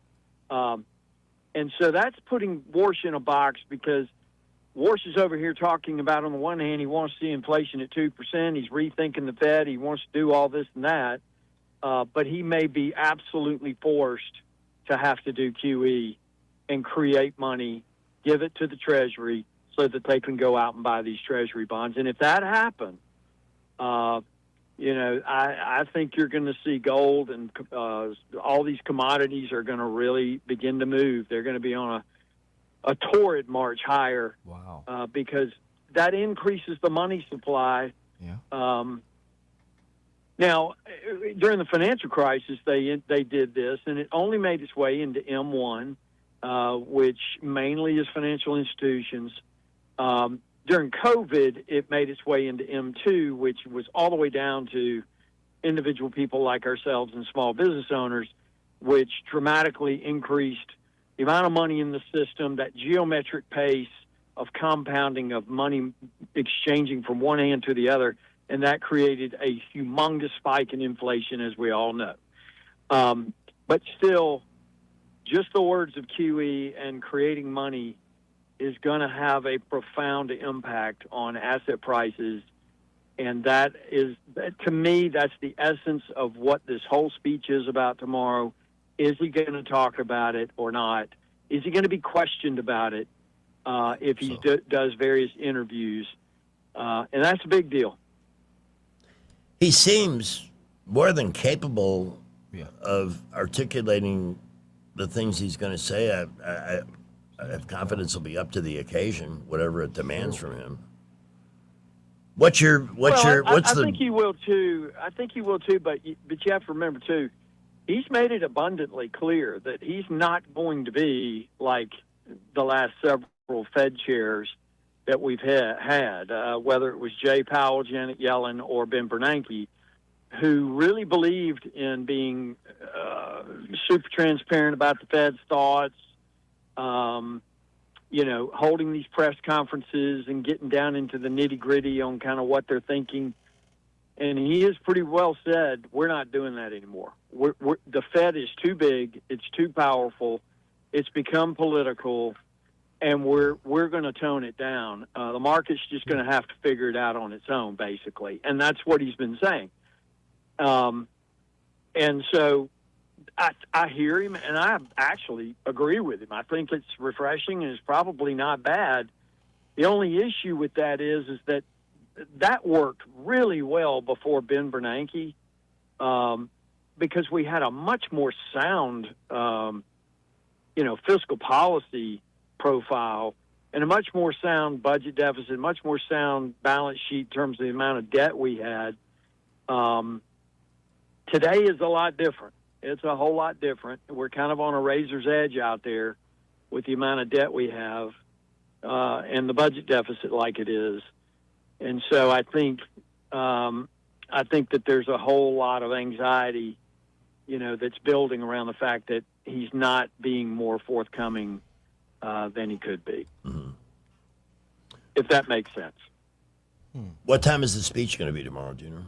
And so that's putting Warsh in a box, because Warsh is over here talking about, on the one hand, he wants to see inflation at 2%. He's rethinking the Fed. He wants to do all this and that. But he may be absolutely forced to have to do QE and create money, give it to the Treasury so that they can go out and buy these Treasury bonds. And if that happens, I think you're going to see gold and all these commodities are going to really begin to move. They're going to be on a torrid march higher. Wow. Because that increases the money supply. Yeah. Now, during the financial crisis, they did this, and it only made its way into M1, which mainly is financial institutions. During COVID, it made its way into M2, which was all the way down to individual people like ourselves and small business owners, which dramatically increased the amount of money in the system, that geometric pace of compounding of money exchanging from one hand to the other, and that created a humongous spike in inflation, as we all know. But still, just the words of QE and creating money is going to have a profound impact on asset prices. And that is, to me, that's the essence of what this whole speech is about tomorrow. Is he going to talk about it or not? Is he going to be questioned about it if he does various interviews? And that's a big deal. He seems more than capable of articulating the things he's going to say. I have confidence he'll be up to the occasion, whatever it demands from him. I think he will too. I think he will too. But you have to remember too, he's made it abundantly clear that he's not going to be like the last several Fed chairs that we've had, whether it was Jay Powell, Janet Yellen, or Ben Bernanke, who really believed in being super transparent about the Fed's thoughts. Holding these press conferences and getting down into the nitty-gritty on kind of what they're thinking. And he has pretty well said, we're not doing that anymore. The Fed is too big. It's too powerful. It's become political, and we're going to tone it down. The market's just going to have to figure it out on its own, basically. And that's what he's been saying. And so I hear him, and I actually agree with him. I think it's refreshing, and it's probably not bad. The only issue with that is that worked really well before Ben Bernanke, because we had a much more sound, fiscal policy profile and a much more sound budget deficit, much more sound balance sheet in terms of the amount of debt we had. Today is a lot different. It's a whole lot different. We're kind of on a razor's edge out there with the amount of debt we have and the budget deficit like it is. And so I think that there's a whole lot of anxiety, that's building around the fact that he's not being more forthcoming than he could be. Mm-hmm. If that makes sense. What time is the speech going to be tomorrow, do you know?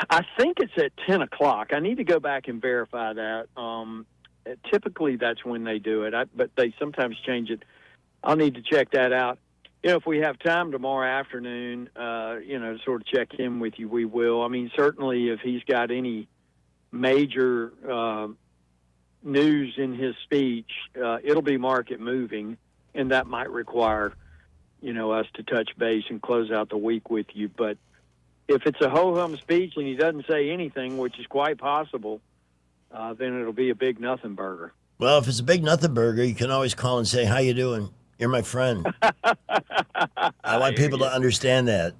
I think it's at 10 o'clock. I need to go back and verify that. Typically, that's when they do it, but they sometimes change it. I'll need to check that out. If we have time tomorrow afternoon, to sort of check in with you, we will. I mean, certainly if he's got any major news in his speech, it'll be market moving, and that might require, us to touch base and close out the week with you. But if it's a ho-hum speech and he doesn't say anything, which is quite possible, then it'll be a big nothing burger. Well, if it's a big nothing burger, you can always call and say, how you doing? You're my friend. I want people to understand that.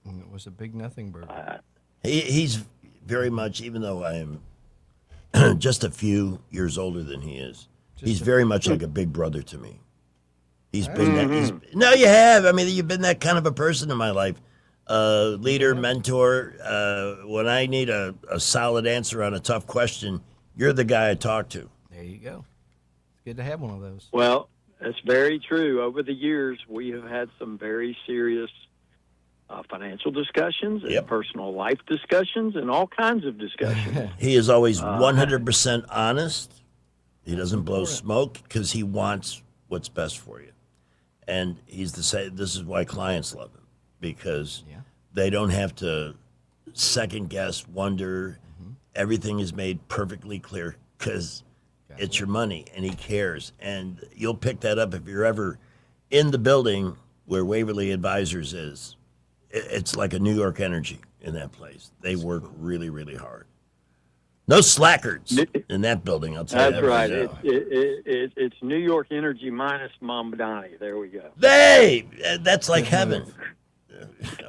It was a big nothing burger. He's very much, even though I am just a few years older than he is, he's very much like a big brother to me. He's been that. No, you have. I mean, you've been that kind of a person in my life. leader, mentor. When I need a solid answer on a tough question, you're the guy I talk to. There you go. It's good to have one of those. Well, that's very true. Over the years, we have had some very serious financial discussions and personal life discussions and all kinds of discussions. He is always 100% honest. He doesn't blow smoke because he wants what's best for you. And he's the same. This is why clients love him, because they don't have to second guess, wonder. Everything is made perfectly clear because it's your money and he cares. And you'll pick that up if you're ever in the building where Waverly Advisors is. It's like a New York energy in that place. They work really, really hard. No slackers in that building, I'll tell you. That's right. It's New York energy minus Mamdani. There we go. That's like heaven.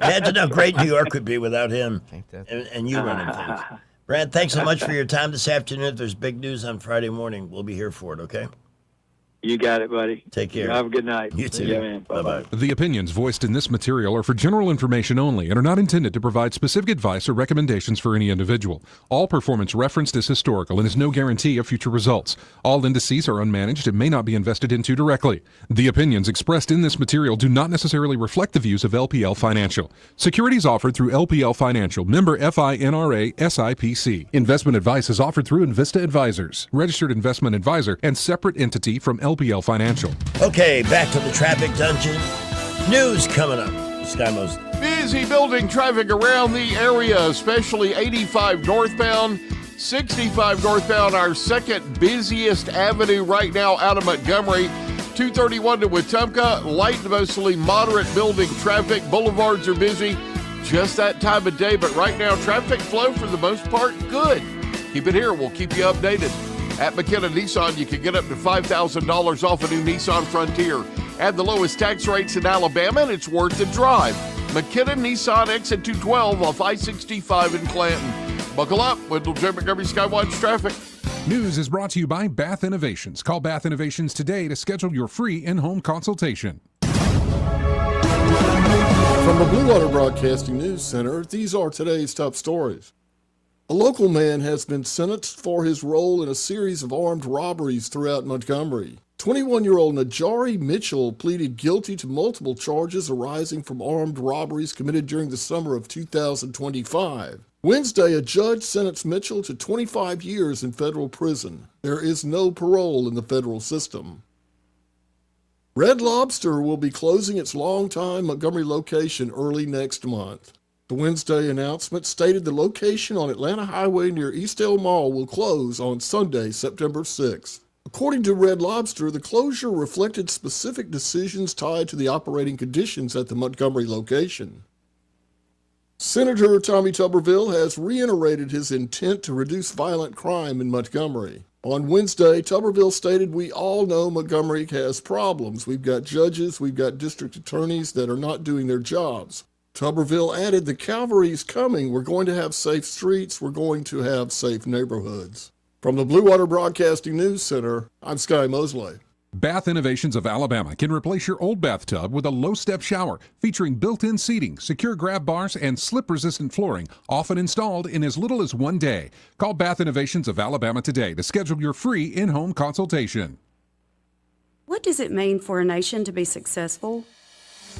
Imagine how great New York would be without him and you running things. Brad, thanks so much for your time this afternoon. If there's big news on Friday morning, we'll be here for it, okay? You got it, buddy. Take care. Have a good night. You too. Yeah, man. Bye-bye. The opinions voiced in this material are for general information only and are not intended to provide specific advice or recommendations for any individual. All performance referenced is historical and is no guarantee of future results. All indices are unmanaged and may not be invested into directly. The opinions expressed in this material do not necessarily reflect the views of LPL Financial. Securities offered through LPL Financial, member FINRA SIPC. Investment advice is offered through Invista Advisors, registered investment advisor and separate entity from LPL Financial. Okay, back to the traffic dungeon. News coming up. Sky Mosley. Busy building traffic around the area, especially 85 northbound, 65 northbound, our second busiest avenue right now out of Montgomery. 231 to Wetumpka, light to mostly moderate building traffic. Boulevards are busy just that time of day, but right now traffic flow for the most part good. Keep it here. We'll keep you updated. At McKenna Nissan, you can get up to $5,000 off a new Nissan Frontier. At the lowest tax rates in Alabama, and it's worth the drive. McKenna Nissan exit 212 off I-65 in Clanton. Buckle up with Jim Montgomery Skywatch traffic. News is brought to you by Bath Innovations. Call Bath Innovations today to schedule your free in-home consultation. From the Blue Water Broadcasting News Center, these are today's top stories. A local man has been sentenced for his role in a series of armed robberies throughout Montgomery. 21-year-old Najari Mitchell pleaded guilty to multiple charges arising from armed robberies committed during the summer of 2025. Wednesday, a judge sentenced Mitchell to 25 years in federal prison. There is no parole in the federal system. Red Lobster will be closing its longtime Montgomery location early next month. The Wednesday announcement stated the location on Atlanta Highway near Eastdale Mall will close on Sunday, September 6th. According to Red Lobster, the closure reflected specific decisions tied to the operating conditions at the Montgomery location. Senator Tommy Tuberville has reiterated his intent to reduce violent crime in Montgomery. On Wednesday, Tuberville stated, "We all know Montgomery has problems. We've got judges, we've got district attorneys that are not doing their jobs." Tuberville added, "The cavalry's coming. We're going to have safe streets. We're going to have safe neighborhoods." From the Blue Water Broadcasting News Center, I'm Sky Mosley. Bath Innovations of Alabama can replace your old bathtub with a low-step shower featuring built-in seating, secure grab bars, and slip-resistant flooring, often installed in as little as 1 day. Call Bath Innovations of Alabama today to schedule your free in-home consultation. What does it mean for a nation to be successful?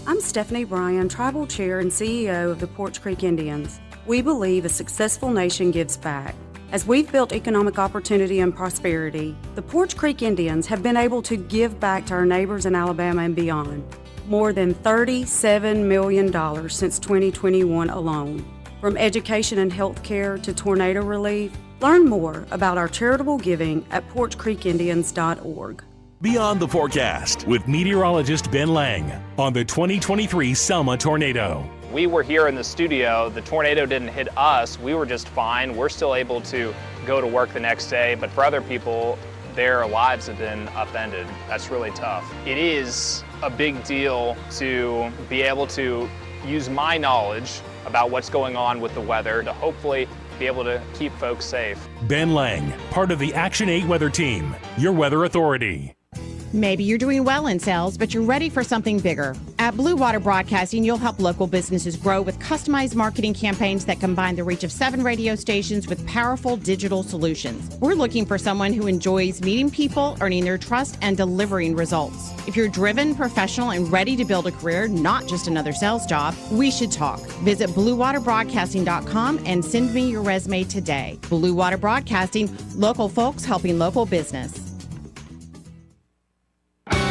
I'm Stephanie Bryan, Tribal Chair and CEO of the Poarch Creek Indians. We believe a successful nation gives back. As we've built economic opportunity and prosperity, the Poarch Creek Indians have been able to give back to our neighbors in Alabama and beyond. More than $37 million since 2021 alone. From education and health care to tornado relief, learn more about our charitable giving at PoarchCreekIndians.org. Beyond the Forecast with meteorologist Ben Lang on the 2023 Selma tornado. We were here in the studio. The tornado didn't hit us. We were just fine. We're still able to go to work the next day. But for other people, their lives have been upended. That's really tough. It is a big deal to be able to use my knowledge about what's going on with the weather to hopefully be able to keep folks safe. Ben Lang, part of the Action 8 weather team, your weather authority. Maybe you're doing well in sales, but you're ready for something bigger. At Blue Water Broadcasting, you'll help local businesses grow with customized marketing campaigns that combine the reach of 7 radio stations with powerful digital solutions. We're looking for someone who enjoys meeting people, earning their trust, and delivering results. If you're driven, professional, and ready to build a career, not just another sales job, we should talk. Visit BlueWaterBroadcasting.com and send me your resume today. Blue Water Broadcasting, local folks helping local business.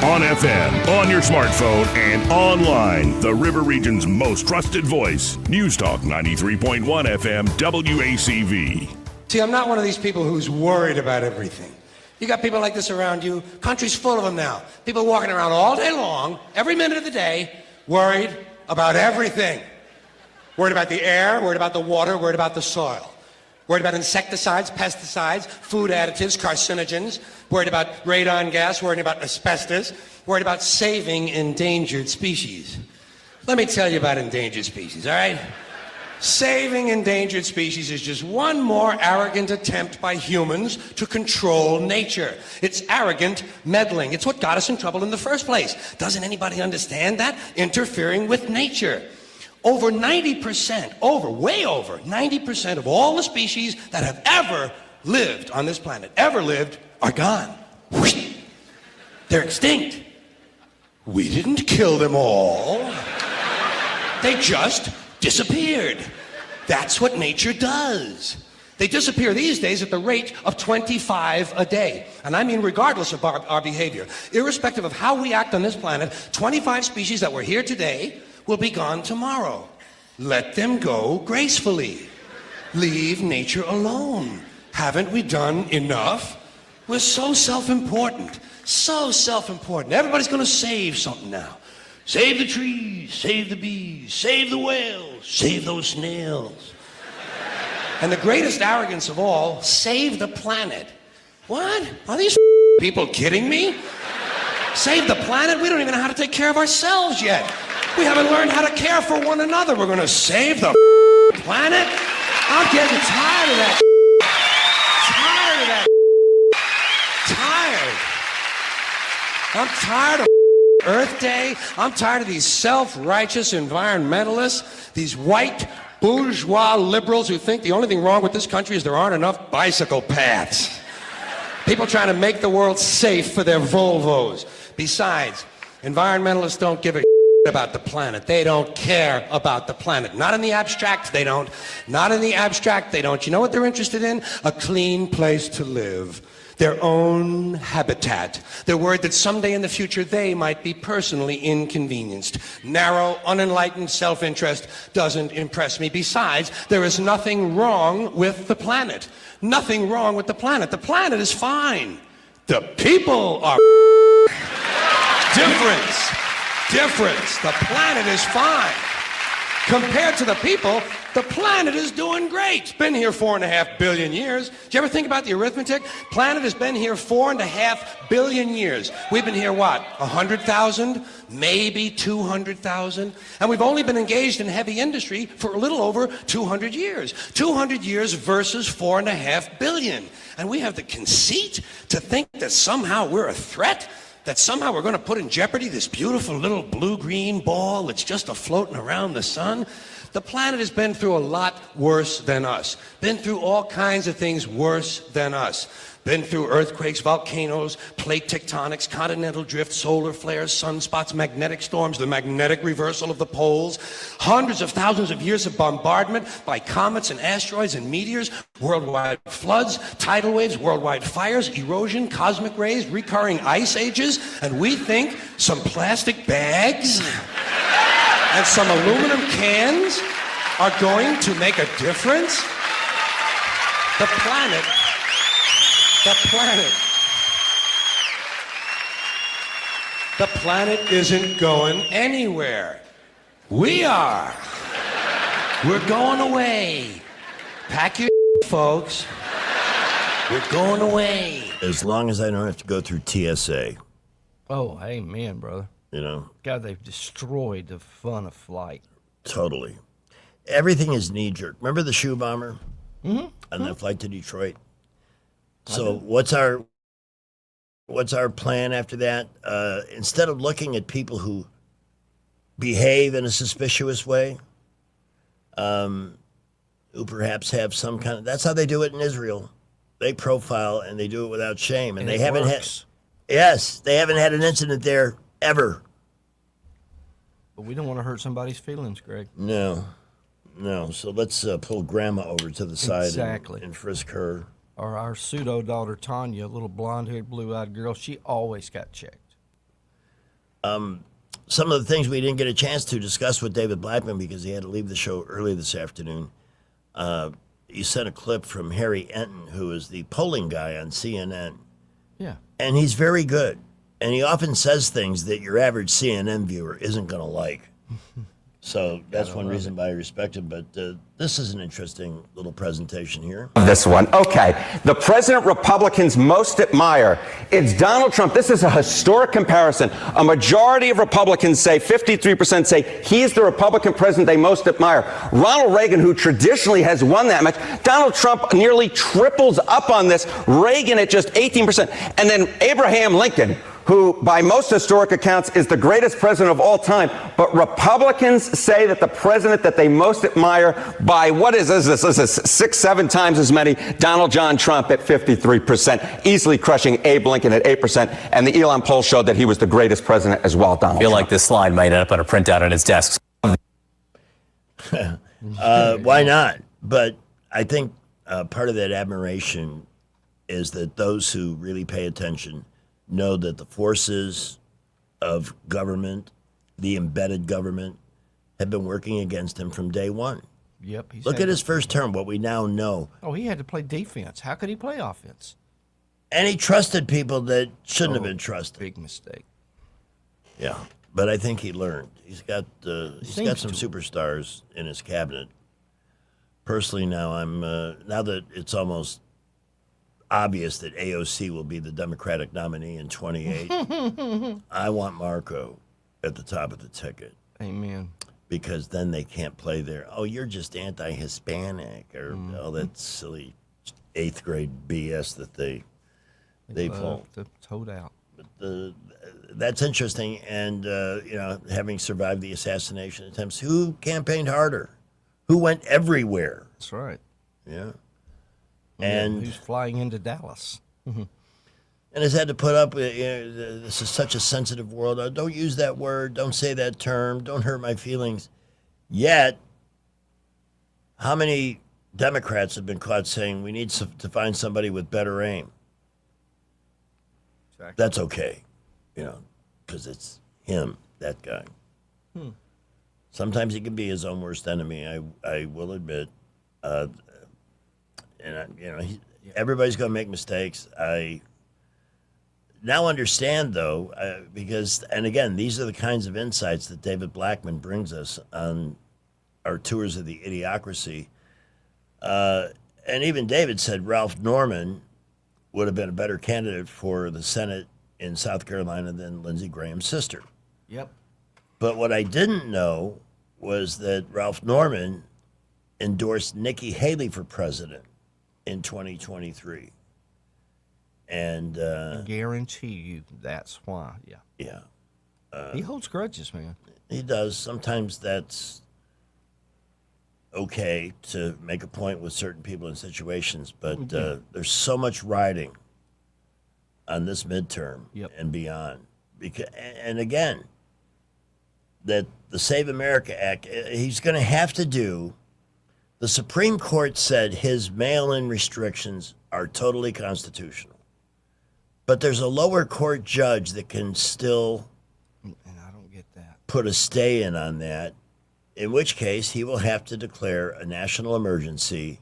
On FM, on your smartphone, and online, the River Region's most trusted voice. News Talk 93.1 FM, WACV. See, I'm not one of these people who's worried about everything. You got people like this around you. Country's full of them now. People walking around all day long, every minute of the day, worried about everything. Worried about the air, worried about the water, worried about the soil. Worried about insecticides, pesticides, food additives, carcinogens. Worried about radon gas, worried about asbestos. Worried about saving endangered species. Let me tell you about endangered species, all right? Saving endangered species is just one more arrogant attempt by humans to control nature. It's arrogant meddling. It's what got us in trouble in the first place. Doesn't anybody understand that? Interfering with nature. Over 90%, way over 90% of all the species that have ever lived on this planet, are gone. They're extinct. We didn't kill them all. They just disappeared. That's what nature does. They disappear these days at the rate of 25 a day. And I mean regardless of our behavior. Irrespective of how we act on this planet, 25 species that were here today will be gone tomorrow. Let them go gracefully. Leave nature alone. Haven't we done enough? We're so self-important. So self-important. Everybody's going to save something now. Save the trees, save the bees, save the whales, save those snails. And the greatest arrogance of all, save the planet. What? Are these people kidding me? Save the planet? We don't even know how to take care of ourselves yet. We haven't learned how to care for one another. We're going to save the planet? I'm getting tired of that. I'm tired of Earth Day. I'm tired of these self-righteous environmentalists, these white bourgeois liberals who think the only thing wrong with this country is there aren't enough bicycle paths. People trying to make the world safe for their Volvos. Besides, environmentalists don't give a about the planet. They don't care about the planet. Not in the abstract, they don't. Not in the abstract, they don't. You know what they're interested in? A clean place to live. Their own habitat. They're worried that someday in the future they might be personally inconvenienced. Narrow, unenlightened self-interest doesn't impress me. Besides, there is nothing wrong with the planet. Nothing wrong with the planet. The planet is fine. The people are difference. The planet is fine. Compared to the people, the planet is doing great. It's been here 4.5 billion years. Did you ever think about the arithmetic? Planet has been here 4.5 billion years. We've been here, what, 100,000? Maybe 200,000? And we've only been engaged in heavy industry for a little over 200 years. 200 years versus 4.5 billion. And we have the conceit to think that somehow we're a threat? That somehow we're going to put in jeopardy this beautiful little blue-green ball that's just a-floating around the sun? The planet has been through a lot worse than us. Been through all kinds of things worse than us. Been through earthquakes, volcanoes, plate tectonics, continental drift, solar flares, sunspots, magnetic storms, the magnetic reversal of the poles, hundreds of thousands of years of bombardment by comets and asteroids and meteors, worldwide floods, tidal waves, worldwide fires, erosion, cosmic rays, recurring ice ages, and we think some plastic bags and some aluminum cans are going to make a difference? The planet isn't going anywhere. We are. We're going away. Pack your folks. We're going away. As long as I don't have to go through TSA. Oh, amen, brother. You know? God, they've destroyed the fun of flight. Totally. Everything is knee-jerk. Remember the shoe bomber? Mm-hmm. On that flight to Detroit? So what's our What's our plan after that? Instead of looking at people who behave in a suspicious way, who perhaps have some kind of, that's how they do it in Israel. They profile and they do it without shame. And they haven't they haven't had an incident there ever. But we don't want to hurt somebody's feelings, Greg. No. So let's pull Grandma over to the side Exactly. and frisk her. Or our pseudo daughter Tanya, a little blonde-haired, blue-eyed girl. She always got checked. Some of the things we didn't get a chance to discuss with David Blackman because he had to leave the show early this afternoon. You sent a clip from Harry Enton, who is the polling guy on CNN. Yeah. And he's very good. And he often says things that your average CNN viewer isn't going to like. So that's one reason why I respect him. But this is an interesting little presentation here. This one. Okay. The president Republicans most admire. It's Donald Trump. This is a historic comparison. A majority of Republicans say, 53% say he's the Republican president they most admire. Ronald Reagan, who traditionally has won that much. Donald Trump nearly triples up on this. Reagan at just 18%. And then Abraham Lincoln, who by most historic accounts is the greatest president of all time. But Republicans say that the president that they most admire by, what is this? This is 6-7 times as many, Donald John Trump at 53%, easily crushing Abe Lincoln at 8%. And the Elon poll showed that he was the greatest president as well, Donald I feel Trump. like this slide might end up on a printout on his desk. Why not? But I think part of that admiration is that those who really pay attention know that the forces of government, the embedded government, have been working against him from day one. Yep. Look at his first term, what we now know. Oh, he had to play defense. How could he play offense? And he trusted people that shouldn't have been trusted. Big mistake. Yeah, but I think he learned. He's got some Seems to. superstars in his cabinet. Personally, now I'm now that it's almost obvious that AOC will be the Democratic nominee in 28. I want Marco at the top of the ticket. Amen. Because then they can't play their, oh, you're just anti-Hispanic or all that silly 8th grade BS that they pull. To toad out. That's interesting. And, having survived the assassination attempts, who campaigned harder? Who went everywhere? That's right. Yeah. And who's flying into Dallas? And has had to put up with, this is such a sensitive world. Oh, don't use that word. Don't say that term. Don't hurt my feelings. Yet, how many Democrats have been caught saying we need to find somebody with better aim? Exactly. That's okay, because it's him, that guy. Sometimes he can be his own worst enemy, I will admit. Everybody's going to make mistakes. I now understand, though, because, and again, these are the kinds of insights that David Blackman brings us on our tours of the Idiocracy. And even David said Ralph Norman would have been a better candidate for the Senate in South Carolina than Lindsey Graham's sister. Yep. But what I didn't know was that Ralph Norman endorsed Nikki Haley for president in 2023. And I guarantee you that's why. Yeah. Yeah. He holds grudges, man. He does. Sometimes that's okay to make a point with certain people in situations, but there's so much riding on this midterm and beyond. And again, that the Save America Act, he's going to have to do. The Supreme Court said his mail-in restrictions are totally constitutional. But there's a lower court judge that can still put a stay in on that, in which case he will have to declare a national emergency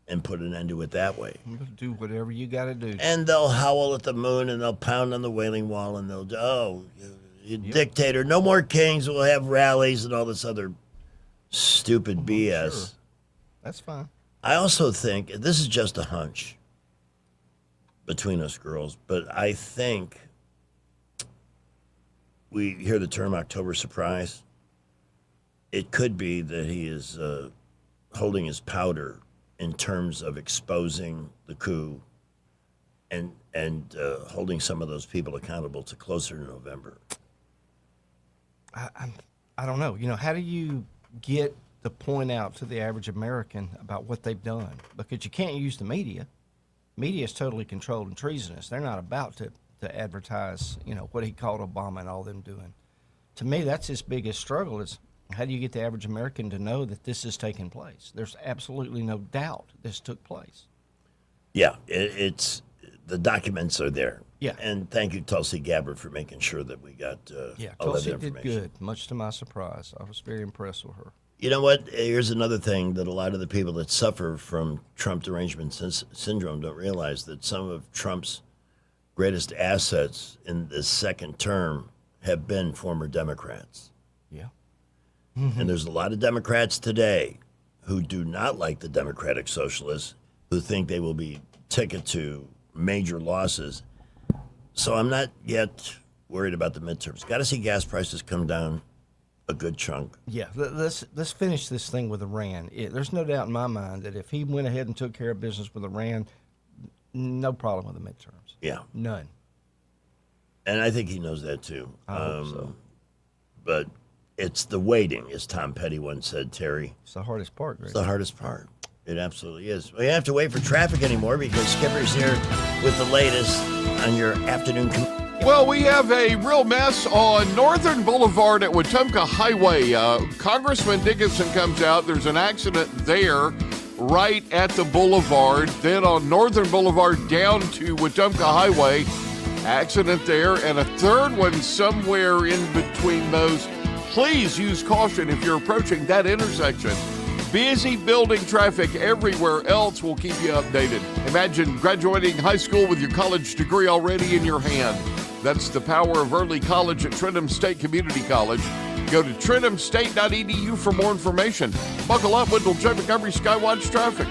and put an end to it that way. Do whatever you got to do. And they'll howl at the moon and they'll pound on the Wailing Wall and they'll, you dictator, no more kings, we'll have rallies and all this other stupid BS. Sure. That's fine. I also think, this is just a hunch between us girls, but I think we hear the term October surprise. It could be that he is holding his powder in terms of exposing the coup and and holding some of those people accountable to closer to November. I don't know. How do you get the point out to the average American about what they've done? Because you can't use the media. Media is totally controlled and treasonous. They're not about to advertise, what he called Obama and all them doing. To me, that's his biggest struggle is how do you get the average American to know that this is taking place? There's absolutely no doubt this took place. Yeah, it's the documents are there. Yeah. And thank you, Tulsi Gabbard, for making sure that we got all that Tulsi information. did good, much to my surprise. I was very impressed with her. You know what? Here's another thing that a lot of the people that suffer from Trump derangement syndrome don't realize, that some of Trump's greatest assets in this second term have been former Democrats. Yeah. And there's a lot of Democrats today who do not like the Democratic Socialists, who think they will be ticket to major losses. So I'm not yet worried about the midterms. Got to see gas prices come down a good chunk. Yeah, let's finish this thing with Iran. There's no doubt in my mind that if he went ahead and took care of business with Iran, no problem with the midterms. Yeah. None. And I think he knows that too. I hope so. But it's the waiting, as Tom Petty once said, Terry. It's the hardest part, Greg. It's the hardest part. It absolutely is. We don't have to wait for traffic anymore because Skipper's here with the latest on your afternoon commute. Well, we have a real mess on Northern Boulevard at Wetumpka Highway. Congressman Dickinson comes out. There's an accident there right at the boulevard. Then on Northern Boulevard down to Wetumpka Highway, accident there. And a third one somewhere in between those. Please use caution if you're approaching that intersection. Busy building traffic everywhere else. Will keep you updated. Imagine graduating high school with your college degree already in your hand. That's the power of early college at Trentham State Community College. Go to trenthamstate.edu for more information. Buckle up, Wendell J. Montgomery Skywatch Traffic.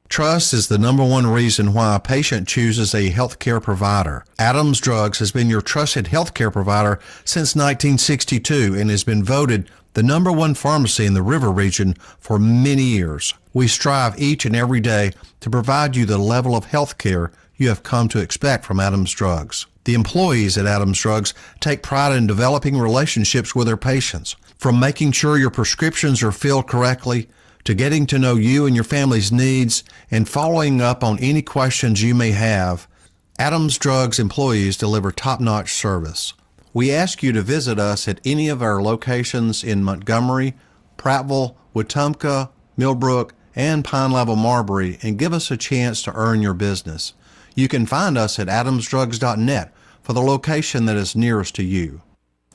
Trust is the number one reason why a patient chooses a healthcare provider. Adams Drugs has been your trusted healthcare provider since 1962 and has been voted the number one pharmacy in the River region for many years. We strive each and every day to provide you the level of health care you have come to expect from Adams Drugs. The employees at Adams Drugs take pride in developing relationships with their patients. From making sure your prescriptions are filled correctly, to getting to know you and your family's needs, and following up on any questions you may have, Adams Drugs employees deliver top-notch service. We ask you to visit us at any of our locations in Montgomery, Prattville, Wetumpka, Millbrook, and Pine Level Marbury and give us a chance to earn your business. You can find us at adamsdrugs.net for the location that is nearest to you.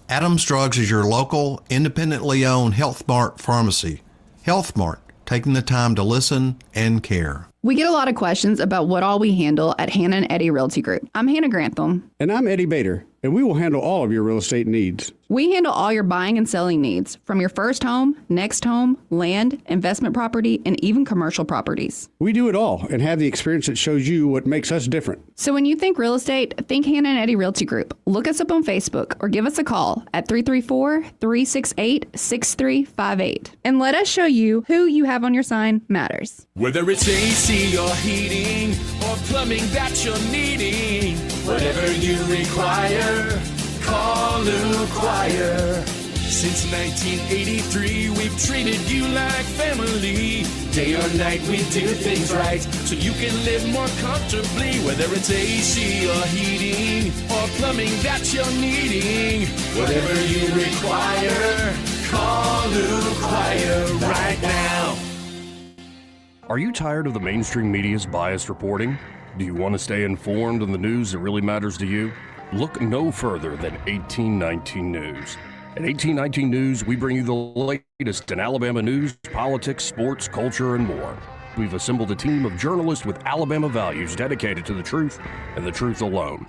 Adams Drugs is your local, independently owned Health Mart pharmacy. Health Mart, taking the time to listen and care. We get a lot of questions about what all we handle at Hannah and Eddie Realty Group. I'm Hannah Grantham. And I'm Eddie Bader, and we will handle all of your real estate needs. We handle all your buying and selling needs, from your first home, next home, land, investment property, and even commercial properties. We do it all and have the experience that shows you what makes us different. So when you think real estate, think Hannah and Eddie Realty Group. Look us up on Facebook or give us a call at 334-368-6358. And let us show you who you have on your sign matters. Whether it's AC or heating or plumbing that you're needing, whatever you require, call Luke Wire. Since 1983, we've treated you like family. Day or night, we do things right so you can live more comfortably. Whether it's AC or heating or plumbing that you're needing, whatever you require, call Luke Wire right now. Are you tired of the mainstream media's biased reporting? Do you want to stay informed on the news that really matters to you? Look no further than 1819 News. At 1819 News, we bring you the latest in Alabama news, politics, sports, culture, and more. We've assembled a team of journalists with Alabama values dedicated to the truth and the truth alone.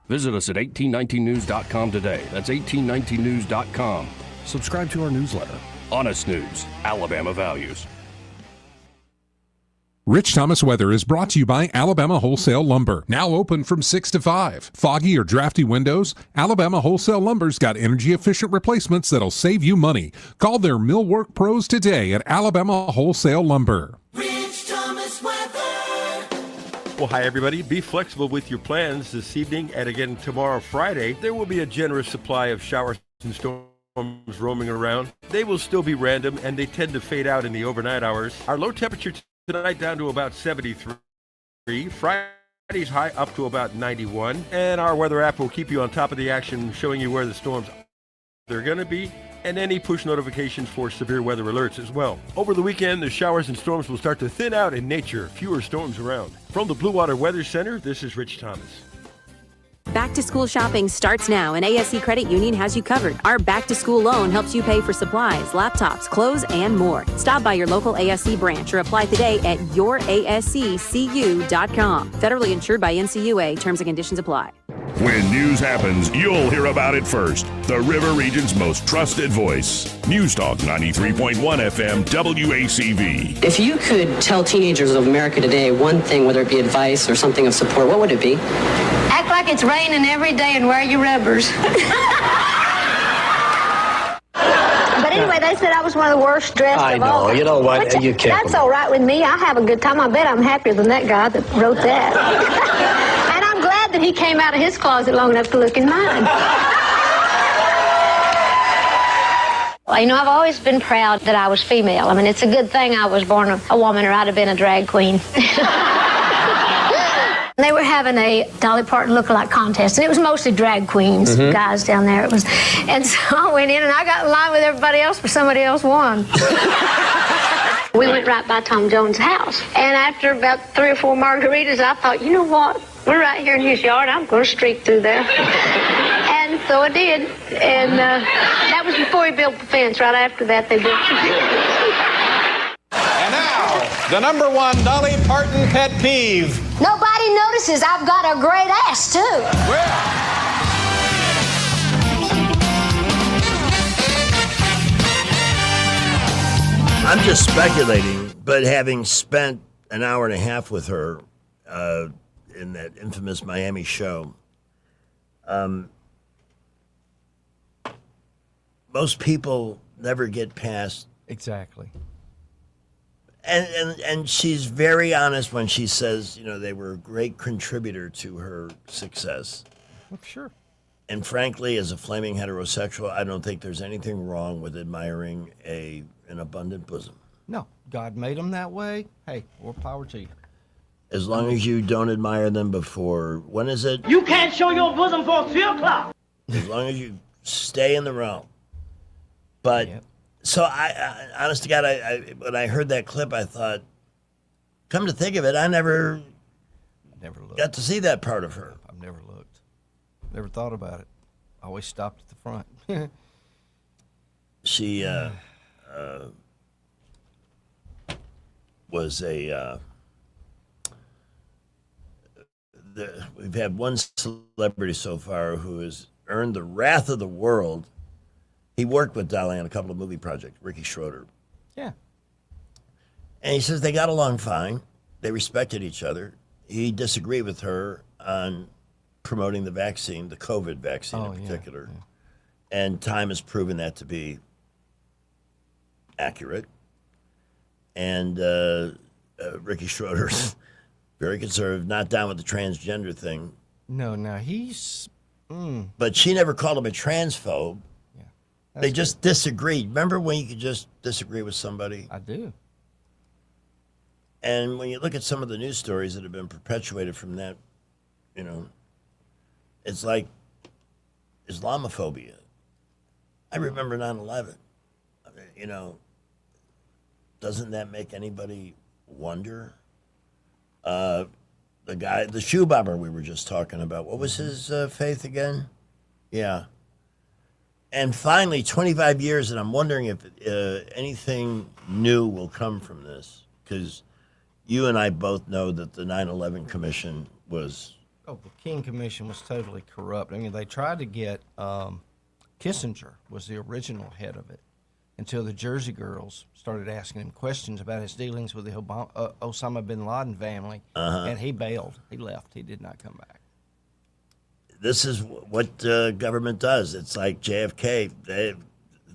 Visit us at 1819news.com today. That's 1819news.com. Subscribe to our newsletter. Honest News, Alabama Values. Rich Thomas Weather is brought to you by Alabama Wholesale Lumber. Now open from 6 to 5. Foggy or drafty windows? Alabama Wholesale Lumber's got energy-efficient replacements that'll save you money. Call their millwork pros today at Alabama Wholesale Lumber. Rich Thomas Weather. Well, hi, everybody. Be flexible with your plans this evening and again tomorrow, Friday. There will be a generous supply of showers and storms roaming around. They will still be random, and they tend to fade out in the overnight hours. Our low temperature tonight down to about 73. Friday's high up to about 91. And our weather app will keep you on top of the action, showing you where the storms are going to be, and any push notifications for severe weather alerts as well. Over the weekend, the showers and storms will start to thin out in nature. Fewer storms around. From the Blue Water Weather Center, this is Rich Thomas. Back to school shopping starts now, and ASC Credit Union has you covered. Our back to school loan helps you pay for supplies, laptops, clothes, and more. Stop by your local ASC branch or apply today at yourasccu.com. Federally insured by NCUA. Terms and conditions apply. When news happens, you'll hear about it first. The River Region's most trusted voice. News Talk 93.1 FM WACV. If you could tell teenagers of America today one thing, whether it be advice or something of support, what would it be? Act like it's raining every day and wear your rubbers. But anyway, they said I was one of the worst dressed I of all. know. You know what? Which, You can't. that's all right with me. I have a good time. I bet I'm happier than that guy that wrote that. And I'm glad that he came out of his closet long enough to look in mine. Well, you know, I've always been proud that I was female. I mean, it's a good thing I was born a woman, or I'd have been a drag queen. They were having a Dolly Parton lookalike contest, and it was mostly drag queens, guys down there. It was, and so I went in, and I got in line with everybody else, but somebody else won. We went right by Tom Jones' house, and after about 3 or 4 margaritas, I thought, you know what? We're right here in his yard. I'm going to streak through there. And so I did, and that was before he built the fence. Right after that, they built the fence. And now, the number one Dolly Parton pet peeve. Nobody notices I've got a great ass, too. I'm just speculating, but having spent an hour and a half with her in that infamous Miami show, most people never get past. Exactly. And she's very honest when she says, you know, they were a great contributor to her success. Sure. And frankly, as a flaming heterosexual, I don't think there's anything wrong with admiring an abundant bosom. No, God made them that way. Hey, more power to you. As long as you don't admire them before, when is it? You can't show your bosom for 3 o'clock. As long as you stay in the realm. But, so I honest to God, when I heard that clip, I thought, come to think of it, I never got to see that part of her. I've never looked. Never thought about it. I always stopped at the front. She was we've had one celebrity so far who has earned the wrath of the world. He worked with Dolly on a couple of movie projects, Ricky Schroeder. Yeah. And he says they got along fine. They respected each other. He disagreed with her on promoting the vaccine, the COVID vaccine in particular. Yeah. And time has proven that to be accurate. And Ricky Schroeder's very conservative, not down with the transgender thing. No, he's... But she never called him a transphobe. Yeah, they just disagreed. Remember when you could just disagree with somebody? I do. And when you look at some of the news stories that have been perpetuated from that, you know, it's like Islamophobia. I remember 9/11. I mean, you know, doesn't that make anybody wonder? The shoe bomber we were just talking about, what was his faith again? Yeah. And finally, 25 years, and I'm wondering if anything new will come from this, because you and I both know that the 9/11 Commission was... Oh, the King Commission was totally corrupt. I mean, they tried to get... Kissinger was the original head of it until the Jersey Girls started asking him questions about his dealings with the Osama bin Laden family, and he bailed. He left. He did not come back. This is what government does. It's like JFK.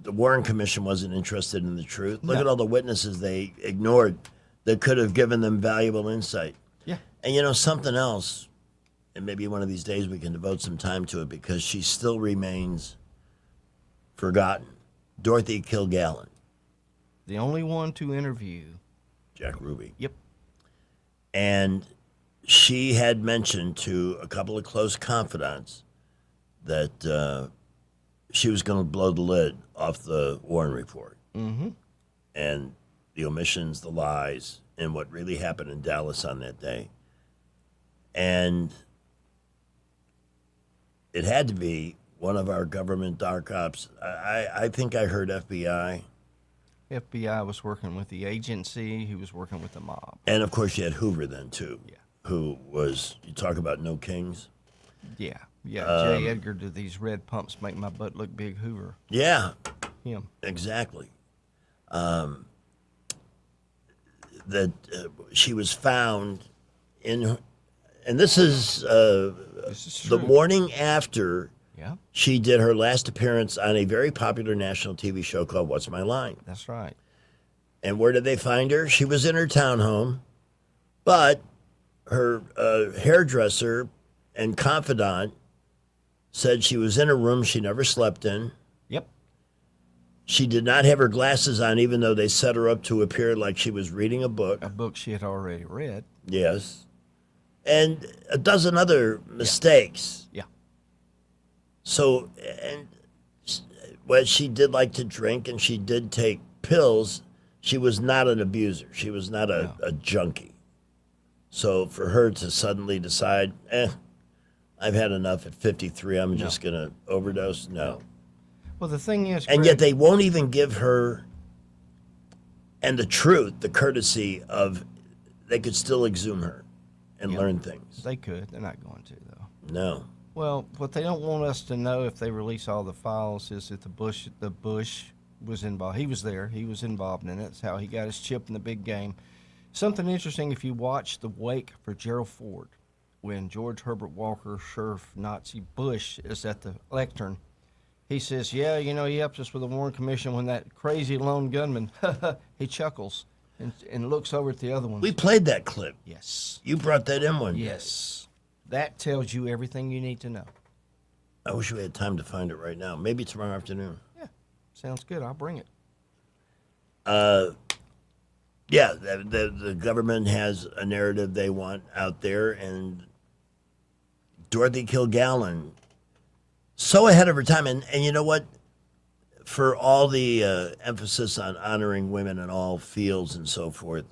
The Warren Commission wasn't interested in the truth. Look at all the witnesses they ignored that could have given them valuable insight. Yeah. And something else, and maybe one of these days we can devote some time to it because she still remains forgotten. Dorothy Kilgallen. The only one to interview Jack Ruby. Yep. And she had mentioned to a couple of close confidants that she was going to blow the lid off the Warren Report. Mm-hmm. And the omissions, the lies, and what really happened in Dallas on that day. And it had to be one of our government dark ops. I think I heard FBI. FBI was working with the agency. He was working with the mob. And, of course, you had Hoover then, too, who was, you talk about no kings. Yeah. J. Edgar did these red pumps make my butt look big. Hoover. Yeah. Him. Exactly. That she was found in, and this is the morning after she did her last appearance on a very popular national TV show called What's My Line? That's right. And where did they find her? She was in her townhome, but her hairdresser and confidant said she was in a room she never slept in. Yep. She did not have her glasses on, even though they set her up to appear like she was reading a book. A book she had already read. Yes. And a dozen other mistakes. Yeah. So, and well, she did like to drink and she did take pills. She was not an abuser. She was not a junkie. So for her to suddenly decide, I've had enough at 53, I'm just going to overdose, no. Well, the thing is, and Greg, yet they won't even give her, and the truth, the courtesy of, they could still exhume her and learn things. They could. They're not going to, though. No. Well, what they don't want us to know if they release all the files is that the Bush was involved. He was there. He was involved in it. That's how he got his chip in the big game. Something interesting, if you watch the wake for Gerald Ford, when George Herbert Walker, Sheriff Nazi Bush, is at the lectern, he says, he helped us with the Warren Commission when that crazy lone gunman, he chuckles and looks over at the other one. We played that clip. Yes. You brought that in one day. Yes. That tells you everything you need to know. I wish we had time to find it right now. Maybe tomorrow afternoon. Yeah. Sounds good. I'll bring it. Yeah, the government has a narrative they want out there, and Dorothy Kilgallen, so ahead of her time. And you know what? For all the emphasis on honoring women in all fields and so forth,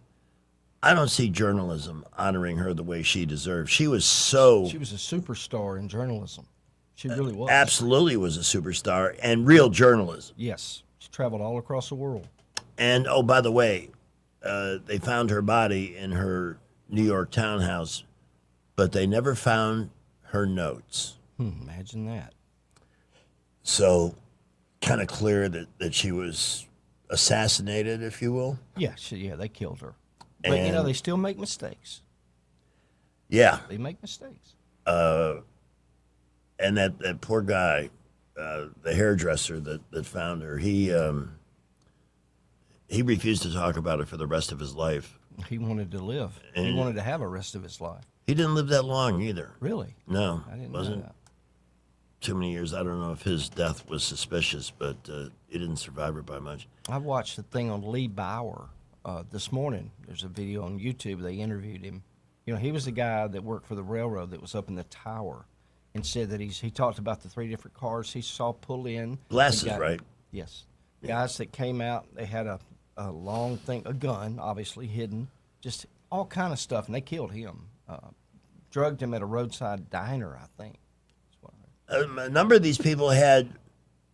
I don't see journalism honoring her the way she deserves. She was a superstar in journalism. She really was. Absolutely was a superstar and real journalism. Yes. She traveled all across the world. And, oh, by the way, they found her body in her New York townhouse, but they never found her notes. Imagine that. So, kind of clear that she was assassinated, if you will. Yeah, they killed her. But, they still make mistakes. Yeah. They make mistakes. And that poor guy, the hairdresser that found her, he refused to talk about it for the rest of his life. He wanted to live. He wanted to have a rest of his life. He didn't live that long either. Really? No. I didn't wasn't know that. Too many years. I don't know if his death was suspicious, but he didn't survive it by much. I watched the thing on Lee Bauer this morning. There's a video on YouTube. They interviewed him. He was the guy that worked for the railroad that was up in the tower and said that he talked about the 3 different cars he saw pull in. Glasses, right? Yes. Yeah. Guys that came out, they had a long thing, a gun, obviously hidden, just all kind of stuff, and they killed him. Drugged him at a roadside diner, I think. A number of these people had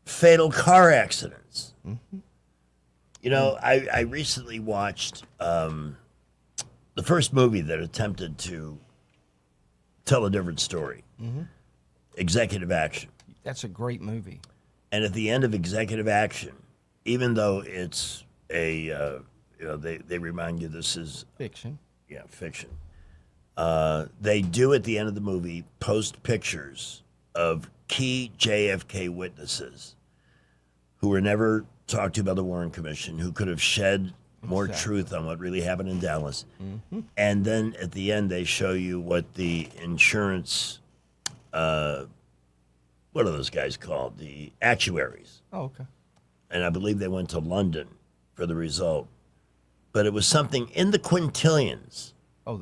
fatal car accidents. Mm-hmm. I recently watched the first movie that attempted to tell a different story. Mm-hmm. Executive Action. That's a great movie. And at the end of Executive Action, even though it's they remind you this is fiction. Yeah, fiction. They do at the end of the movie post pictures of key JFK witnesses who were never talked to by the Warren Commission, who could have shed more truth on what really happened in Dallas. And then at the end, they show you what the insurance, what are those guys called? The actuaries. Oh, okay. And I believe they went to London for the result. But it was something in the quintillions.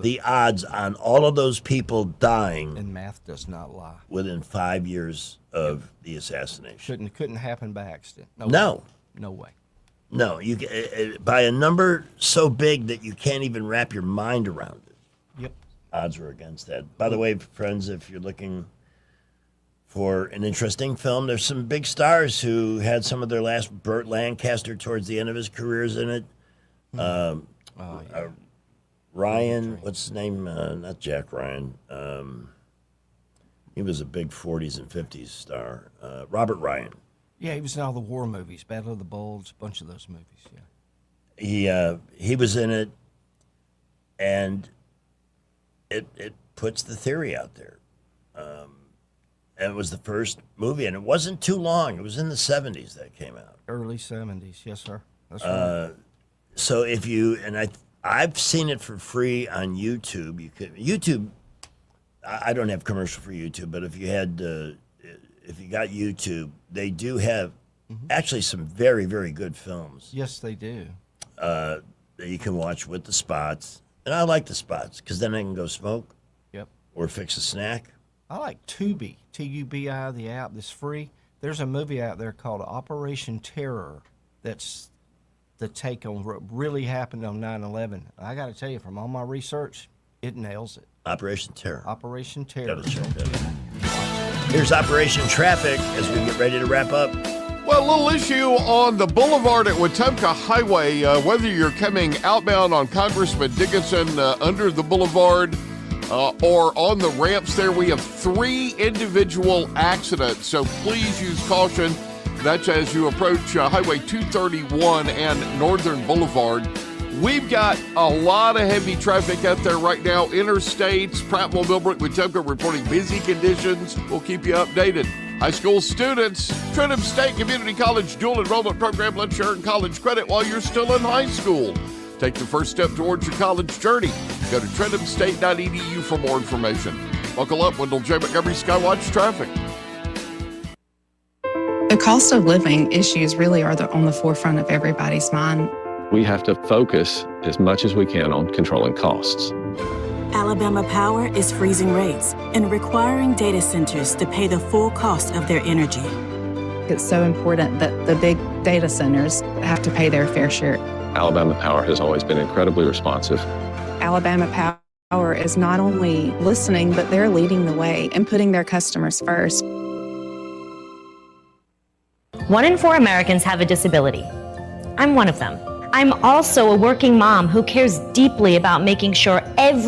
The odds on all of those people dying. And math does not lie. Within 5 years of the assassination. Couldn't happen by accident. No. No way. No, you by a number so big that you can't even wrap your mind around it. Yep. Odds were against that. By the way, friends, if you're looking for an interesting film, there's some big stars who had some of their last. Burt Lancaster towards the end of his career's in it. Ryan, what's his name? Not Jack Ryan. He was a big 40s and 50s star. Robert Ryan. Yeah, he was in all the war movies, Battle of the Bulge, a bunch of those movies. Yeah. He was in it, and it puts the theory out there. And it was the first movie, and it wasn't too long. It was in the 70s that came out. Early 70s, yes, sir. That's right. So if you, and I've seen it for free on YouTube. YouTube, I don't have commercial for YouTube, but if you got YouTube, they do have actually some very, very good films. Yes, they do. That you can watch with the spots. And I like the spots because then I can go smoke. Yep. Or fix a snack. I like Tubi, Tubi, the app that's free. There's a movie out there called Operation Terror that's the take on what really happened on 9/11. I got to tell you, from all my research, it nails it. Operation Terror. Operation Terror. Gotta check that out. Here's Operation Traffic as we get ready to wrap up. Well, a little issue on the boulevard at Wetumpka Highway. Whether you're coming outbound on Congressman Dickinson under the boulevard or on the ramps there, we have 3 individual accidents. So please use caution. That's as you approach Highway 231 and Northern Boulevard. We've got a lot of heavy traffic out there right now. Interstates, Prattville, Millbrook, Wetumpka reporting busy conditions. We'll keep you updated. High school students, Trenton State Community College dual enrollment program lets you earn college credit while you're still in high school. Take the first step towards your college journey. Go to TrentonState.edu for more information. Buckle up, Wendell J. Montgomery, Skywatch Traffic. The cost of living issues really are on the forefront of everybody's mind. We have to focus as much as we can on controlling costs. Alabama Power is freezing rates and requiring data centers to pay the full cost of their energy. It's so important that the big data centers have to pay their fair share. Alabama Power has always been incredibly responsive. Alabama Power is not only listening, but they're leading the way and putting their customers first. 1 in 4 Americans have a disability. I'm one of them. I'm also a working mom who cares deeply about making sure every